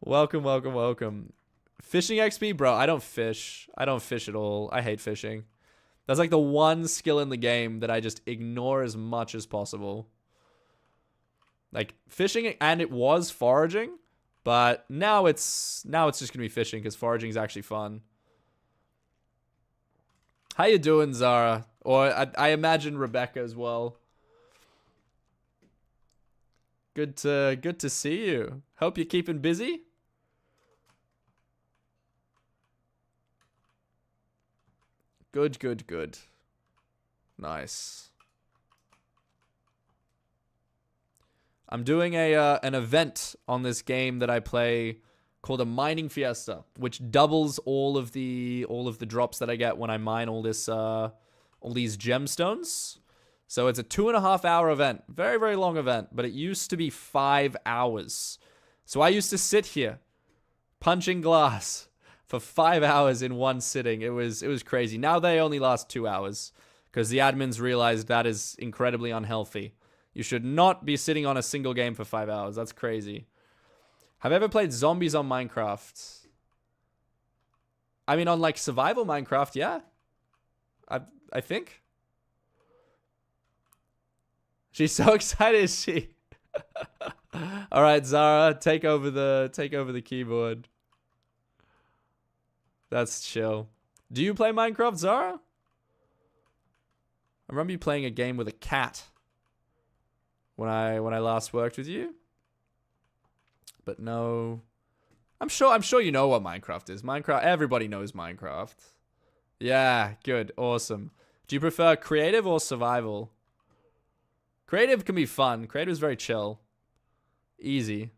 Welcome. Fishing XP, bro. I don't fish. I don't fish at all. I hate fishing. That's like the one skill in the game that I just ignore as much as possible. Like fishing, and it was foraging, but now it's just gonna be fishing because foraging is actually fun. How you doing, Zara? Or I imagine Rebecca as well. Good to see you. Hope you're keeping busy. Good. Nice. I'm doing an event on this game that I play called a mining fiesta, which doubles all of the drops that I get when I mine all these gemstones. So it's a 2.5 hour event. Very, very long event, but it used to be 5 hours. So I used to sit here punching glass for 5 hours in one sitting. It was crazy. Now they only last 2 hours because the admins realized that is incredibly unhealthy. You should not be sitting on a single game for 5 hours. That's crazy. Have you ever played zombies on Minecraft? I mean, on like survival Minecraft, yeah. I think. She's so excited, is she? All right, Zara, take over the keyboard. That's chill. Do you play Minecraft, Zara? I remember you playing a game with a cat when I last worked with you. But no. I'm sure you know what Minecraft is. Minecraft, everybody knows Minecraft. Yeah, good. Awesome. Do you prefer creative or survival? Creative can be fun. Creative is very chill. Easy.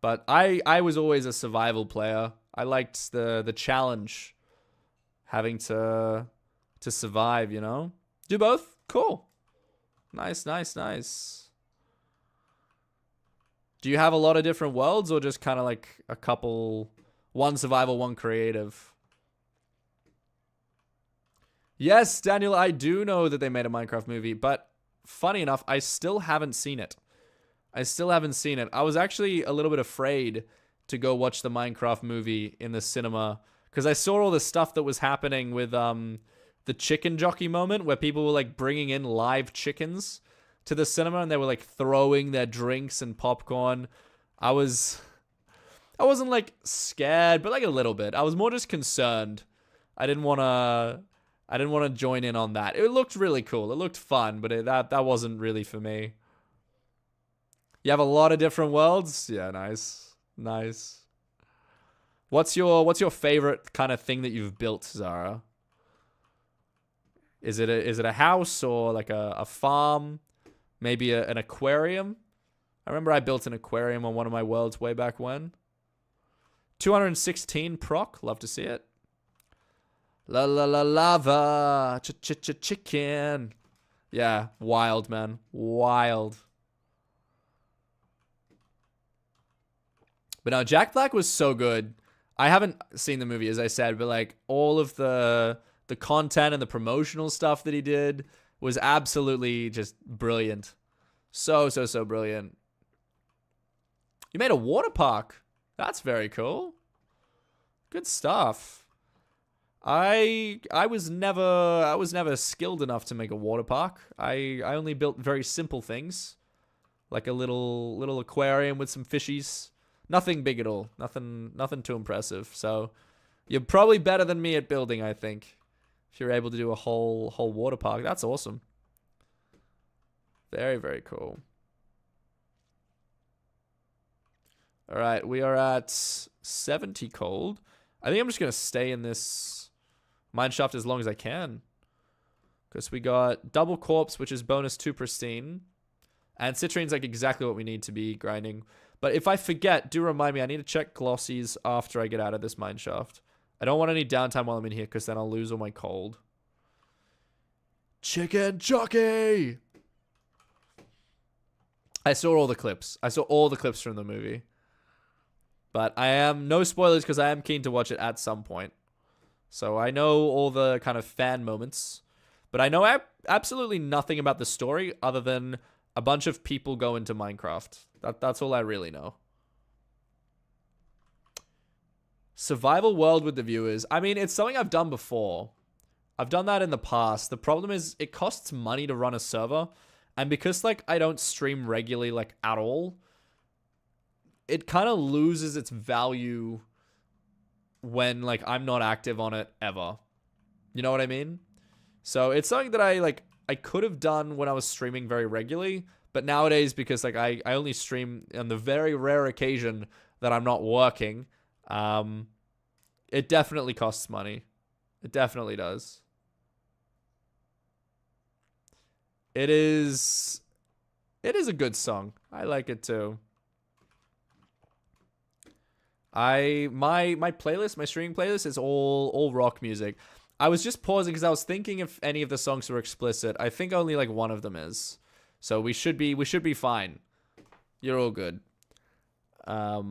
But I was always a survival player. I liked the challenge. Having to survive, you know? Do both? Cool. Nice. Do you have a lot of different worlds or just kind of like a couple, one survival, one creative? Yes, Daniel, I do know that they made a Minecraft movie, but funny enough, I still haven't seen it. I was actually a little bit afraid to go watch the Minecraft movie in the cinema because I saw all the stuff that was happening with the chicken jockey moment where people were like bringing in live chickens to the cinema and they were like throwing their drinks and popcorn. I wasn't like scared, but like a little bit. I was more just concerned. I didn't want to join in on that. It looked really cool. It looked fun, but that wasn't really for me. You have a lot of different worlds? Yeah, nice. What's your favorite kind of thing that you've built, Zara? Is it a house or like a farm? Maybe an aquarium? I remember I built an aquarium on one of my worlds way back when. 216 proc. Love to see it. Lava. Chicken. Yeah, wild, man. Wild. But no, Jack Black was so good. I haven't seen the movie, as I said, but like all of the content and the promotional stuff that he did was absolutely just brilliant. So brilliant. You made a water park. That's very cool. Good stuff. I was never skilled enough to make a water park. I only built very simple things. Like a little aquarium with some fishies. Nothing big at all. Nothing too impressive. So you're probably better than me at building, I think. If you're able to do a whole water park, that's awesome. Very, very cool. All right, we are at 70 cold. I think I'm just going to stay in this mineshaft as long as I can. Because we got double corpse, which is bonus 2 pristine. And citrine's like exactly what we need to be grinding. But if I forget, do remind me, I need to check glossies after I get out of this mine shaft. I don't want any downtime while I'm in here because then I'll lose all my cold. Chicken jockey! I saw all the clips. I saw all the clips from the movie. But I am, no spoilers because I am keen to watch it at some point. So I know all the kind of fan moments. But I know absolutely nothing about the story other than a bunch of people go into Minecraft. That's all I really know. Survival world with the viewers. I mean, it's something I've done before. I've done that in the past. The problem is it costs money to run a server. And because, like, I don't stream regularly, like, at all, it kind of loses its value when, like, I'm not active on it ever. You know what I mean? So it's something that I could have done when I was streaming very regularly. But nowadays, because, like, I only stream on the very rare occasion that I'm not working, it definitely costs money. It definitely does. It is a good song. I like it too. My playlist, my streaming playlist is all rock music. I was just pausing because I was thinking if any of the songs were explicit. I think only like one of them is. So we should be fine. You're all good. How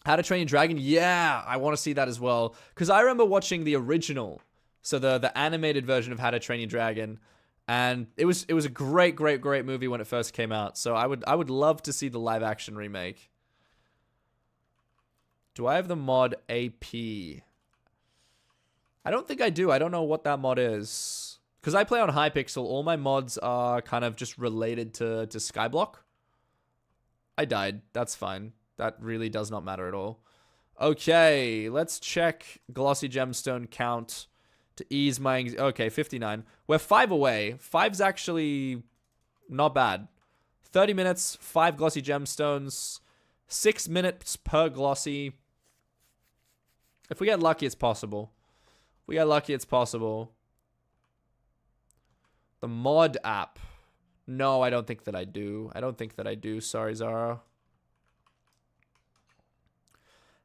to Train Your Dragon? Yeah, I want to see that as well. Because I remember watching the original. So the animated version of How to Train Your Dragon. And it was a great movie when it first came out. So I would love to see the live action remake. Do I have the mod AP? I don't think I do. I don't know what that mod is. Because I play on Hypixel, all my mods are kind of just related to Skyblock. I died. That's fine. That really does not matter at all. Okay, let's check Glossy Gemstone count to ease my... Okay, 59. We're 5 away. 5's actually not bad. 30 minutes, 5 Glossy Gemstones, 6 minutes per Glossy. If we get lucky, it's possible. If we get lucky, it's possible. The mod app. No, I don't think that I do. I don't think that I do. Sorry, Zara.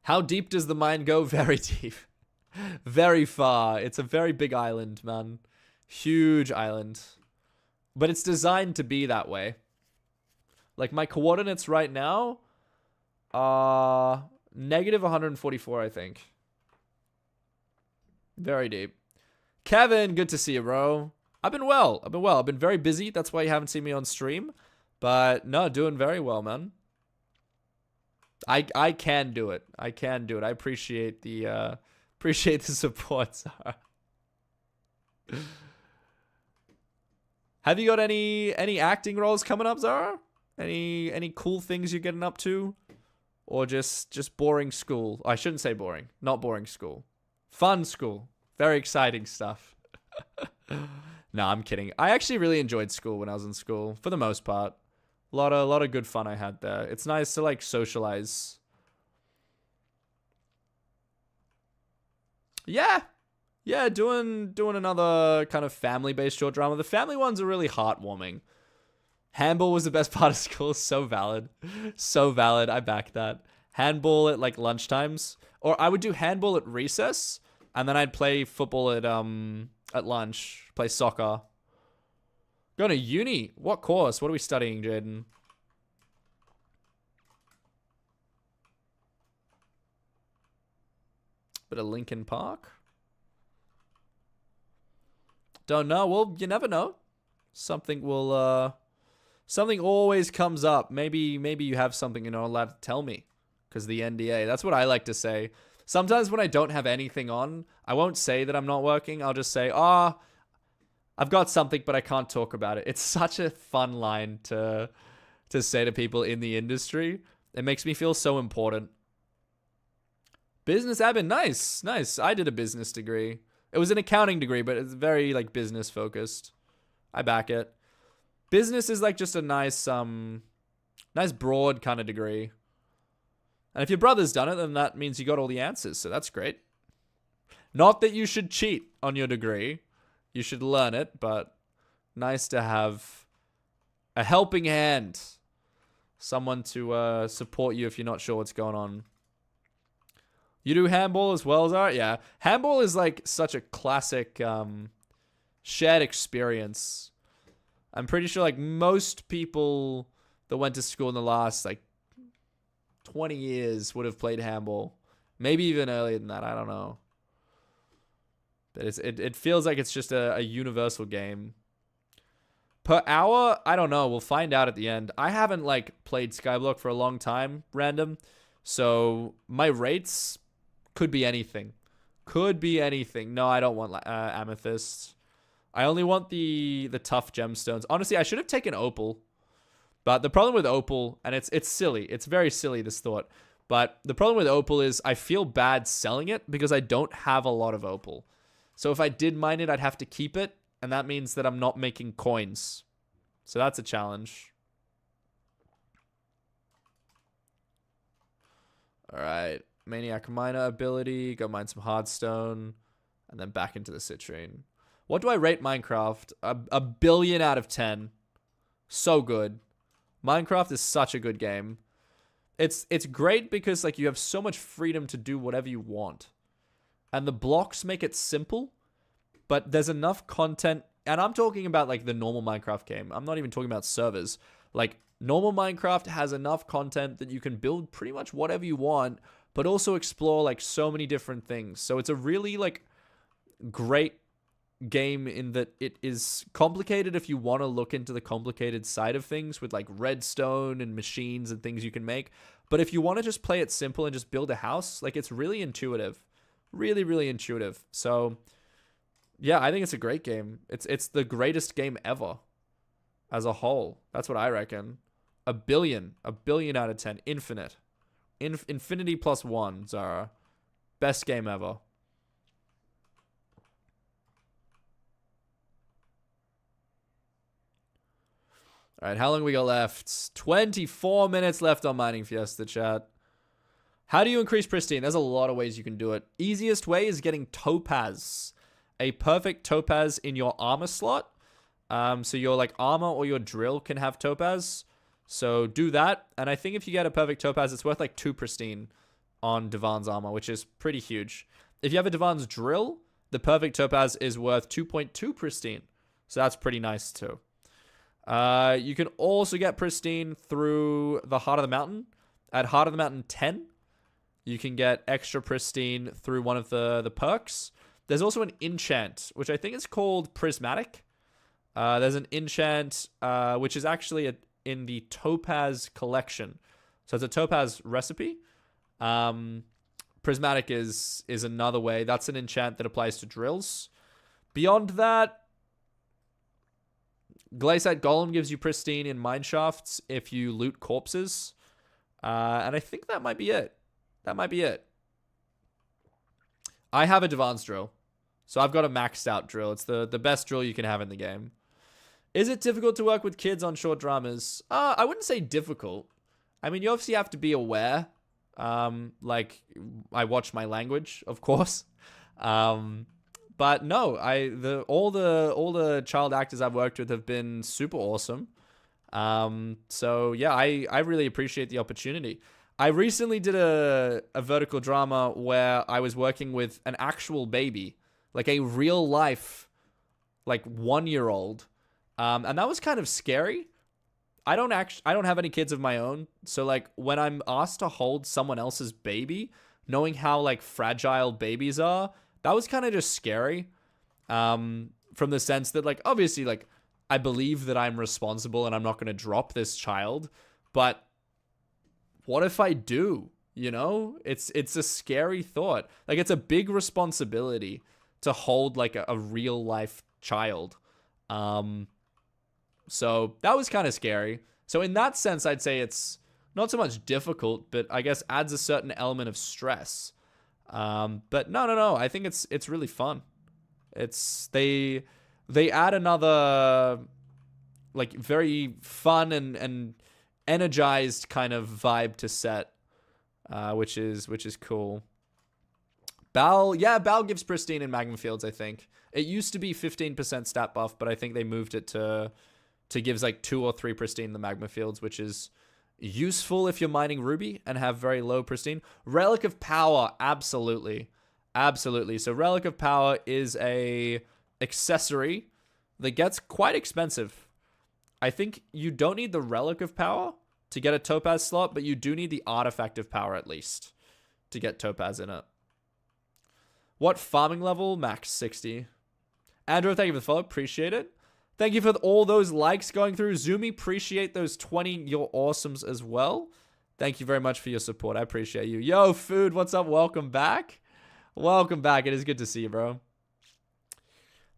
How deep does the mine go? Very deep. Very far. It's a very big island, man. Huge island. But it's designed to be that way. Like, my coordinates right now are negative 144, I think. Very deep. Kevin, good to see you, bro. I've been well. I've been very busy. That's why you haven't seen me on stream. But, no, doing very well, man. I can do it. I can do it. I appreciate the support, Sarah. Have you got any acting roles coming up, Zara? Any cool things you're getting up to? Or just boring school? I shouldn't say boring. Not boring school. Fun school. Very exciting stuff. No, I'm kidding. I actually really enjoyed school when I was in school, for the most part. A lot of good fun I had there. It's nice to like socialize. Yeah. Yeah, doing another kind of family-based short drama. The family ones are really heartwarming. Handball was the best part of school. So valid. So valid. I back that. Handball at like lunchtimes. Or I would do handball at recess. And then I'd play football at lunch. Play soccer. Going to uni. What course? What are we studying, Jaden? Bit of Lincoln Park. Don't know. Well, you never know. Something will, something always comes up. Maybe you have something you're not allowed to tell me. Because the NDA. That's what I like to say. Sometimes when I don't have anything on, I won't say that I'm not working. I'll just say, I've got something, but I can't talk about it. It's such a fun line to say to people in the industry. It makes me feel so important. Business admin, nice. I did a business degree. It was an accounting degree, but it's very like business focused. I back it. Business is like just a nice broad kind of degree. And if your brother's done it, then that means you got all the answers, so that's great. Not that you should cheat on your degree. You should learn it, but nice to have a helping hand. Someone to support you if you're not sure what's going on. You do handball as well, Zara? Yeah. Handball is like such a classic shared experience. I'm pretty sure like most people that went to school in the last like 20 years would have played handball. Maybe even earlier than that. I don't know. But it feels like it's just a universal game. Per hour, I don't know. We'll find out at the end. I haven't like played Skyblock for a long time, random. So my rates could be anything. Could be anything. No, I don't want amethyst. I only want the tough gemstones. Honestly, I should have taken opal. But the problem with opal, and it's silly. It's very silly, this thought. But the problem with opal is I feel bad selling it because I don't have a lot of opal. So if I did mine it, I'd have to keep it. And that means that I'm not making coins. So that's a challenge. All right. Maniac Miner ability. Go mine some hardstone. And then back into the citrine. What do I rate Minecraft? A billion out of 10. So good. Minecraft is such a good game. It's great because like you have so much freedom to do whatever you want. And the blocks make it simple. But there's enough content, and I'm talking about like the normal Minecraft game. I'm not even talking about servers. Like normal Minecraft has enough content that you can build pretty much whatever you want, but also explore like so many different things. So it's a really like great game in that it is complicated if you want to look into the complicated side of things with like redstone and machines and things you can make. But if you want to just play it simple and just build a house, like it's really intuitive. Really, really intuitive. So yeah, I think it's a great game. It's the greatest game ever as a whole. That's what I reckon. A billion out of 10. Infinite. Infinity plus 1, Zara. Best game ever. All right, how long we got left? 24 minutes left on Mining Fiesta, chat. How do you increase pristine? There's a lot of ways you can do it. Easiest way is getting topaz. A perfect topaz in your armor slot. So your like armor or your drill can have topaz. So do that. And I think if you get a perfect topaz, it's worth like 2 pristine on Divan's armor, which is pretty huge. If you have a Divan's drill, the perfect topaz is worth 2.2 pristine. So that's pretty nice too. You can also get pristine through the Heart of the Mountain. At Heart of the Mountain 10, you can get extra pristine through one of the perks. There's also an enchant, which I think is called Prismatic. There's an enchant, which is actually in the Topaz collection. So it's a Topaz recipe. Prismatic is another way. That's an enchant that applies to drills. Beyond that, Glaciate Golem gives you pristine in mineshafts if you loot corpses. And I think that might be it. I have a Divan's drill. So I've got a maxed out drill. It's the best drill you can have in the game. Is it difficult to work with kids on short dramas? I wouldn't say difficult. I mean, you obviously have to be aware. Like, I watch my language, of course. But no, all the child actors I've worked with have been super awesome. So yeah, I really appreciate the opportunity. I recently did a vertical drama where I was working with an actual baby. Like a real life, like 1-year-old. And that was kind of scary. I don't have any kids of my own. So like when I'm asked to hold someone else's baby, knowing how like fragile babies are, that was kind of just scary. From the sense that like, obviously like I believe that I'm responsible and I'm not going to drop this child, but what if I do? You know, it's a scary thought. Like it's a big responsibility to hold like a real life child. So that was kind of scary. So in that sense, I'd say it's not so much difficult, but I guess adds a certain element of stress. But no. I think it's really fun. They add another like very fun and energized kind of vibe to set, which is cool. Bal, yeah, Bal gives pristine in magma fields, I think. It used to be 15% stat buff, but I think they moved it to gives like 2 or 3 pristine in the magma fields, which is useful if you're mining ruby and have very low pristine. Relic of Power, absolutely. Absolutely. So Relic of Power is a accessory that gets quite expensive. I think you don't need the Relic of Power to get a Topaz slot, but you do need the Artifact of Power at least to get Topaz in it. What farming level? Max 60. Andrew, thank you for the follow. Appreciate it. Thank you for all those likes going through. Zoomy, appreciate those 20. You're awesomes as well. Thank you very much for your support. I appreciate you. Yo, Food, what's up? Welcome back. Welcome back. It is good to see you, bro.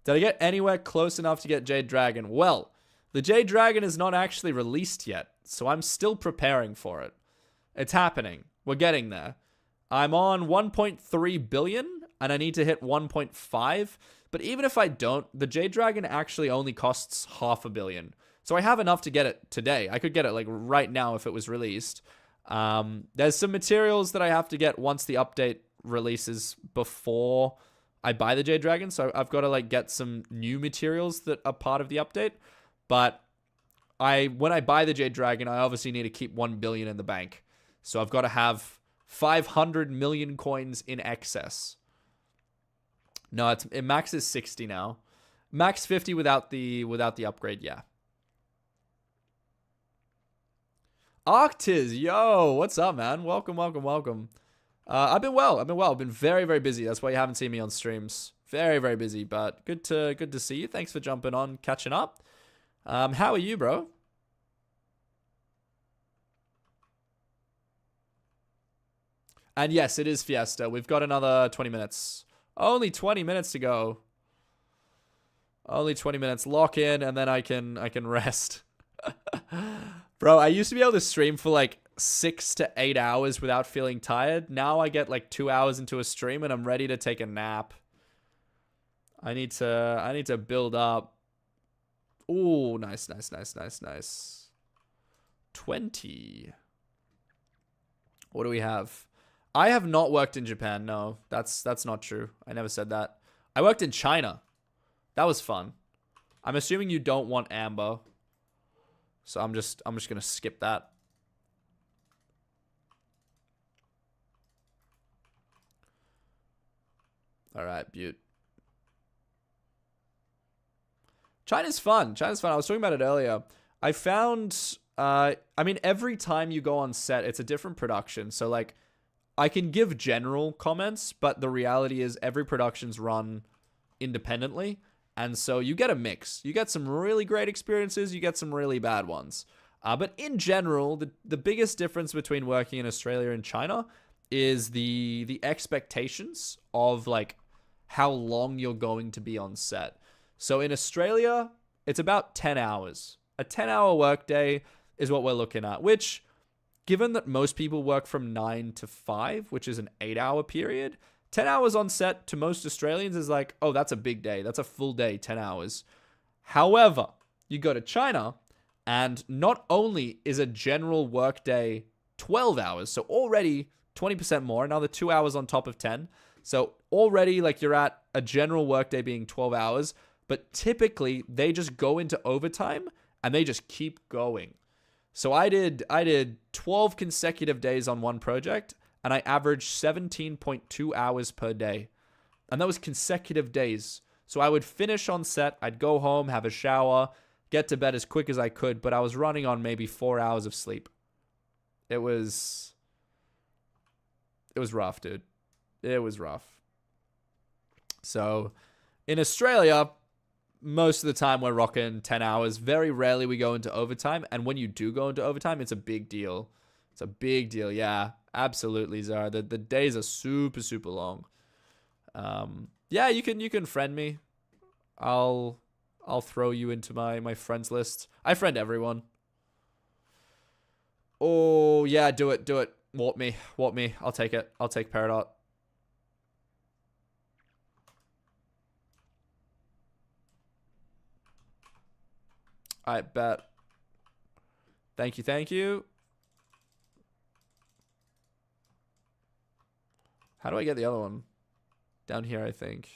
Did I get anywhere close enough to get Jade Dragon? Well, the Jade Dragon is not actually released yet, so I'm still preparing for it. It's happening. We're getting there. I'm on 1.3 billion, and I need to hit 1.5. But even if I don't, the Jade Dragon actually only costs $500 million. So I have enough to get it today. I could get it like right now if it was released. There's some materials that I have to get once the update releases before I buy the Jade Dragon. So I've got to like get some new materials that are part of the update. But when I buy the Jade Dragon, I obviously need to keep 1 billion in the bank. So I've got to have 500 million coins in excess. No, it maxes 60 now. Max 50 without the upgrade, yeah. Arctiz, yo, what's up, man? Welcome, welcome, welcome. I've been well. I've been very, very busy. That's why you haven't seen me on streams. Very, very busy, but good to see you. Thanks for jumping on, catching up. How are you, bro? And yes, it is Fiesta. We've got another 20 minutes. Only 20 minutes to go. Only 20 minutes. Lock in, and then I can rest. Bro, I used to be able to stream for like 6 to 8 hours without feeling tired. Now I get like 2 hours into a stream, and I'm ready to take a nap. I need to build up. Ooh, nice, nice, nice, nice, nice. 20. What do we have? I have not worked in Japan. No, that's not true. I never said that. I worked in China. That was fun. I'm assuming you don't want amber. So I'm just going to skip that. All right, beaut. China's fun. China's fun. I was talking about it earlier. I found I mean, every time you go on set, it's a different production. So like I can give general comments, but the reality is every production's run independently. And so you get a mix. You get some really great experiences. You get some really bad ones. But in general, the biggest difference between working in Australia and China is the expectations of like how long you're going to be on set. So in Australia, it's about 10 hours. A 10-hour workday is what we're looking at, which, given that most people work from 9 to 5, which is an 8-hour period, 10 hours on set to most Australians is like, oh, that's a big day. That's a full day, 10 hours. However, you go to China, and not only is a general workday 12 hours, so already 20% more, another 2 hours on top of 10. So already like you're at a general workday being 12 hours, but typically they just go into overtime and they just keep going. So I did 12 consecutive days on one project, and I averaged 17.2 hours per day. And that was consecutive days. So I would finish on set, I'd go home, have a shower, get to bed as quick as I could, but I was running on maybe 4 hours of sleep. It was rough, dude. It was rough. So in Australia, most of the time we're rocking 10 hours. Very rarely we go into overtime. And when you do go into overtime, it's a big deal. It's a big deal. Yeah, absolutely, Zara. The days are super, super long. Yeah, you can friend me. I'll throw you into my friends list. I friend everyone. Oh, yeah, do it. Warp me. I'll take it. I'll take Peridot. I bet. Thank you. How do I get the other one? Down here, I think.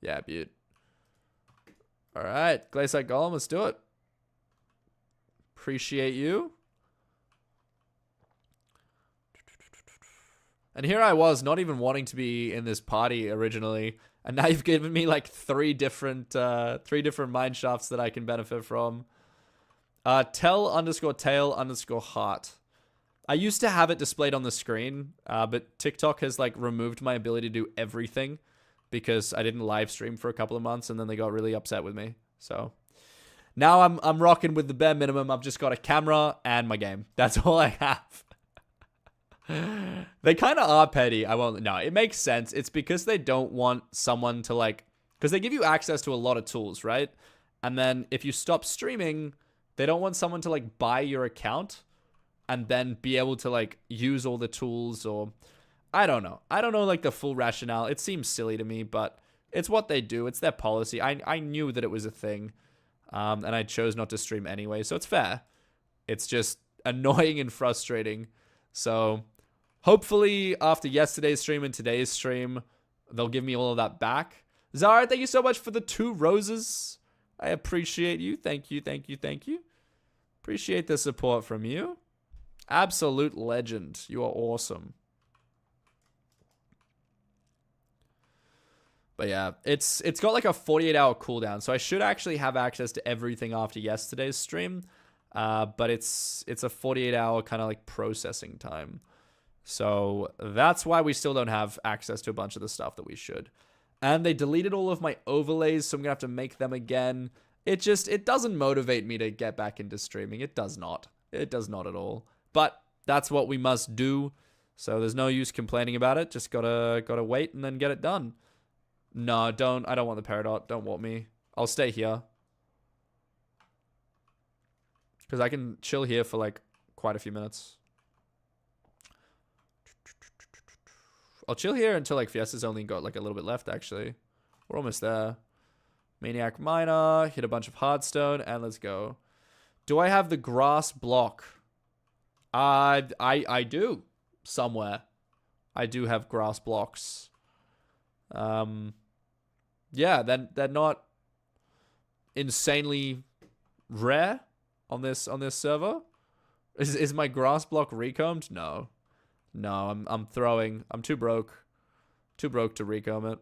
Yeah, beaut. All right, Glacier Golem, let's do it. Appreciate you. And here I was, not even wanting to be in this party originally, and now you've given me like three different mine shafts that I can benefit from. Tell_tail_heart. I used to have it displayed on the screen, but TikTok has like removed my ability to do everything because I didn't live stream for a couple of months, and then they got really upset with me. So now I'm rocking with the bare minimum. I've just got a camera and my game. That's all I have. They kind of are petty. I won't. No, it makes sense. It's because they don't want someone to like, because they give you access to a lot of tools, right? And then if you stop streaming, they don't want someone to like buy your account and then be able to like use all the tools, or I don't know. I don't know like the full rationale. It seems silly to me, but it's what they do. It's their policy. I knew that it was a thing, and I chose not to stream anyway, so it's fair. It's just annoying and frustrating. So hopefully after yesterday's stream and today's stream, they'll give me all of that back. Zara, thank you so much for the 2 roses. I appreciate you. Thank you, thank you, thank you. Appreciate the support from you. Absolute legend. You are awesome. But yeah, it's got like a 48-hour cooldown, so I should actually have access to everything after yesterday's stream. But it's a 48-hour kind of like processing time. So that's why we still don't have access to a bunch of the stuff that we should. And they deleted all of my overlays, so I'm going to have to make them again. It doesn't motivate me to get back into streaming. It does not. It does not at all. But that's what we must do. So there's no use complaining about it. Just gotta wait and then get it done. No, I don't want the Peridot. Don't want me. I'll stay here. Because I can chill here for like quite a few minutes. I'll chill here until like Fiesta's only got like a little bit left actually. We're almost there. Maniac Miner, hit a bunch of Hardstone, and let's go. Do I have the grass block? I do. Somewhere. I do have grass blocks. Yeah, they're not insanely rare on this server. Is my grass block recombed? No. No, I'm throwing. I'm too broke. Too broke to recomb it.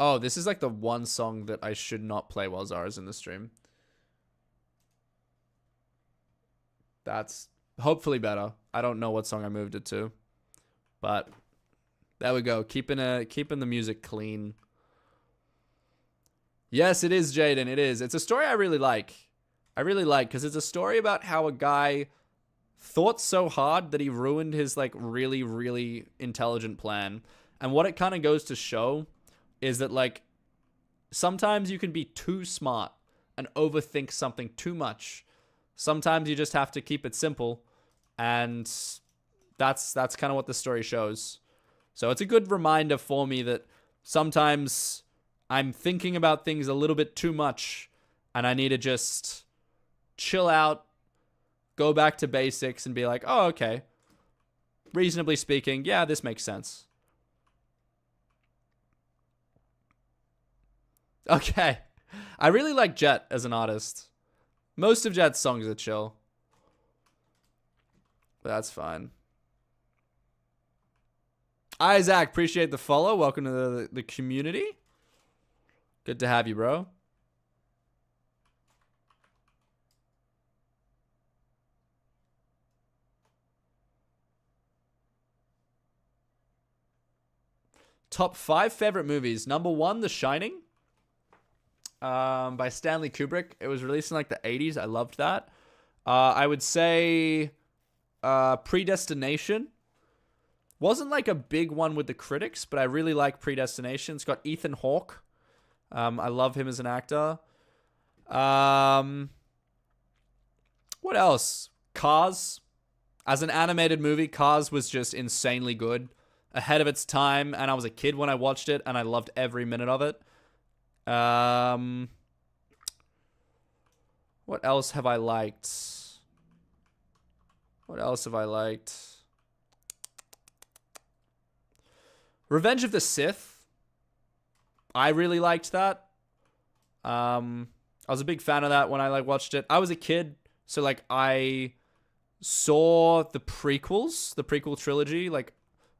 Oh, this is like the one song that I should not play while Zara's in the stream. That's hopefully better. I don't know what song I moved it to. But there we go. Keeping the music clean. Yes, it is, Jaden. It is. It's a story I really like. I really like because it's a story about how a guy thought so hard that he ruined his like really, really intelligent plan. And what it kind of goes to show is that like sometimes you can be too smart and overthink something too much. Sometimes you just have to keep it simple, and that's kind of what the story shows. So it's a good reminder for me that sometimes I'm thinking about things a little bit too much, and I need to just chill out, go back to basics, and be like, oh, okay. Reasonably speaking, yeah, this makes sense. Okay. I really like Jet as an artist. Most of Jet's songs are chill. But that's fine. Isaac, appreciate the follow. Welcome to the community. Good to have you, bro. Top 5 favorite movies. Number 1, The Shining. By Stanley Kubrick. It was released in like the 80s. I loved that. I would say Predestination. Wasn't like a big one with the critics, but I really like Predestination. It's got Ethan Hawke. I love him as an actor. What else? Cars. As an animated movie, Cars was just insanely good. Ahead of its time, and I was a kid when I watched it, and I loved every minute of it. What else have I liked? What else have I liked? Revenge of the Sith. I really liked that. I was a big fan of that when I like watched it. I was a kid, so like I saw the prequels, the prequel trilogy, like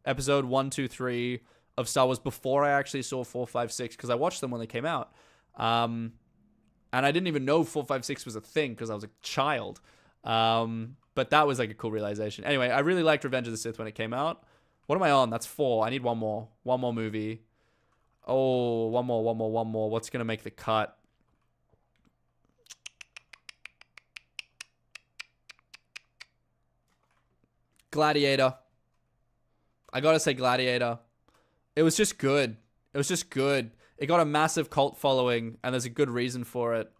episode 1, 2, 3 of Star Wars before I actually saw 4, 5, 6 because I watched them when they came out. And I didn't even know 4, 5, 6 was a thing because I was a child. But that was like a cool realization. Anyway, I really liked Revenge of the Sith when it came out. What am I on? That's 4. I need one more. One more movie. Oh, one more. What's going to make the cut? Gladiator. I gotta say Gladiator. It was just good. It got a massive cult following, and there's a good reason for it.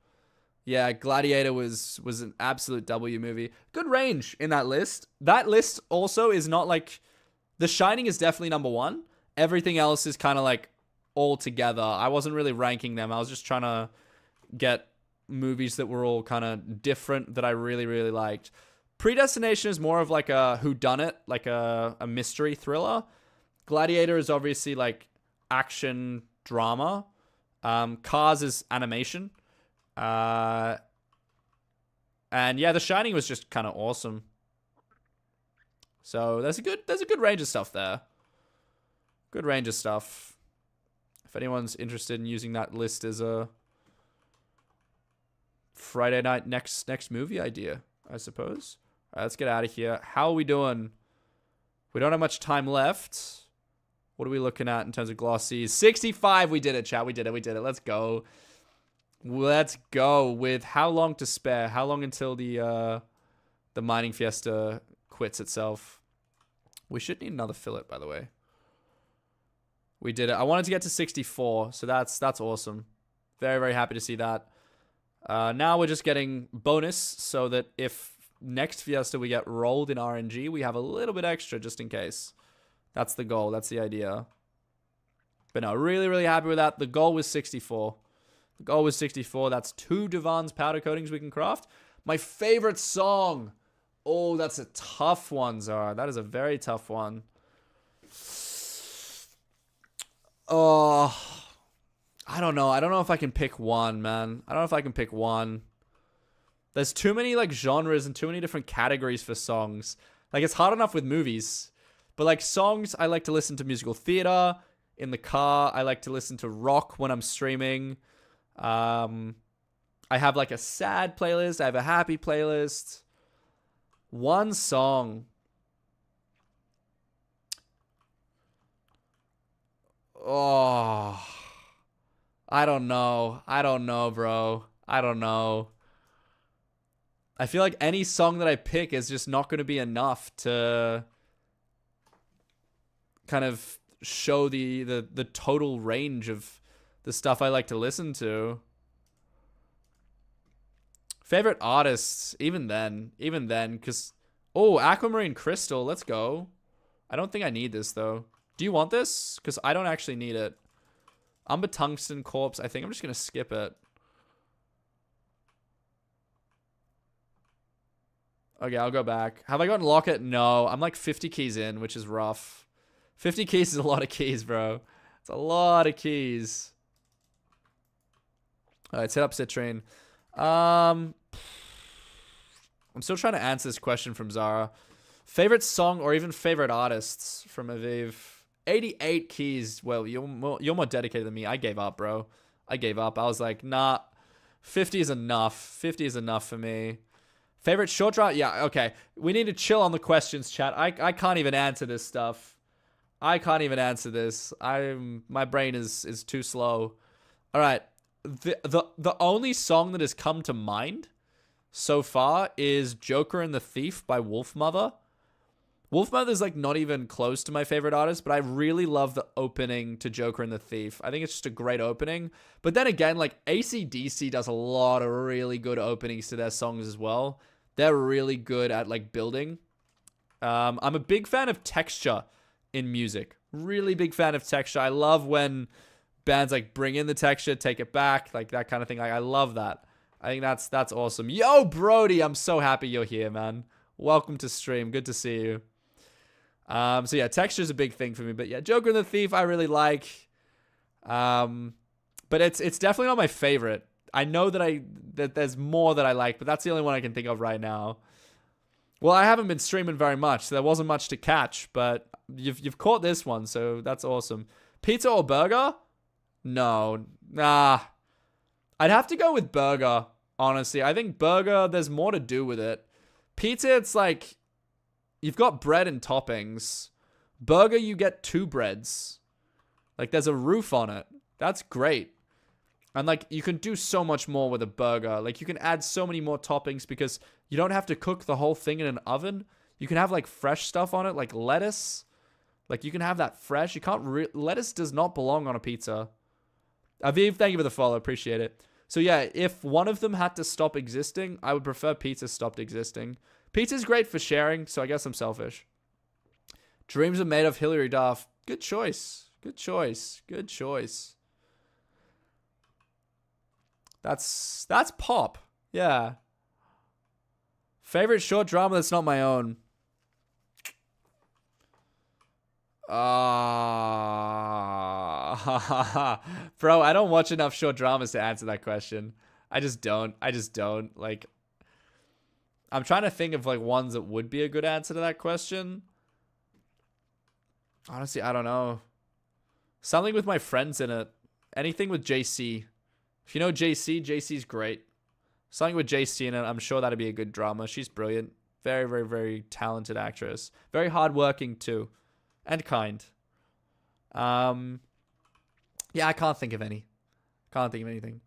Yeah, Gladiator was an absolute W movie. Good range in that list. That list also is not like... The Shining is definitely number 1. Everything else is kind of like all together. I wasn't really ranking them. I was just trying to get movies that were all kind of different that I really, really liked. Predestination is more of like a whodunit, like a mystery thriller. Gladiator is obviously like action drama. Cars is animation. And yeah, The Shining was just kind of awesome. So there's a good range of stuff there. Good range of stuff. If anyone's interested in using that list as a Friday night next movie idea, I suppose. All right, let's get out of here. How are we doing? We don't have much time left. What are we looking at in terms of glossies? 65. We did it, chat. We did it. Let's go. Let's go with how long to spare? How long until the mining fiesta quits itself? We should need another fillet, by the way. We did it. I wanted to get to 64, so that's awesome. Very, very happy to see that. Now we're just getting bonus so that if next fiesta we get rolled in RNG, we have a little bit extra just in case. That's the goal. That's the idea. But no, really, really happy with that. The goal was 64. That's 2 Devon's powder coatings we can craft. My favorite song. Oh, that's a tough one, Zara. That is a very tough one. Oh, I don't know. I don't know if I can pick one, man. I don't know if I can pick one. There's too many like genres and too many different categories for songs. Like it's hard enough with movies. But like songs, I like to listen to musical theater in the car. I like to listen to rock when I'm streaming. I have like a sad playlist. I have a happy playlist. One song. Oh, I don't know, bro. I don't know. I feel like any song that I pick is just not going to be enough to kind of show the total range of the stuff I like to listen to. Favorite artists, even then, because... Oh, Aquamarine Crystal, let's go. I don't think I need this, though. Do you want this? Because I don't actually need it. Umber Tungsten Corpse, I think I'm just going to skip it. Okay, I'll go back. Have I gotten Locket? No, I'm like 50 keys in, which is rough. 50 keys is a lot of keys, bro. It's a lot of keys. All right, set up Citrine. I'm still trying to answer this question from Zara. Favorite song or even favorite artists from Aviv? 88 keys. Well, you're more dedicated than me. I gave up, bro. I gave up. I was like, nah, 50 is enough. 50 is enough for me. Favorite short drop? Yeah, okay. We need to chill on the questions, chat. I can't even answer this stuff. I can't even answer this. My brain is too slow. All right. The only song that has come to mind so far is Joker and the Thief by Wolfmother. Wolfmother is like not even close to my favorite artist, but I really love the opening to Joker and the Thief. I think it's just a great opening. But then again, like AC/DC does a lot of really good openings to their songs as well. They're really good at like building. I'm a big fan of texture in music. Really big fan of texture. I love when bands like bring in the texture, take it back, like that kind of thing. Like I love that. I think that's awesome. Yo, Brody, I'm so happy you're here, man. Welcome to stream. Good to see you. So yeah, texture's a big thing for me. But yeah, Joker and the Thief I really like. But it's definitely not my favorite. I know that there's more that I like, but that's the only one I can think of right now. Well, I haven't been streaming very much, so there wasn't much to catch, but you've caught this one, so that's awesome. Pizza or burger? No. Nah. I'd have to go with burger, honestly. I think burger, there's more to do with it. Pizza, it's like, you've got bread and toppings. Burger, you get 2 breads. Like, there's a roof on it. That's great. And, like, you can do so much more with a burger. Like, you can add so many more toppings because you don't have to cook the whole thing in an oven. You can have, like, fresh stuff on it, like lettuce. Like, you can have that fresh. You can't... lettuce does not belong on a pizza. Aviv, thank you for the follow. Appreciate it. So, yeah, if one of them had to stop existing, I would prefer pizza stopped existing. Pizza's great for sharing, so I guess I'm selfish. Dreams are made of Hilary Duff. Good choice. Good choice. Good choice. That's pop. Yeah. Favorite short drama that's not my own. Bro, I don't watch enough short dramas to answer that question. I just don't. Like, I'm trying to think of, like, ones that would be a good answer to that question. Honestly, I don't know. Something with my friends in it. Anything with JC. If you know JC, JC's great. Something with JC in it, I'm sure that'd be a good drama. She's brilliant. Very, very, very talented actress. Very hardworking, too. And kind. Yeah, I can't think of any. Can't think of anything.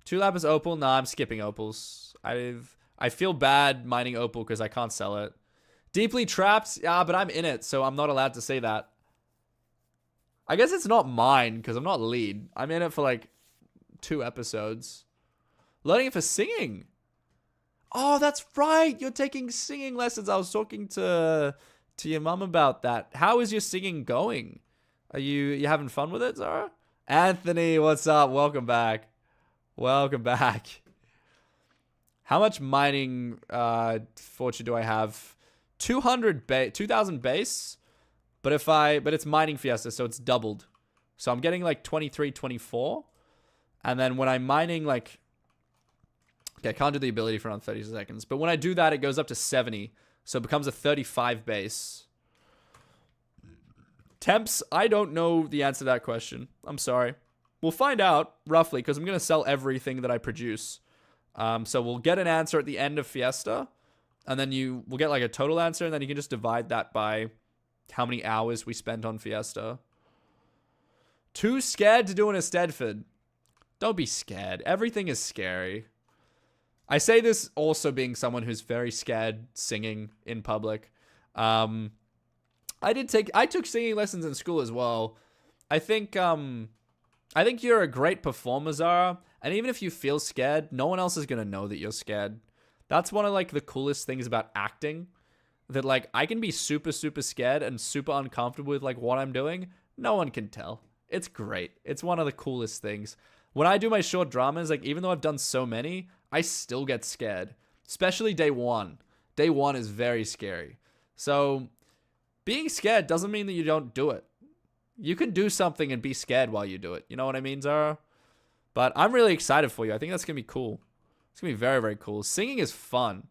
2 lapis opal? Nah, I'm skipping opals. I feel bad mining opal because I can't sell it. Deeply trapped? Yeah, but I'm in it, so I'm not allowed to say that. I guess it's not mine because I'm not lead. I'm in it for like 2 episodes. Learning it for singing. Oh, that's right. You're taking singing lessons. I was talking to your mum about that. How is your singing going? Are you having fun with it, Zara? Anthony, what's up? Welcome back. Welcome back. How much mining fortune do I have? 2,000 base. But it's mining fiesta, so it's doubled. So I'm getting like 23, 24. And then when I'm mining, like, okay, I can't do the ability for around 30 seconds. But when I do that, it goes up to 70. So it becomes a 35 base. Temps, I don't know the answer to that question. I'm sorry. We'll find out, roughly, because I'm going to sell everything that I produce. So we'll get an answer at the end of Fiesta. And then we'll get like a total answer. And then you can just divide that by how many hours we spent on Fiesta. Too scared to do an Estedford. Don't be scared. Everything is scary. I say this also being someone who's very scared singing in public. I took singing lessons in school as well. I think you're a great performer, Zara. And even if you feel scared, no one else is going to know that you're scared. That's one of like the coolest things about acting. That like I can be super, super scared and super uncomfortable with like what I'm doing. No one can tell. It's great. It's one of the coolest things. When I do my short dramas, like even though I've done so many, I still get scared. Especially day 1. Day 1 is very scary. So being scared doesn't mean that you don't do it. You can do something and be scared while you do it. You know what I mean, Zara? But I'm really excited for you. I think that's going to be cool. It's going to be very, very cool. Singing is fun.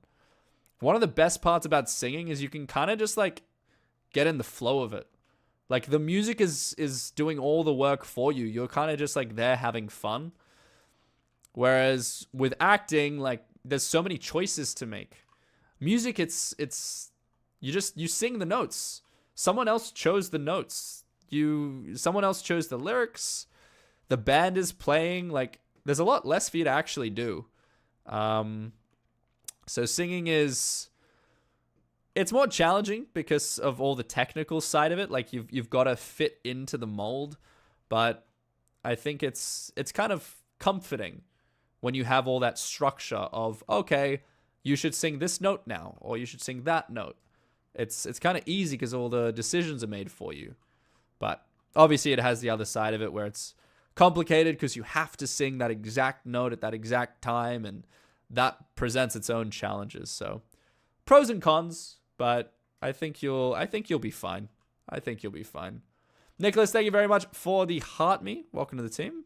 One of the best parts about singing is you can kind of just like get in the flow of it. Like the music is doing all the work for you. You're kind of just like there having fun. Whereas with acting, like there's so many choices to make. Music, it's you sing the notes. Someone else chose the notes. Someone else chose the lyrics. The band is playing. Like there's a lot less for you to actually do. So singing it's more challenging because of all the technical side of it. Like you've got to fit into the mold, but I think it's kind of comforting when you have all that structure of, okay, you should sing this note now, or you should sing that note. It's kind of easy because all the decisions are made for you. But obviously it has the other side of it where it's complicated because you have to sing that exact note at that exact time, and that presents its own challenges. So, Pros and cons, but I think you'll be fine. I think you'll be fine. Nicholas, thank you very much for the heart me. Welcome to the team.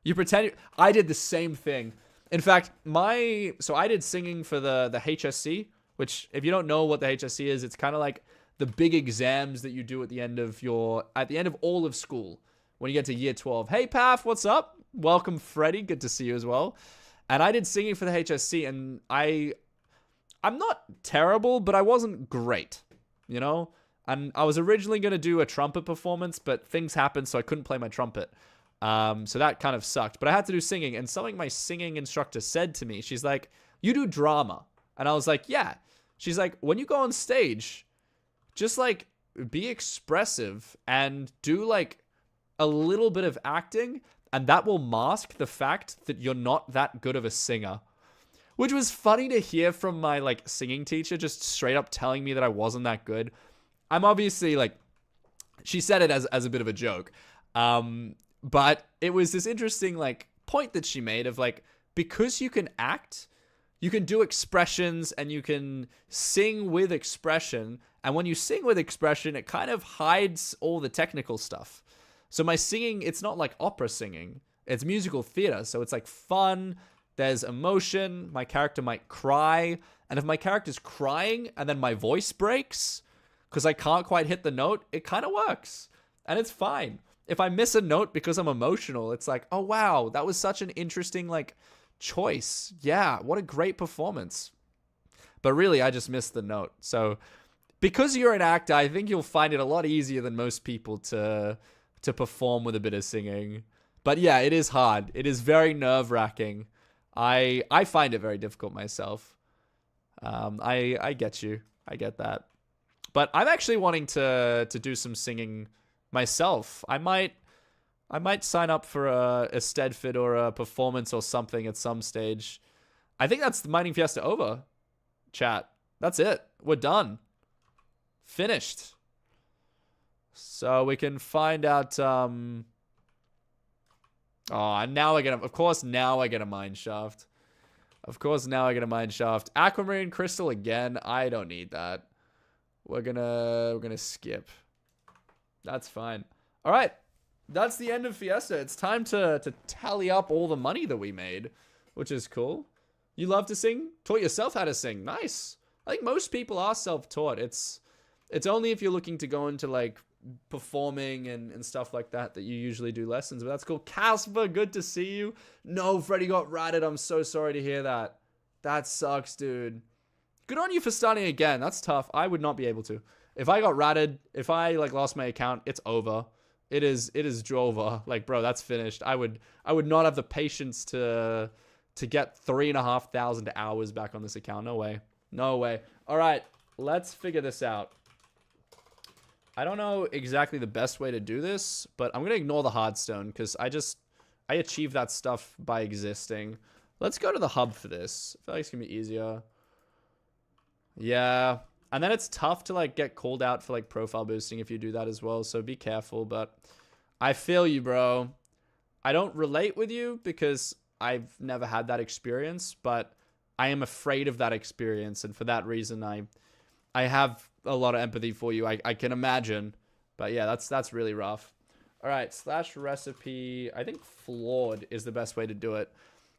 You pretend I did the same thing. In fact, so I did singing for the HSC, which if you don't know what the HSC is, it's kind of like the big exams that you do at the end of all of school when you get to year 12. Hey Paf, what's up? Welcome Freddie, good to see you as well. And I did singing for the HSC, and I'm not terrible, but I wasn't great, you know? And I was originally going to do a trumpet performance, but things happened, so I couldn't play my trumpet. So that kind of sucked. But I had to do singing, and something my singing instructor said to me, she's like, you do drama. And I was like, yeah. She's like, when you go on stage, just like be expressive and do like a little bit of acting, and that will mask the fact that you're not that good of a singer. Which was funny to hear from my like singing teacher, just straight up telling me that I wasn't that good. I'm obviously like, she said it as a bit of a joke. But it was this interesting like point that she made of like, because you can act, you can do expressions and you can sing with expression. And when you sing with expression, it kind of hides all the technical stuff. So my singing, it's not like opera singing. It's musical theater. So it's like fun. There's emotion. My character might cry. And if my character's crying and then my voice breaks because I can't quite hit the note, it kind of works. And it's fine. If I miss a note because I'm emotional, it's like, oh, wow, that was such an interesting like choice. Yeah, what a great performance. But really, I just missed the note. So because you're an actor, I think you'll find it a lot easier than most people to perform with a bit of singing. But yeah, it is hard. It is very nerve-wracking. I find it very difficult myself. I get you. I get that. But I'm actually wanting to do some singing myself. I might sign up for a Steadfit or a performance or something at some stage. I think that's the Mining Fiesta over, chat. That's it. We're done. Finished. So we can find out... Oh, and now I get a... Of course, now I get a mine shaft. Of course, now I get a mine shaft. Aquamarine crystal again. I don't need that. We're gonna skip. That's fine. All right. That's the end of Fiesta. It's time to tally up all the money that we made, which is cool. You love to sing? Taught yourself how to sing. Nice. I think most people are self-taught. It's only if you're looking to go into like performing and stuff like that you usually do lessons, but that's cool. Casper, good to see you. No, Freddy got ratted. I'm so sorry to hear that. That sucks, dude. Good on you for starting again. That's tough. I would not be able to. If I got ratted, if I like lost my account, it's over. It is over. Like, bro, that's finished. I would not have the patience to get 3,500 hours back on this account. No way. No way. All right, let's figure this out. I don't know exactly the best way to do this, but I'm going to ignore the hardstone because I achieved that stuff by existing. Let's go to the hub for this. I feel like it's going to be easier. Yeah. And then it's tough to like get called out for like profile boosting if you do that as well. So be careful, but I feel you, bro. I don't relate with you because I've never had that experience, but I am afraid of that experience. And for that reason, I have a lot of empathy for you. I can imagine, but yeah, that's really rough. All right. / recipe. I think flawed is the best way to do it.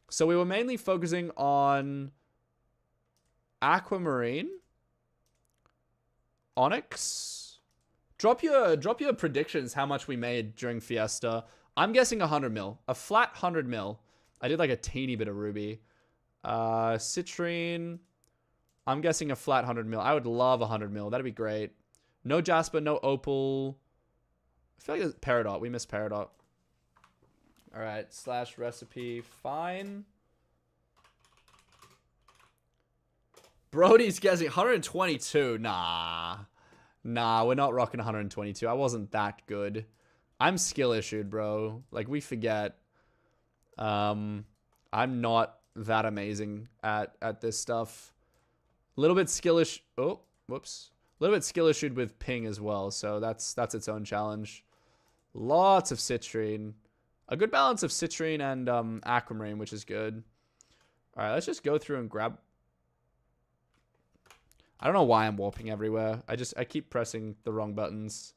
So we were mainly focusing on aquamarine, onyx. Drop your predictions how much we made during Fiesta. I'm guessing 100 mil. A flat 100 mil. I did like a teeny bit of ruby. Citrine. I'm guessing a flat 100 mil. I would love 100 mil. That'd be great. No jasper, no opal. I feel like it's peridot. We missed peridot. All right. / recipe. Fine. Brody's guessing 122. Nah, we're not rocking 122. I wasn't that good. I'm skill issued, bro. Like, we forget. I'm not that amazing at this stuff. A little bit skillish. Oh, whoops. A little bit skill issued with ping as well. So that's its own challenge. Lots of citrine. A good balance of citrine and aquamarine, which is good. All right, let's just go through and grab. I don't know why I'm warping everywhere. I keep pressing the wrong buttons.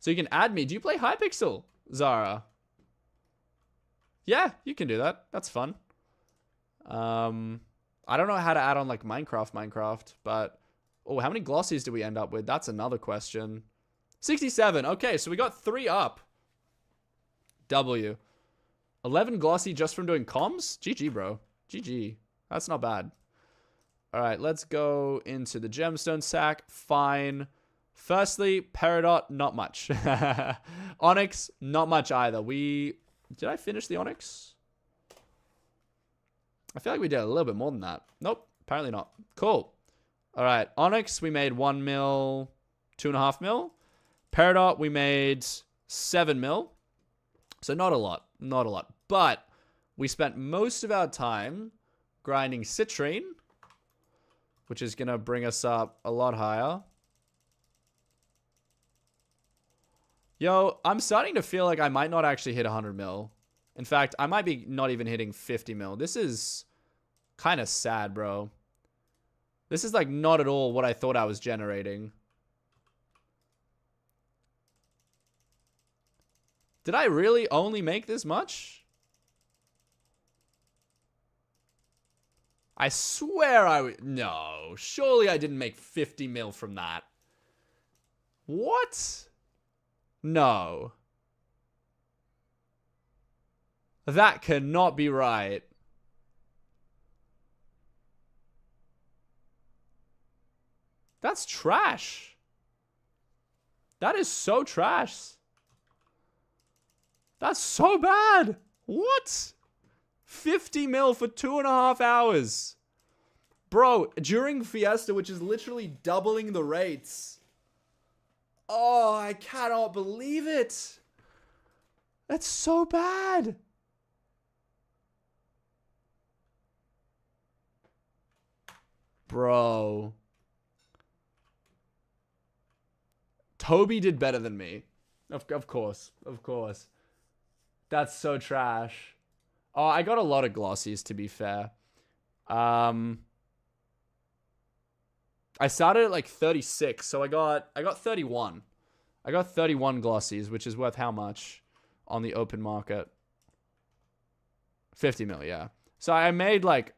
So you can add me. Do you play Hypixel, Zara? Yeah, you can do that. That's fun. I don't know how to add on like Minecraft, but oh, how many glossies do we end up with? That's another question. 67. Okay, so we got 3 up. W. 11 glossy just from doing comms? GG, bro. GG. That's not bad. All right, let's go into the gemstone sack. Fine. Firstly, Peridot, not much. Onyx, not much either. Did I finish the Onyx? I feel like we did a little bit more than that. Nope, apparently not. Cool. All right, Onyx, we made 1 mil, 2.5 mil. Peridot, we made 7 mil. So not a lot, not a lot. But we spent most of our time grinding citrine, which is going to bring us up a lot higher. Yo, I'm starting to feel like I might not actually hit 100 mil. In fact, I might be not even hitting 50 mil. This is kind of sad, bro. This is like not at all what I thought I was generating. Did I really only make this much? I swear I would. No, surely I didn't make 50 mil from that. What? No. That cannot be right. That's trash. That is so trash. That's so bad. What? 50 mil for 2.5 hours. Bro, during Fiesta, which is literally doubling the rates. Oh, I cannot believe it. That's so bad. Bro. Toby did better than me. Of course. Of course. That's so trash. Oh, I got a lot of glossies, to be fair. I started at like 36, so I got 31. I got 31 glossies, which is worth how much on the open market? 50 mil, yeah. So I made like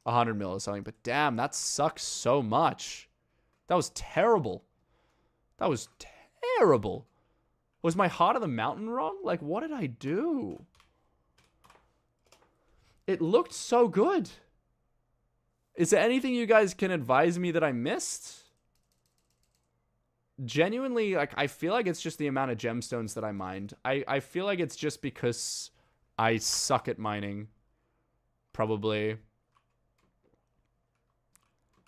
100 mil or something, but damn, that sucks so much. That was terrible. That was terrible. Was my Heart of the Mountain wrong? Like, what did I do? It looked so good. Is there anything you guys can advise me that I missed? Genuinely, like, I feel like it's just the amount of gemstones that I mined. I feel like it's just because I suck at mining. Probably.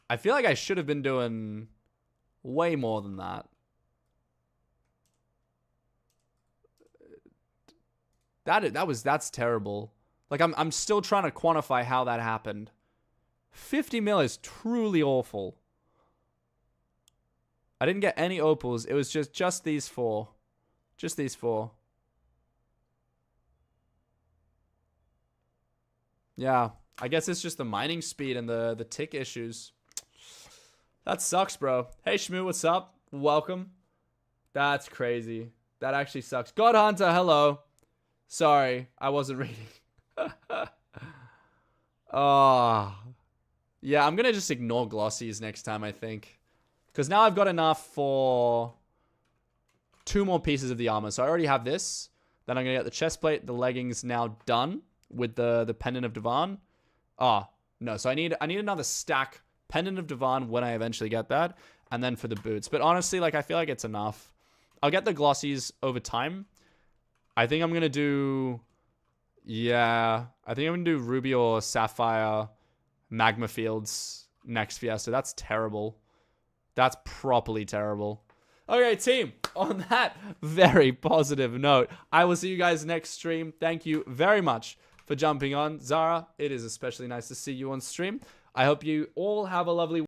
I feel like I should have been doing way more than that. That's terrible. Like, I'm still trying to quantify how that happened. 50 mil is truly awful. I didn't get any opals. It was just these 4. Just these 4. Yeah. I guess it's just the mining speed and the tick issues. That sucks, bro. Hey, Shmoo, what's up? Welcome. That's crazy. That actually sucks. God Hunter, hello. Sorry, I wasn't reading. Oh. Yeah, I'm going to just ignore glossies next time, I think. Because now I've got enough for 2 more pieces of the armor. So I already have this. Then I'm going to get the chest plate, the leggings now done with the Pendant of Divan. Oh, no. So I need another stack Pendant of Divan when I eventually get that. And then for the boots. But honestly, like, I feel like it's enough. I'll get the glossies over time. I think I'm going to do... Yeah. I think I'm going to do Ruby or Sapphire Magma Fields next Fiesta. That's terrible. That's properly terrible. Okay, team. On that very positive note, I will see you guys next stream. Thank you very much for jumping on. Zara, it is especially nice to see you on stream. I hope you all have a lovely